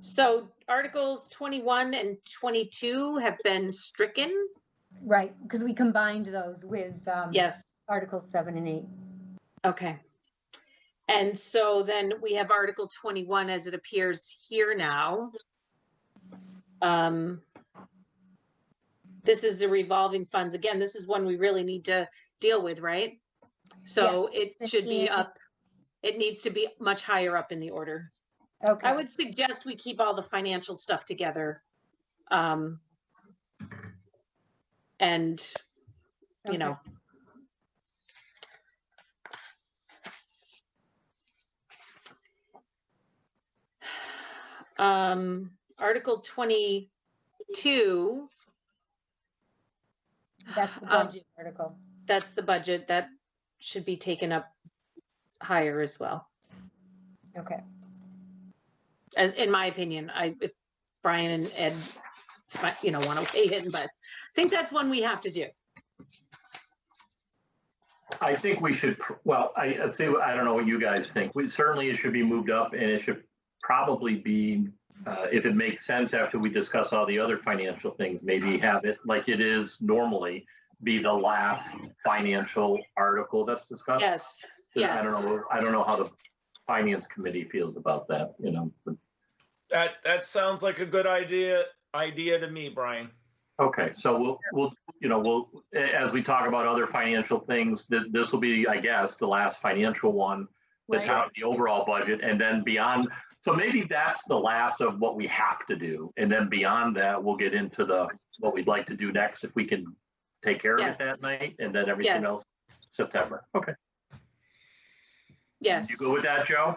So articles 21 and 22 have been stricken. Right, because we combined those with Yes. Articles 7 and 8. Okay. And so then we have Article 21 as it appears here now. This is the revolving funds. Again, this is one we really need to deal with, right? So it should be up. It needs to be much higher up in the order. Okay. I would suggest we keep all the financial stuff together. And, you know. Article 22. That's the budget article. That's the budget. That should be taken up higher as well. Okay. As in my opinion, if Brian and Ed, you know, want to weigh in, but I think that's one we have to do. I think we should, well, I'd say, I don't know what you guys think. Certainly it should be moved up, and it should probably be, if it makes sense after we discuss all the other financial things, maybe have it like it is normally, be the last financial article that's discussed. Yes, yes. I don't know how the finance committee feels about that, you know. That sounds like a good idea to me, Brian. Okay, so we'll, as we talk about other financial things, this will be, I guess, the last financial one, the overall budget, and then beyond. So maybe that's the last of what we have to do. And then beyond that, we'll get into what we'd like to do next if we can take care of it that night, and then everything else September. Okay. Yes. You go with that, Joe?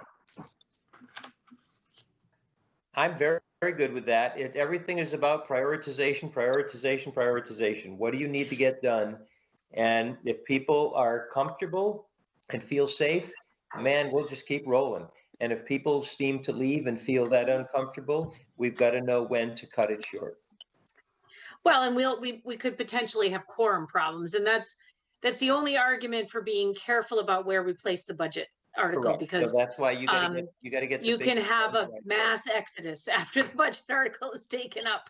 I'm very, very good with that. Everything is about prioritization, prioritization, prioritization. What do you need to get done? And if people are comfortable and feel safe, man, we'll just keep rolling. And if people seem to leave and feel that uncomfortable, we've got to know when to cut it short. Well, and we could potentially have quorum problems, and that's the only argument for being careful about where we place the budget article. Correct. Because so that's why you got to get. You can have a mass exodus after the budget article is taken up.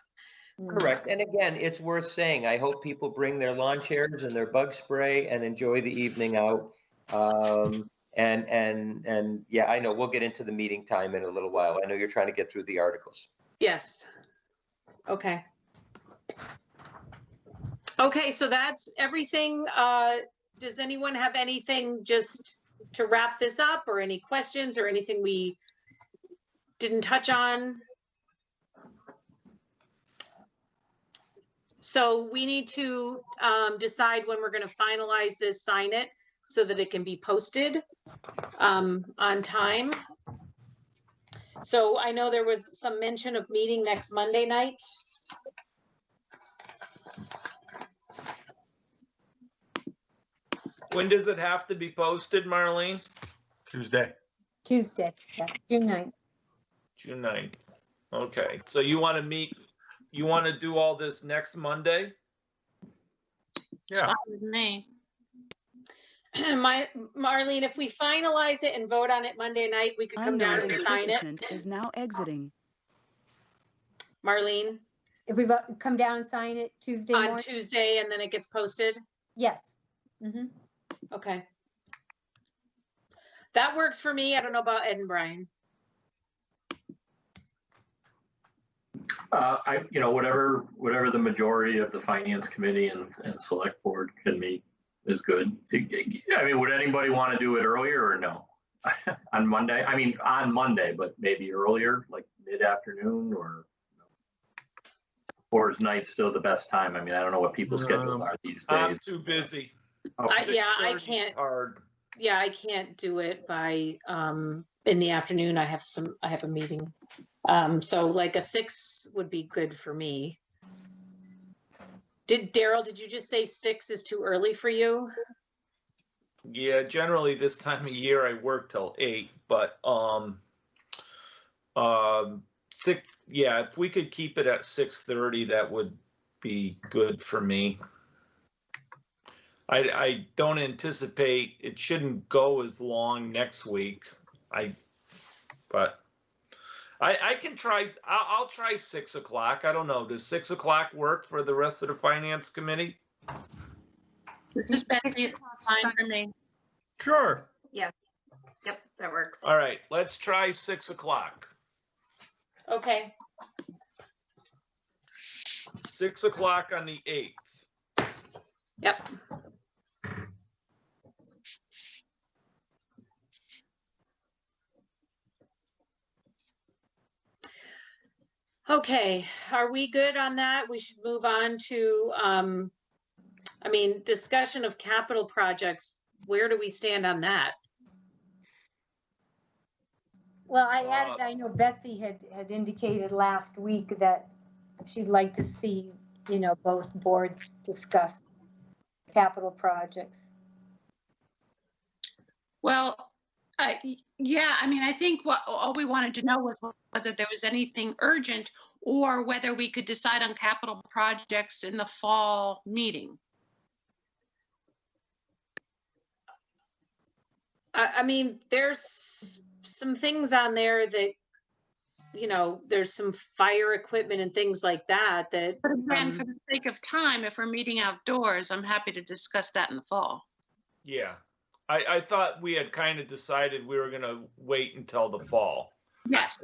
Correct. And again, it's worth saying, I hope people bring their lawn chairs and their bug spray and enjoy the evening out. And yeah, I know we'll get into the meeting time in a little while. I know you're trying to get through the articles. Yes. Okay. Okay, so that's everything. Does anyone have anything just to wrap this up, or any questions or anything we didn't touch on? So we need to decide when we're going to finalize this, sign it, so that it can be posted on time. So I know there was some mention of meeting next Monday night. When does it have to be posted, Marlene? Tuesday. Tuesday, yeah, June 9th. June 9th. Okay, so you want to meet, you want to do all this next Monday? Yeah. Fine with me. Marlene, if we finalize it and vote on it Monday night, we could come down and sign it. Participant is now exiting. Marlene? If we come down and sign it Tuesday morning? On Tuesday, and then it gets posted? Yes. Mm-hmm. Okay. That works for me. I don't know about Ed and Brian. Whatever the majority of the finance committee and select board can meet is good. I mean, would anybody want to do it earlier or no? On Monday? I mean, on Monday, but maybe earlier, like mid-afternoon, or is night still the best time? I mean, I don't know what people's schedules are these days. I'm too busy. Yeah, I can't. Hard. Yeah, I can't do it by in the afternoon. I have a meeting. So like a 6 would be good for me. Daryl, did you just say 6 is too early for you? Yeah, generally this time of year I work till 8, but 6, yeah, if we could keep it at 6:30, that would be good for me. I don't anticipate, it shouldn't go as long next week. But I can try, I'll try 6 o'clock. I don't know, does 6 o'clock work for the rest of the finance committee? This is Betsy, it's fine for me. Sure. Yeah. Yep, that works. All right, let's try 6 o'clock. Okay. 6 o'clock on the 8th. Yep. Okay, are we good on that? We should move on to, discussion of capital projects. Where do we stand on that? Well, I know Betsy had indicated last week that she'd like to see, both boards discuss capital projects. Well, yeah, I think all we wanted to know was whether there was anything urgent or whether we could decide on capital projects in the fall meeting. There's some things on there that, there's some fire equipment and things like that. But again, for the sake of time, if we're meeting outdoors, I'm happy to discuss that in the fall. Yeah, I thought we had kind of decided we were going to wait until the fall. Yes,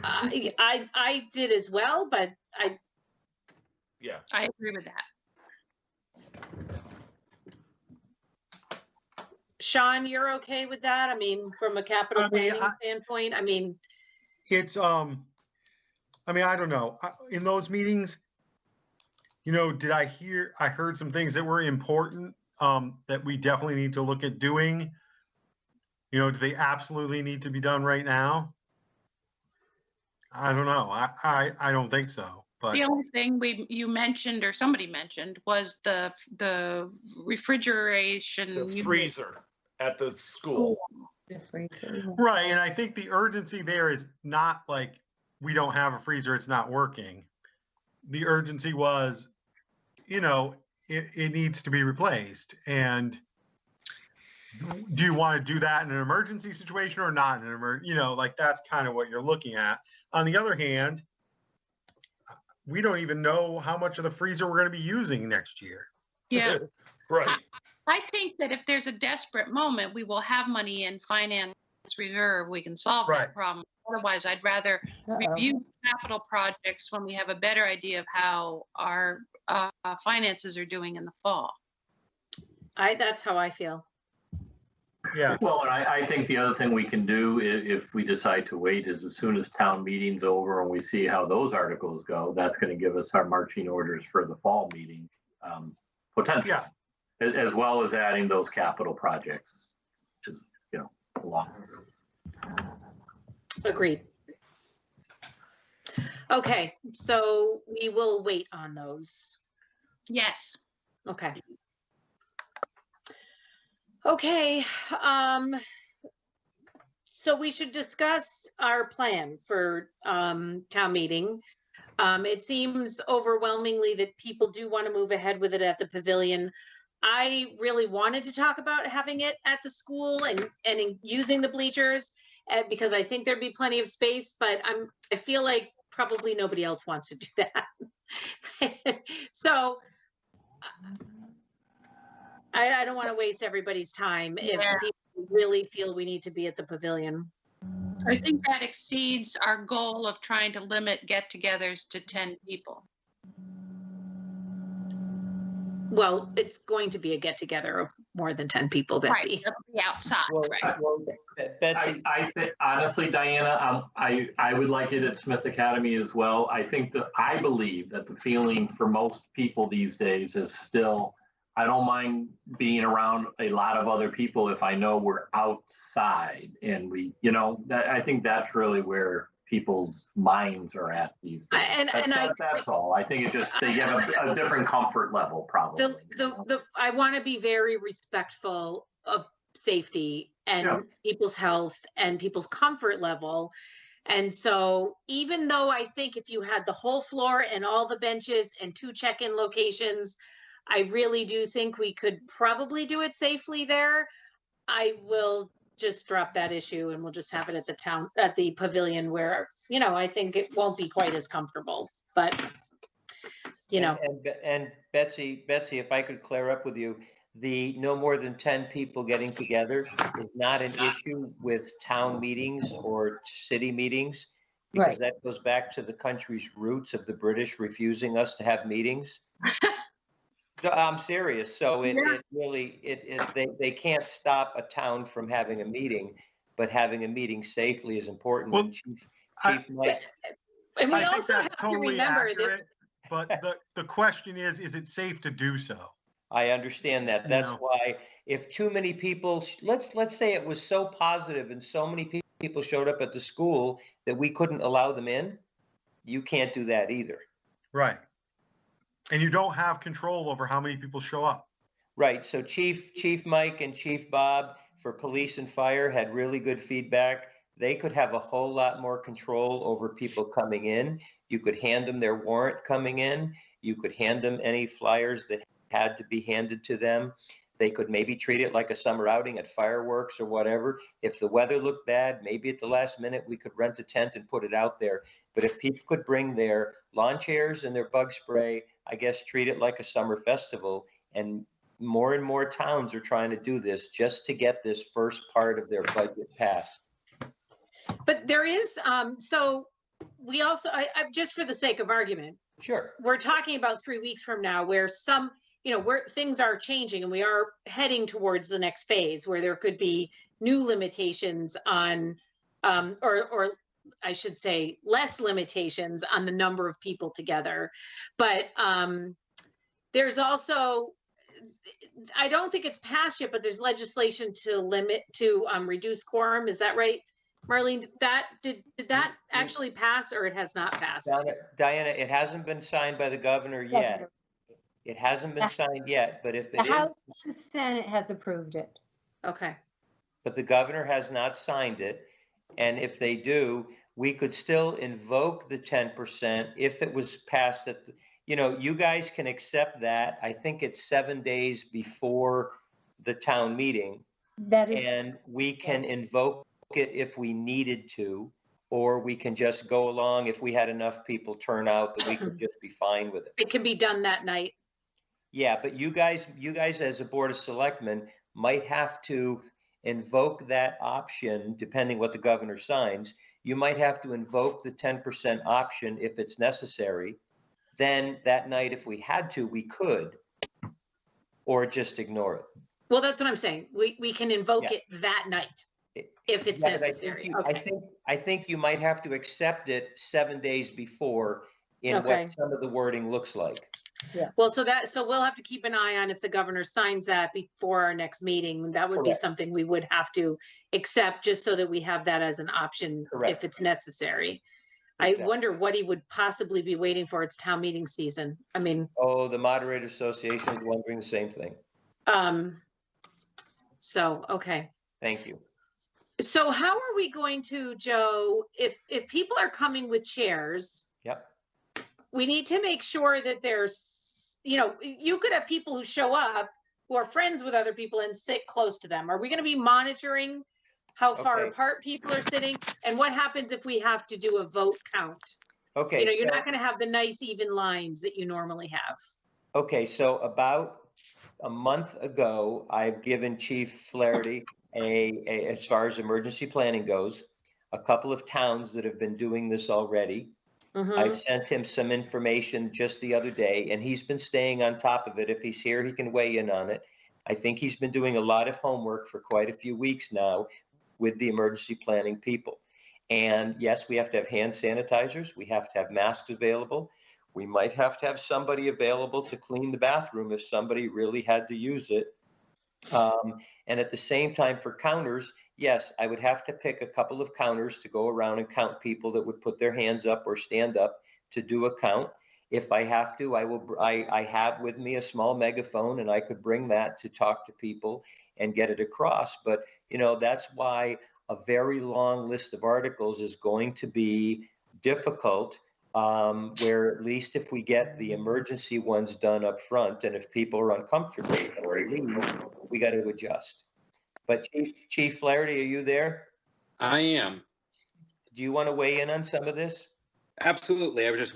I did as well, but Yeah. I agree with that. Sean, you're okay with that? I mean, from a capital planning standpoint, I mean. It's, I don't know. In those meetings, I heard some things that were important, that we definitely need to look at doing. Do they absolutely need to be done right now? I don't know. I don't think so, but. The only thing you mentioned, or somebody mentioned, was the refrigeration. The freezer at the school. The freezer, yeah. Right, and I think the urgency there is not like we don't have a freezer, it's not working. The urgency was, it needs to be replaced. And do you want to do that in an emergency situation or not in an emergency? That's kind of what you're looking at. On the other hand, we don't even know how much of the freezer we're going to be using next year. Yeah. Right. I think that if there's a desperate moment, we will have money in finance reserve. We can solve that problem. Otherwise, I'd rather review capital projects when we have a better idea of how our finances are doing in the fall. That's how I feel. Yeah. Well, and I think the other thing we can do if we decide to wait is as soon as town meeting's over and we see how those articles go, that's going to give us our marching orders for the fall meeting, potentially. Yeah. As well as adding those capital projects, along. Agreed. Okay, so we will wait on those. Yes. Okay. Okay, so we should discuss our plan for town meeting. It seems overwhelmingly that people do want to move ahead with it at the pavilion. I really wanted to talk about having it at the school and using the bleachers because I think there'd be plenty of space, but I feel like probably nobody else wants to do that. So I don't want to waste everybody's time if people really feel we need to be at the pavilion. I think that exceeds our goal of trying to limit get-togethers to 10 people. Well, it's going to be a get-together of more than 10 people, Betsy. Right, it'll be outside, right? Betsy, I think honestly, Diana, I would like it at Smith Academy as well. I believe that the feeling for most people these days is still, I don't mind being around a lot of other people if I know we're outside and I think that's really where people's minds are at these days. That's all. I think they get a different comfort level probably. I want to be very respectful of safety and people's health and people's comfort level. And so even though I think if you had the whole floor and all the benches and 2 check-in locations, I really do think we could probably do it safely there. I will just drop that issue and we'll just have it at the pavilion where, I think it won't be quite as comfortable, but And Betsy, if I could clear up with you, the no more than 10 people getting together is not an issue with town meetings or city meetings, because that goes back to the country's roots of the British refusing us to have meetings. I'm serious. So they can't stop a town from having a meeting, but having a meeting safely is important. Well, and Chief Mike. And we I think also that's have to totally remember accurate, but the question is it safe to do so? I understand that. That's why if too many people, let's say it was so positive and so many people showed up at the school that we couldn't allow them in, you can't do that either. Right. And you don't have control over how many people show up. Right. So Chief Mike and Chief Bob for police and fire had really good feedback. They could have a whole lot more control over people coming in. You could hand them their warrant coming in. You could hand them any flyers that had to be handed to them. They could maybe treat it like a summer outing at fireworks or whatever. If the weather looked bad, maybe at the last minute we could rent a tent and put it out there. But if people could bring their lawn chairs and their bug spray, I guess treat it like a summer festival. And more towns are trying to do this just to get this first part of their budget passed. But there is, so we also, just for the sake of argument, Sure. we're talking about 3 weeks from now where where things are changing and we are heading towards the next phase where there could be new limitations on, or I should say less limitations on the number of people together. But there's also, I don't think it's passed yet, but there's legislation to reduce quorum. Is that right? Marlene, did that actually pass or it has not passed? Diana, it hasn't been signed by the governor yet. It hasn't been signed yet, but if it The is, House and Senate has approved it. Okay. but the governor has not signed it. And if they do, we could still invoke the 10% if it was passed at, you guys can accept that. I think it's 7 days before the town meeting. That is. And we can invoke it if we needed to, or we can just go along if we had enough people turn out that we could just be fine with it. It can be done that night. Yeah, but you guys as a Board of Selectmen might have to invoke that option, depending what the governor signs. You might have to invoke the 10% option if it's necessary. Then that night, if we had to, we could, or just ignore it. Well, that's what I'm saying. We can invoke it that night if it's necessary. I think you might have to accept it 7 days before in what some of the wording looks like. Yeah. Well, so we'll have to keep an eye on if the governor signs that before our next meeting. That would be something we would have to accept just so that we have that as an option if it's necessary. Exactly. I wonder what he would possibly be waiting for. It's town meeting season. I mean. Oh, the Moderator Association is wondering the same thing. So, okay. Thank you. So how are we going to, Joe, if people are coming with chairs? Yep. We need to make sure that there's, you could have people who show up who are friends with other people and sit close to them. Are we going to be monitoring how far apart people are sitting? And what happens if we have to do a vote count? Okay. You're not going to have the nice even lines that you normally have. Okay, so about a month ago, I've given Chief Flaherty as far as emergency planning goes, a couple of towns that have been doing this already. Mm-hmm. I've sent him some information just the other day, and he's been staying on top of it. If he's here, he can weigh in on it. I think he's been doing a lot of homework for quite a few weeks now with the emergency planning people. And yes, we have to have hand sanitizers. We have to have masks available. We might have to have somebody available to clean the bathroom if somebody really had to use it. And at the same time for counters, yes, I would have to pick a couple of counters to go around and count people that would put their hands up or stand up to do a count. If I have to, I have with me a small megaphone and I could bring that to talk to people and get it across. But, that's why a very long list of articles is going to be difficult, where at least if we get the emergency ones done up front, and if people are uncomfortable, we got to adjust. But Chief Flaherty, are you there? I am. Do you want to weigh in on some of this? Absolutely. I was just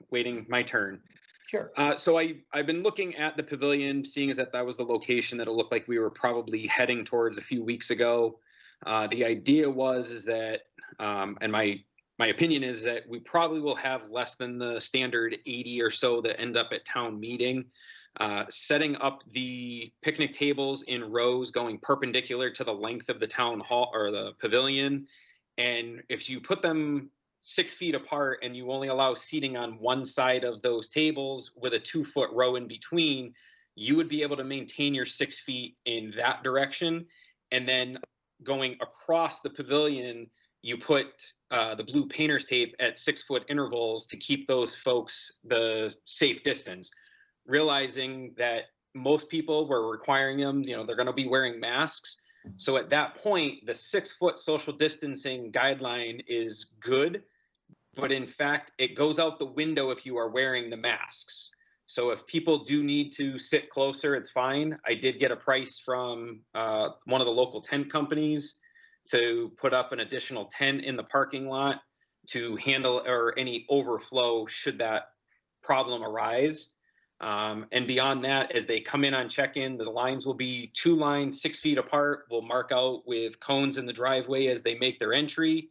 waiting my turn. Sure. So I've been looking at the pavilion, seeing as that was the location that it looked like we were probably heading towards a few weeks ago. The idea is that, and my opinion is that we probably will have less than the standard 80 or so that end up at town meeting. Setting up the picnic tables in rows going perpendicular to the length of the town hall or the pavilion. And if you put them 6 feet apart and you only allow seating on one side of those tables with a 2-foot row in between, you would be able to maintain your 6 feet in that direction. And then going across the pavilion, you put the blue painter's tape at 6-foot intervals to keep those folks the safe distance, realizing that most people were requiring them, they're going to be wearing masks. So at that point, the 6-foot social distancing guideline is good, but in fact, it goes out the window if you are wearing the masks. So if people do need to sit closer, it's fine. I did get a price from one of the local tent companies to put up an additional tent in the parking lot to handle any overflow should that problem arise. And beyond that, as they come in on check-in, the lines will be 2 lines 6 feet apart. We'll mark out with cones in the driveway as they make their entry.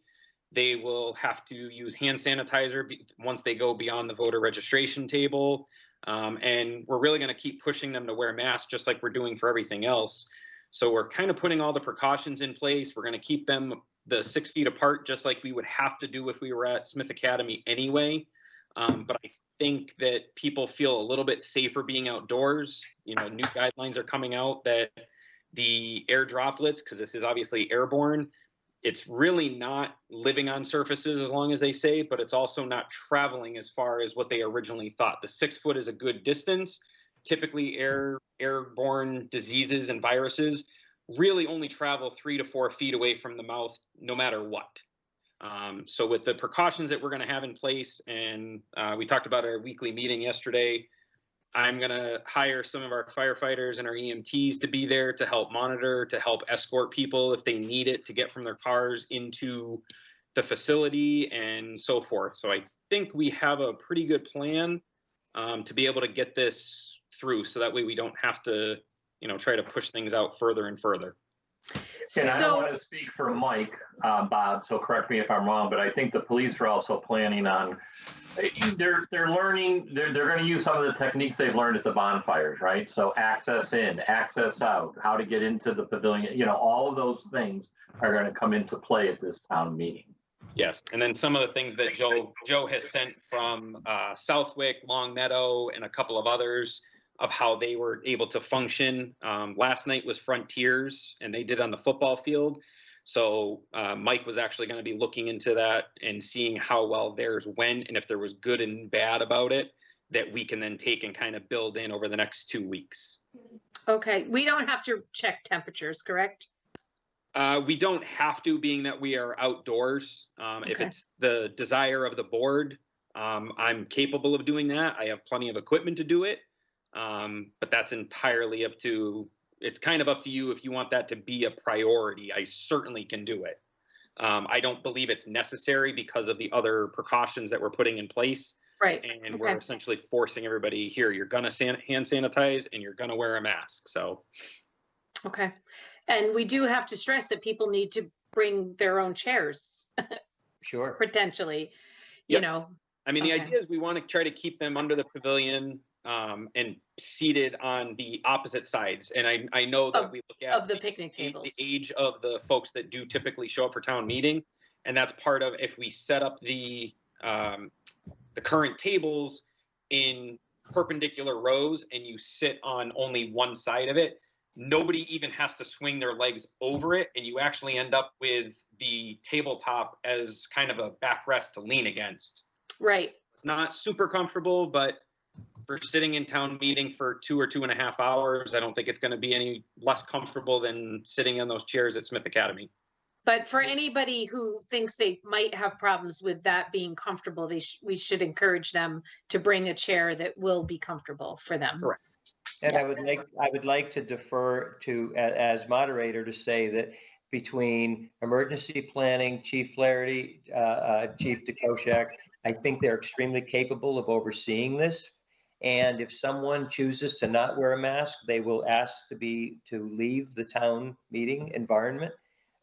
They will have to use hand sanitizer once they go beyond the voter registration table. And we're really going to keep pushing them to wear masks, just like we're doing for everything else. So we're kind of putting all the precautions in place. We're going to keep them the 6 feet apart, just like we would have to do if we were at Smith Academy anyway. But I think that people feel a little bit safer being outdoors. You know, new guidelines are coming out that the air droplets, because this is obviously airborne, it's really not living on surfaces as long as they say, but it's also not traveling as far as what they originally thought. The 6 foot is a good distance. Typically airborne diseases and viruses really only travel 3 to 4 feet away from the mouth, no matter what. So with the precautions that we're going to have in place, and we talked about our weekly meeting yesterday, I'm going to hire some of our firefighters and our EMTs to be there to help monitor, to help escort people if they need it to get from their cars into the facility and so forth. So I think we have a pretty good plan to be able to get this through, so that way we don't have to, you know, try to push things out further and further. And I don't want to speak for Mike, Bob, so correct me if I'm wrong, but I think the police are also planning on, they're learning, they're going to use some of the techniques they've learned at the bonfires, right? So access in, access out, how to get into the pavilion, you know, all of those things are going to come into play at this town meeting. Yes, and then some of the things that Joe has sent from Southwick, Long Meadow, and a couple of others of how they were able to function. Last night was Frontiers, and they did on the football field. So Mike was actually going to be looking into that and seeing how well theirs went, and if there was good and bad about it, that we can then take and kind of build in over the next 2 weeks. Okay, we don't have to check temperatures, correct? We don't have to, being that we are outdoors. If it's the desire of the board, I'm capable of doing that. I have plenty of equipment to do it. But that's entirely up to, it's kind of up to you if you want that to be a priority. I certainly can do it. I don't believe it's necessary because of the other precautions that we're putting in place. Right. And we're essentially forcing everybody here, you're going to hand sanitize and you're going to wear a mask. So. Okay. And we do have to stress that people need to bring their own chairs. Sure. Potentially, you know. I mean, the idea is we want to try to keep them under the pavilion and seated on the opposite sides. And I know that we look at the picnic tables, the age of the folks that do typically show up for town meeting. And that's part of, if we set up the current tables in perpendicular rows and you sit on only one side of it, nobody even has to swing their legs over it. And you actually end up with the tabletop as kind of a backrest to lean against. Right. It's not super comfortable, but for sitting in town meeting for 2 or 2.5 hours, I don't think it's going to be any less comfortable than sitting in those chairs at Smith Academy. But for anybody who thinks they might have problems with that being comfortable, we should encourage them to bring a chair that will be comfortable for them. Correct. And I would like to defer to, as moderator, to say that between emergency planning, Chief Flaherty, Chief DeKoschak, I think they're extremely capable of overseeing this. And if someone chooses to not wear a mask, they will ask to leave the town meeting environment.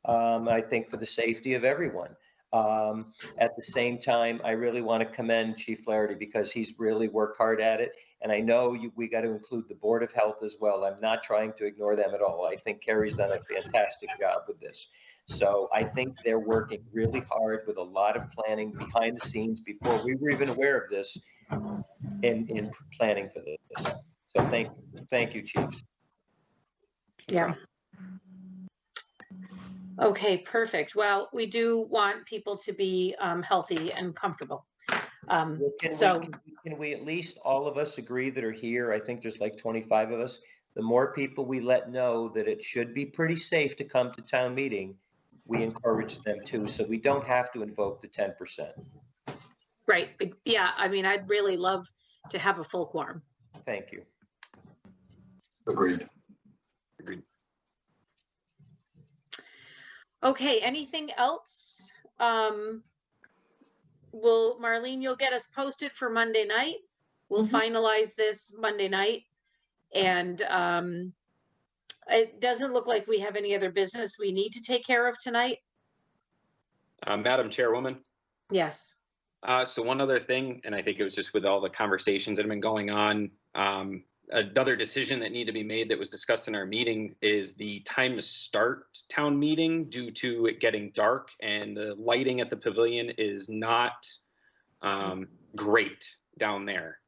I think for the safety of everyone. At the same time, I really want to commend Chief Flaherty because he's really worked hard at it. And I know we got to include the Board of Health as well. I'm not trying to ignore them at all. I think Carrie's done a fantastic job with this. So I think they're working really hard with a lot of planning behind the scenes before we were even aware of this in planning for this. So thank you, Chiefs. Yeah. Okay, perfect. Well, we do want people to be healthy and comfortable. Can we at least, all of us agree that are here, I think there's like 25 of us, the more people we let know that it should be pretty safe to come to town meeting, we encourage them to, so we don't have to invoke the 10%. Right. Yeah. I mean, I'd really love to have a full quorum. Thank you. Agreed. Okay, anything else? Marlene, you'll get us posted for Monday night. We'll finalize this Monday night. And it doesn't look like we have any other business we need to take care of tonight. Madam Chairwoman. Yes. So one other thing, and I think it was just with all the conversations that have been going on, another decision that needed to be made that was discussed in our meeting is the time to start town meeting due to it getting dark, and the lighting at the pavilion is not great down there.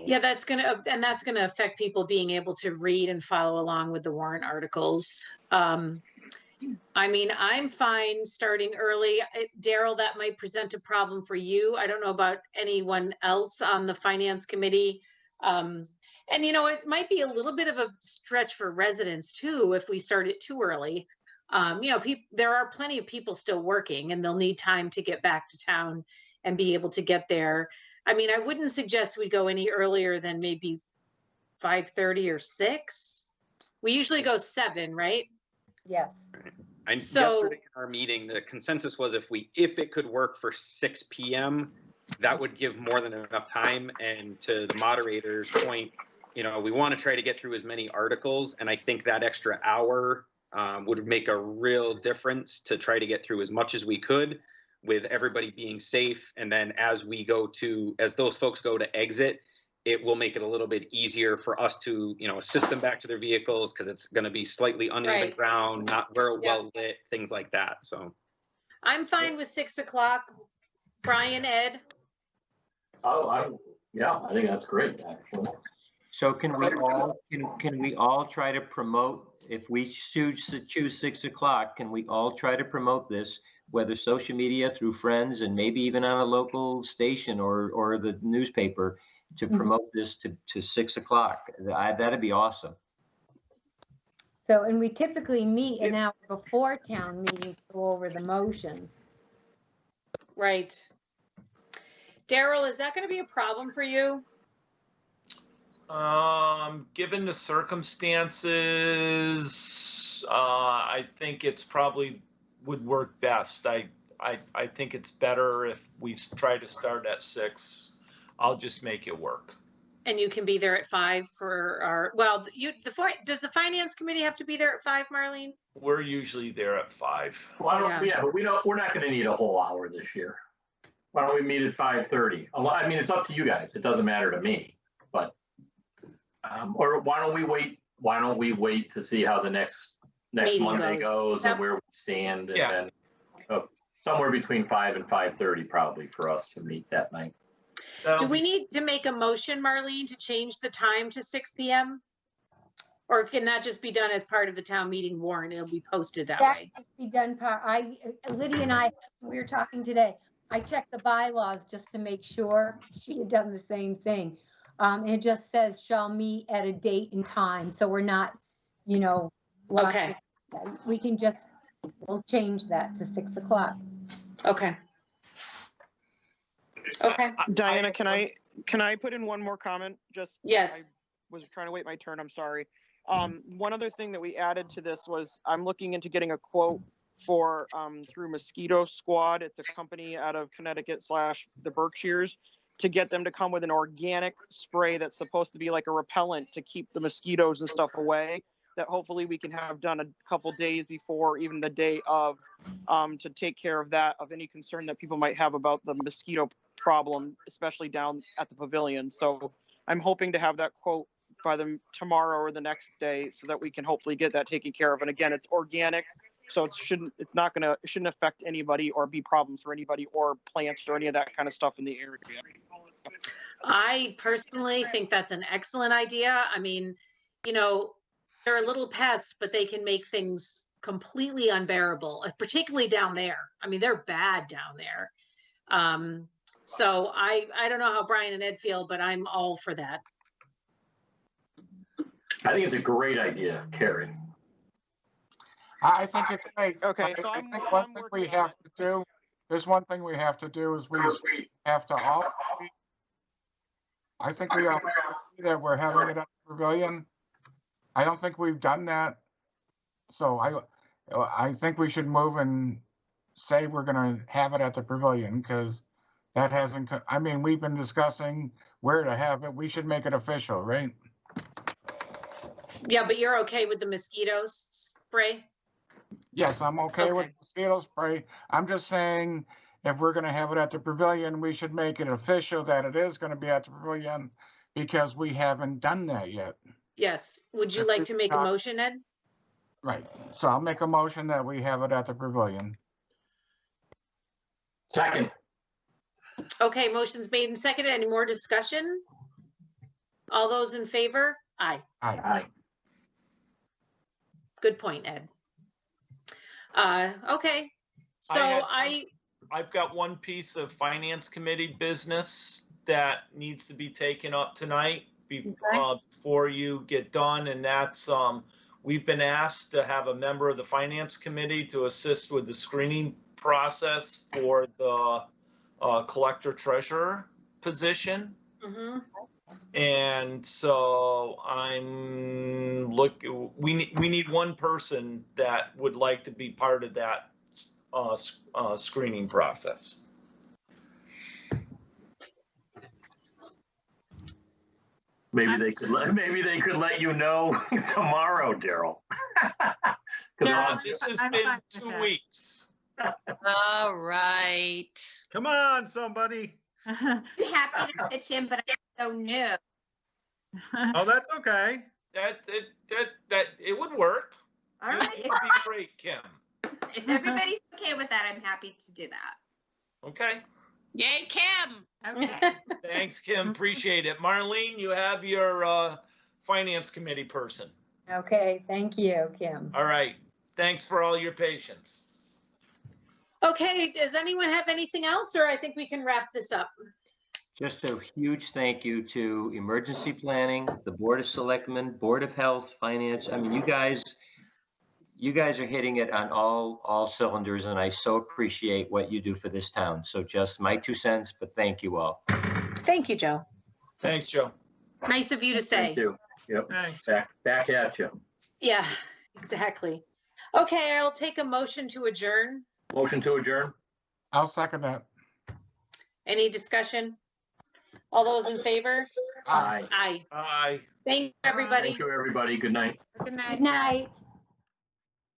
Yeah, that's gonna affect people being able to read and follow along with the warrant articles. I mean, I'm fine starting early. Daryl, that might present a problem for you. I don't know about anyone else on the finance committee. And you know, it might be a little bit of a stretch for residents too, if we start it too early. You know, there are plenty of people still working and they'll need time to get back to town and be able to get there. I mean, I wouldn't suggest we go any earlier than maybe 5:30 or 6. We usually go 7, right? Yes. And yesterday in our meeting, the consensus was if it could work for 6 p.m., that would give more than enough time. And to the moderator's point, you know, we want to try to get through as many articles, and I think that extra hour would make a real difference to try to get through as much as we could with everybody being safe. And then as those folks go to exit, it will make it a little bit easier for us to, you know, assist them back to their vehicles, because it's going to be slightly uneven ground, not very well lit, things like that. So I'm fine with 6 o'clock. Brian, Ed? Oh, I think that's great, actually. So can we all try to promote, if we choose 6 o'clock, can we all try to promote this, whether social media, through friends, and maybe even on a local station or the newspaper, to promote this to 6 o'clock? That'd be awesome. So, and we typically meet an hour before town meeting to go over the motions. Right. Daryl, is that going to be a problem for you? Given the circumstances, I think it's probably would work best. I think it's better if we try to start at 6. I'll just make it work. And you can be there at 5 for our, well, does the finance committee have to be there at 5, Marlene? We're usually there at 5. Well, but we're not going to need a whole hour this year. Why don't we meet at 5:30? I mean, it's up to you guys. It doesn't matter to me, but, or why don't we wait? Why don't we wait to see how the next Monday goes and where we stand, and then somewhere between 5 and 5:30 probably for us to meet that night. Do we need to make a motion, Marlene, to change the time to 6 p.m.? Or can that just be done as part of the town meeting warrant? It'll be posted that way. Just be done. Lydia and I, we were talking today. I checked the bylaws just to make sure she had done the same thing. And it just says shall meet at a date and time. So we're not, you know, okay. We can we'll change that to 6 o'clock. Okay. Okay. Diana, can I put in one more comment? Yes. I was trying to wait my turn. I'm sorry. One other thing that we added to this was I'm looking into getting a quote for through Mosquito Squad. It's a company out of Connecticut / the Berkshires, to get them to come with an organic spray that's supposed to be like a repellent to keep the mosquitoes and stuff away, that hopefully we can have done a couple days before, even the day of, to take care of any concern that people might have about the mosquito problem, especially down at the pavilion. So I'm hoping to have that quote by tomorrow or the next day, so that we can hopefully get that taken care of. And again, it's organic, so it shouldn't affect anybody or be problems for anybody or plants or any of that kind of stuff in the area. I personally think that's an excellent idea. I mean, you know, they're a little pest, but they can make things completely unbearable, particularly down there. I mean, they're bad down there. So I don't know how Brian and Ed feel, but I'm all for that. I think it's a great idea, Carrie. I think it's great. Okay, so I think one thing we have to do, there's one thing we have to do is we have to all, I think we all see that we're having it at the pavilion. I don't think we've done that. So I think we should move and say we're going to have it at the pavilion, because that hasn't, I mean, we've been discussing where to have it. We should make it official, right? Yeah, but you're okay with the mosquitoes spray? Yes, I'm okay with Okay. mosquito spray. I'm just saying, if we're gonna have it at the pavilion, we should make it official that it is gonna be at the pavilion, because we haven't done that yet. Yes. Would you If like we to make a talk- motion, Ed? Right, so I'll make a motion that we have it at the pavilion. Second. Okay, motion's made and seconded. Any more discussion? All those in favor? Aye. Aye. Aye. Good point, Ed. Okay, so I've got one piece of finance committee business that needs to be taken up tonight before you get done, and that's, we've been asked to have a member of the finance committee to assist with the screening process for the collector treasurer position. Mhm. And so we need one person that would like to be part of that screening process. Maybe they could let you know tomorrow, Daryl. This has been 2 weeks. All right. Come on, somebody. I'm happy to pitch in, but I'm so new. Oh, that's okay. That it would work. All It right. would be great, Kim. If everybody's okay with that, I'm happy to do that. Okay. Yay, Kim. Okay. Thanks, Kim. Appreciate it. Marlene, you have your finance committee person. Okay, thank you, Kim. All right. Thanks for all your patience. Okay, does anyone have anything else, or I think we can wrap this up? Just a huge thank you to emergency planning, the Board of Selectmen, Board of Health, Finance. I mean, you guys are hitting it on all cylinders, and I so appreciate what you do for this town. So just my 2 cents, but thank you all. Thank you, Joe. Thanks, Joe. Nice of you to say. Thank you. Yep. Thanks. Back at you. Yeah, exactly. Okay, I'll take a motion to adjourn. Motion to adjourn? I'll second that. Any discussion? All those in favor? Aye. Aye. Aye. Thank you, everybody. Thank you, everybody. Good night. Good night. Good night.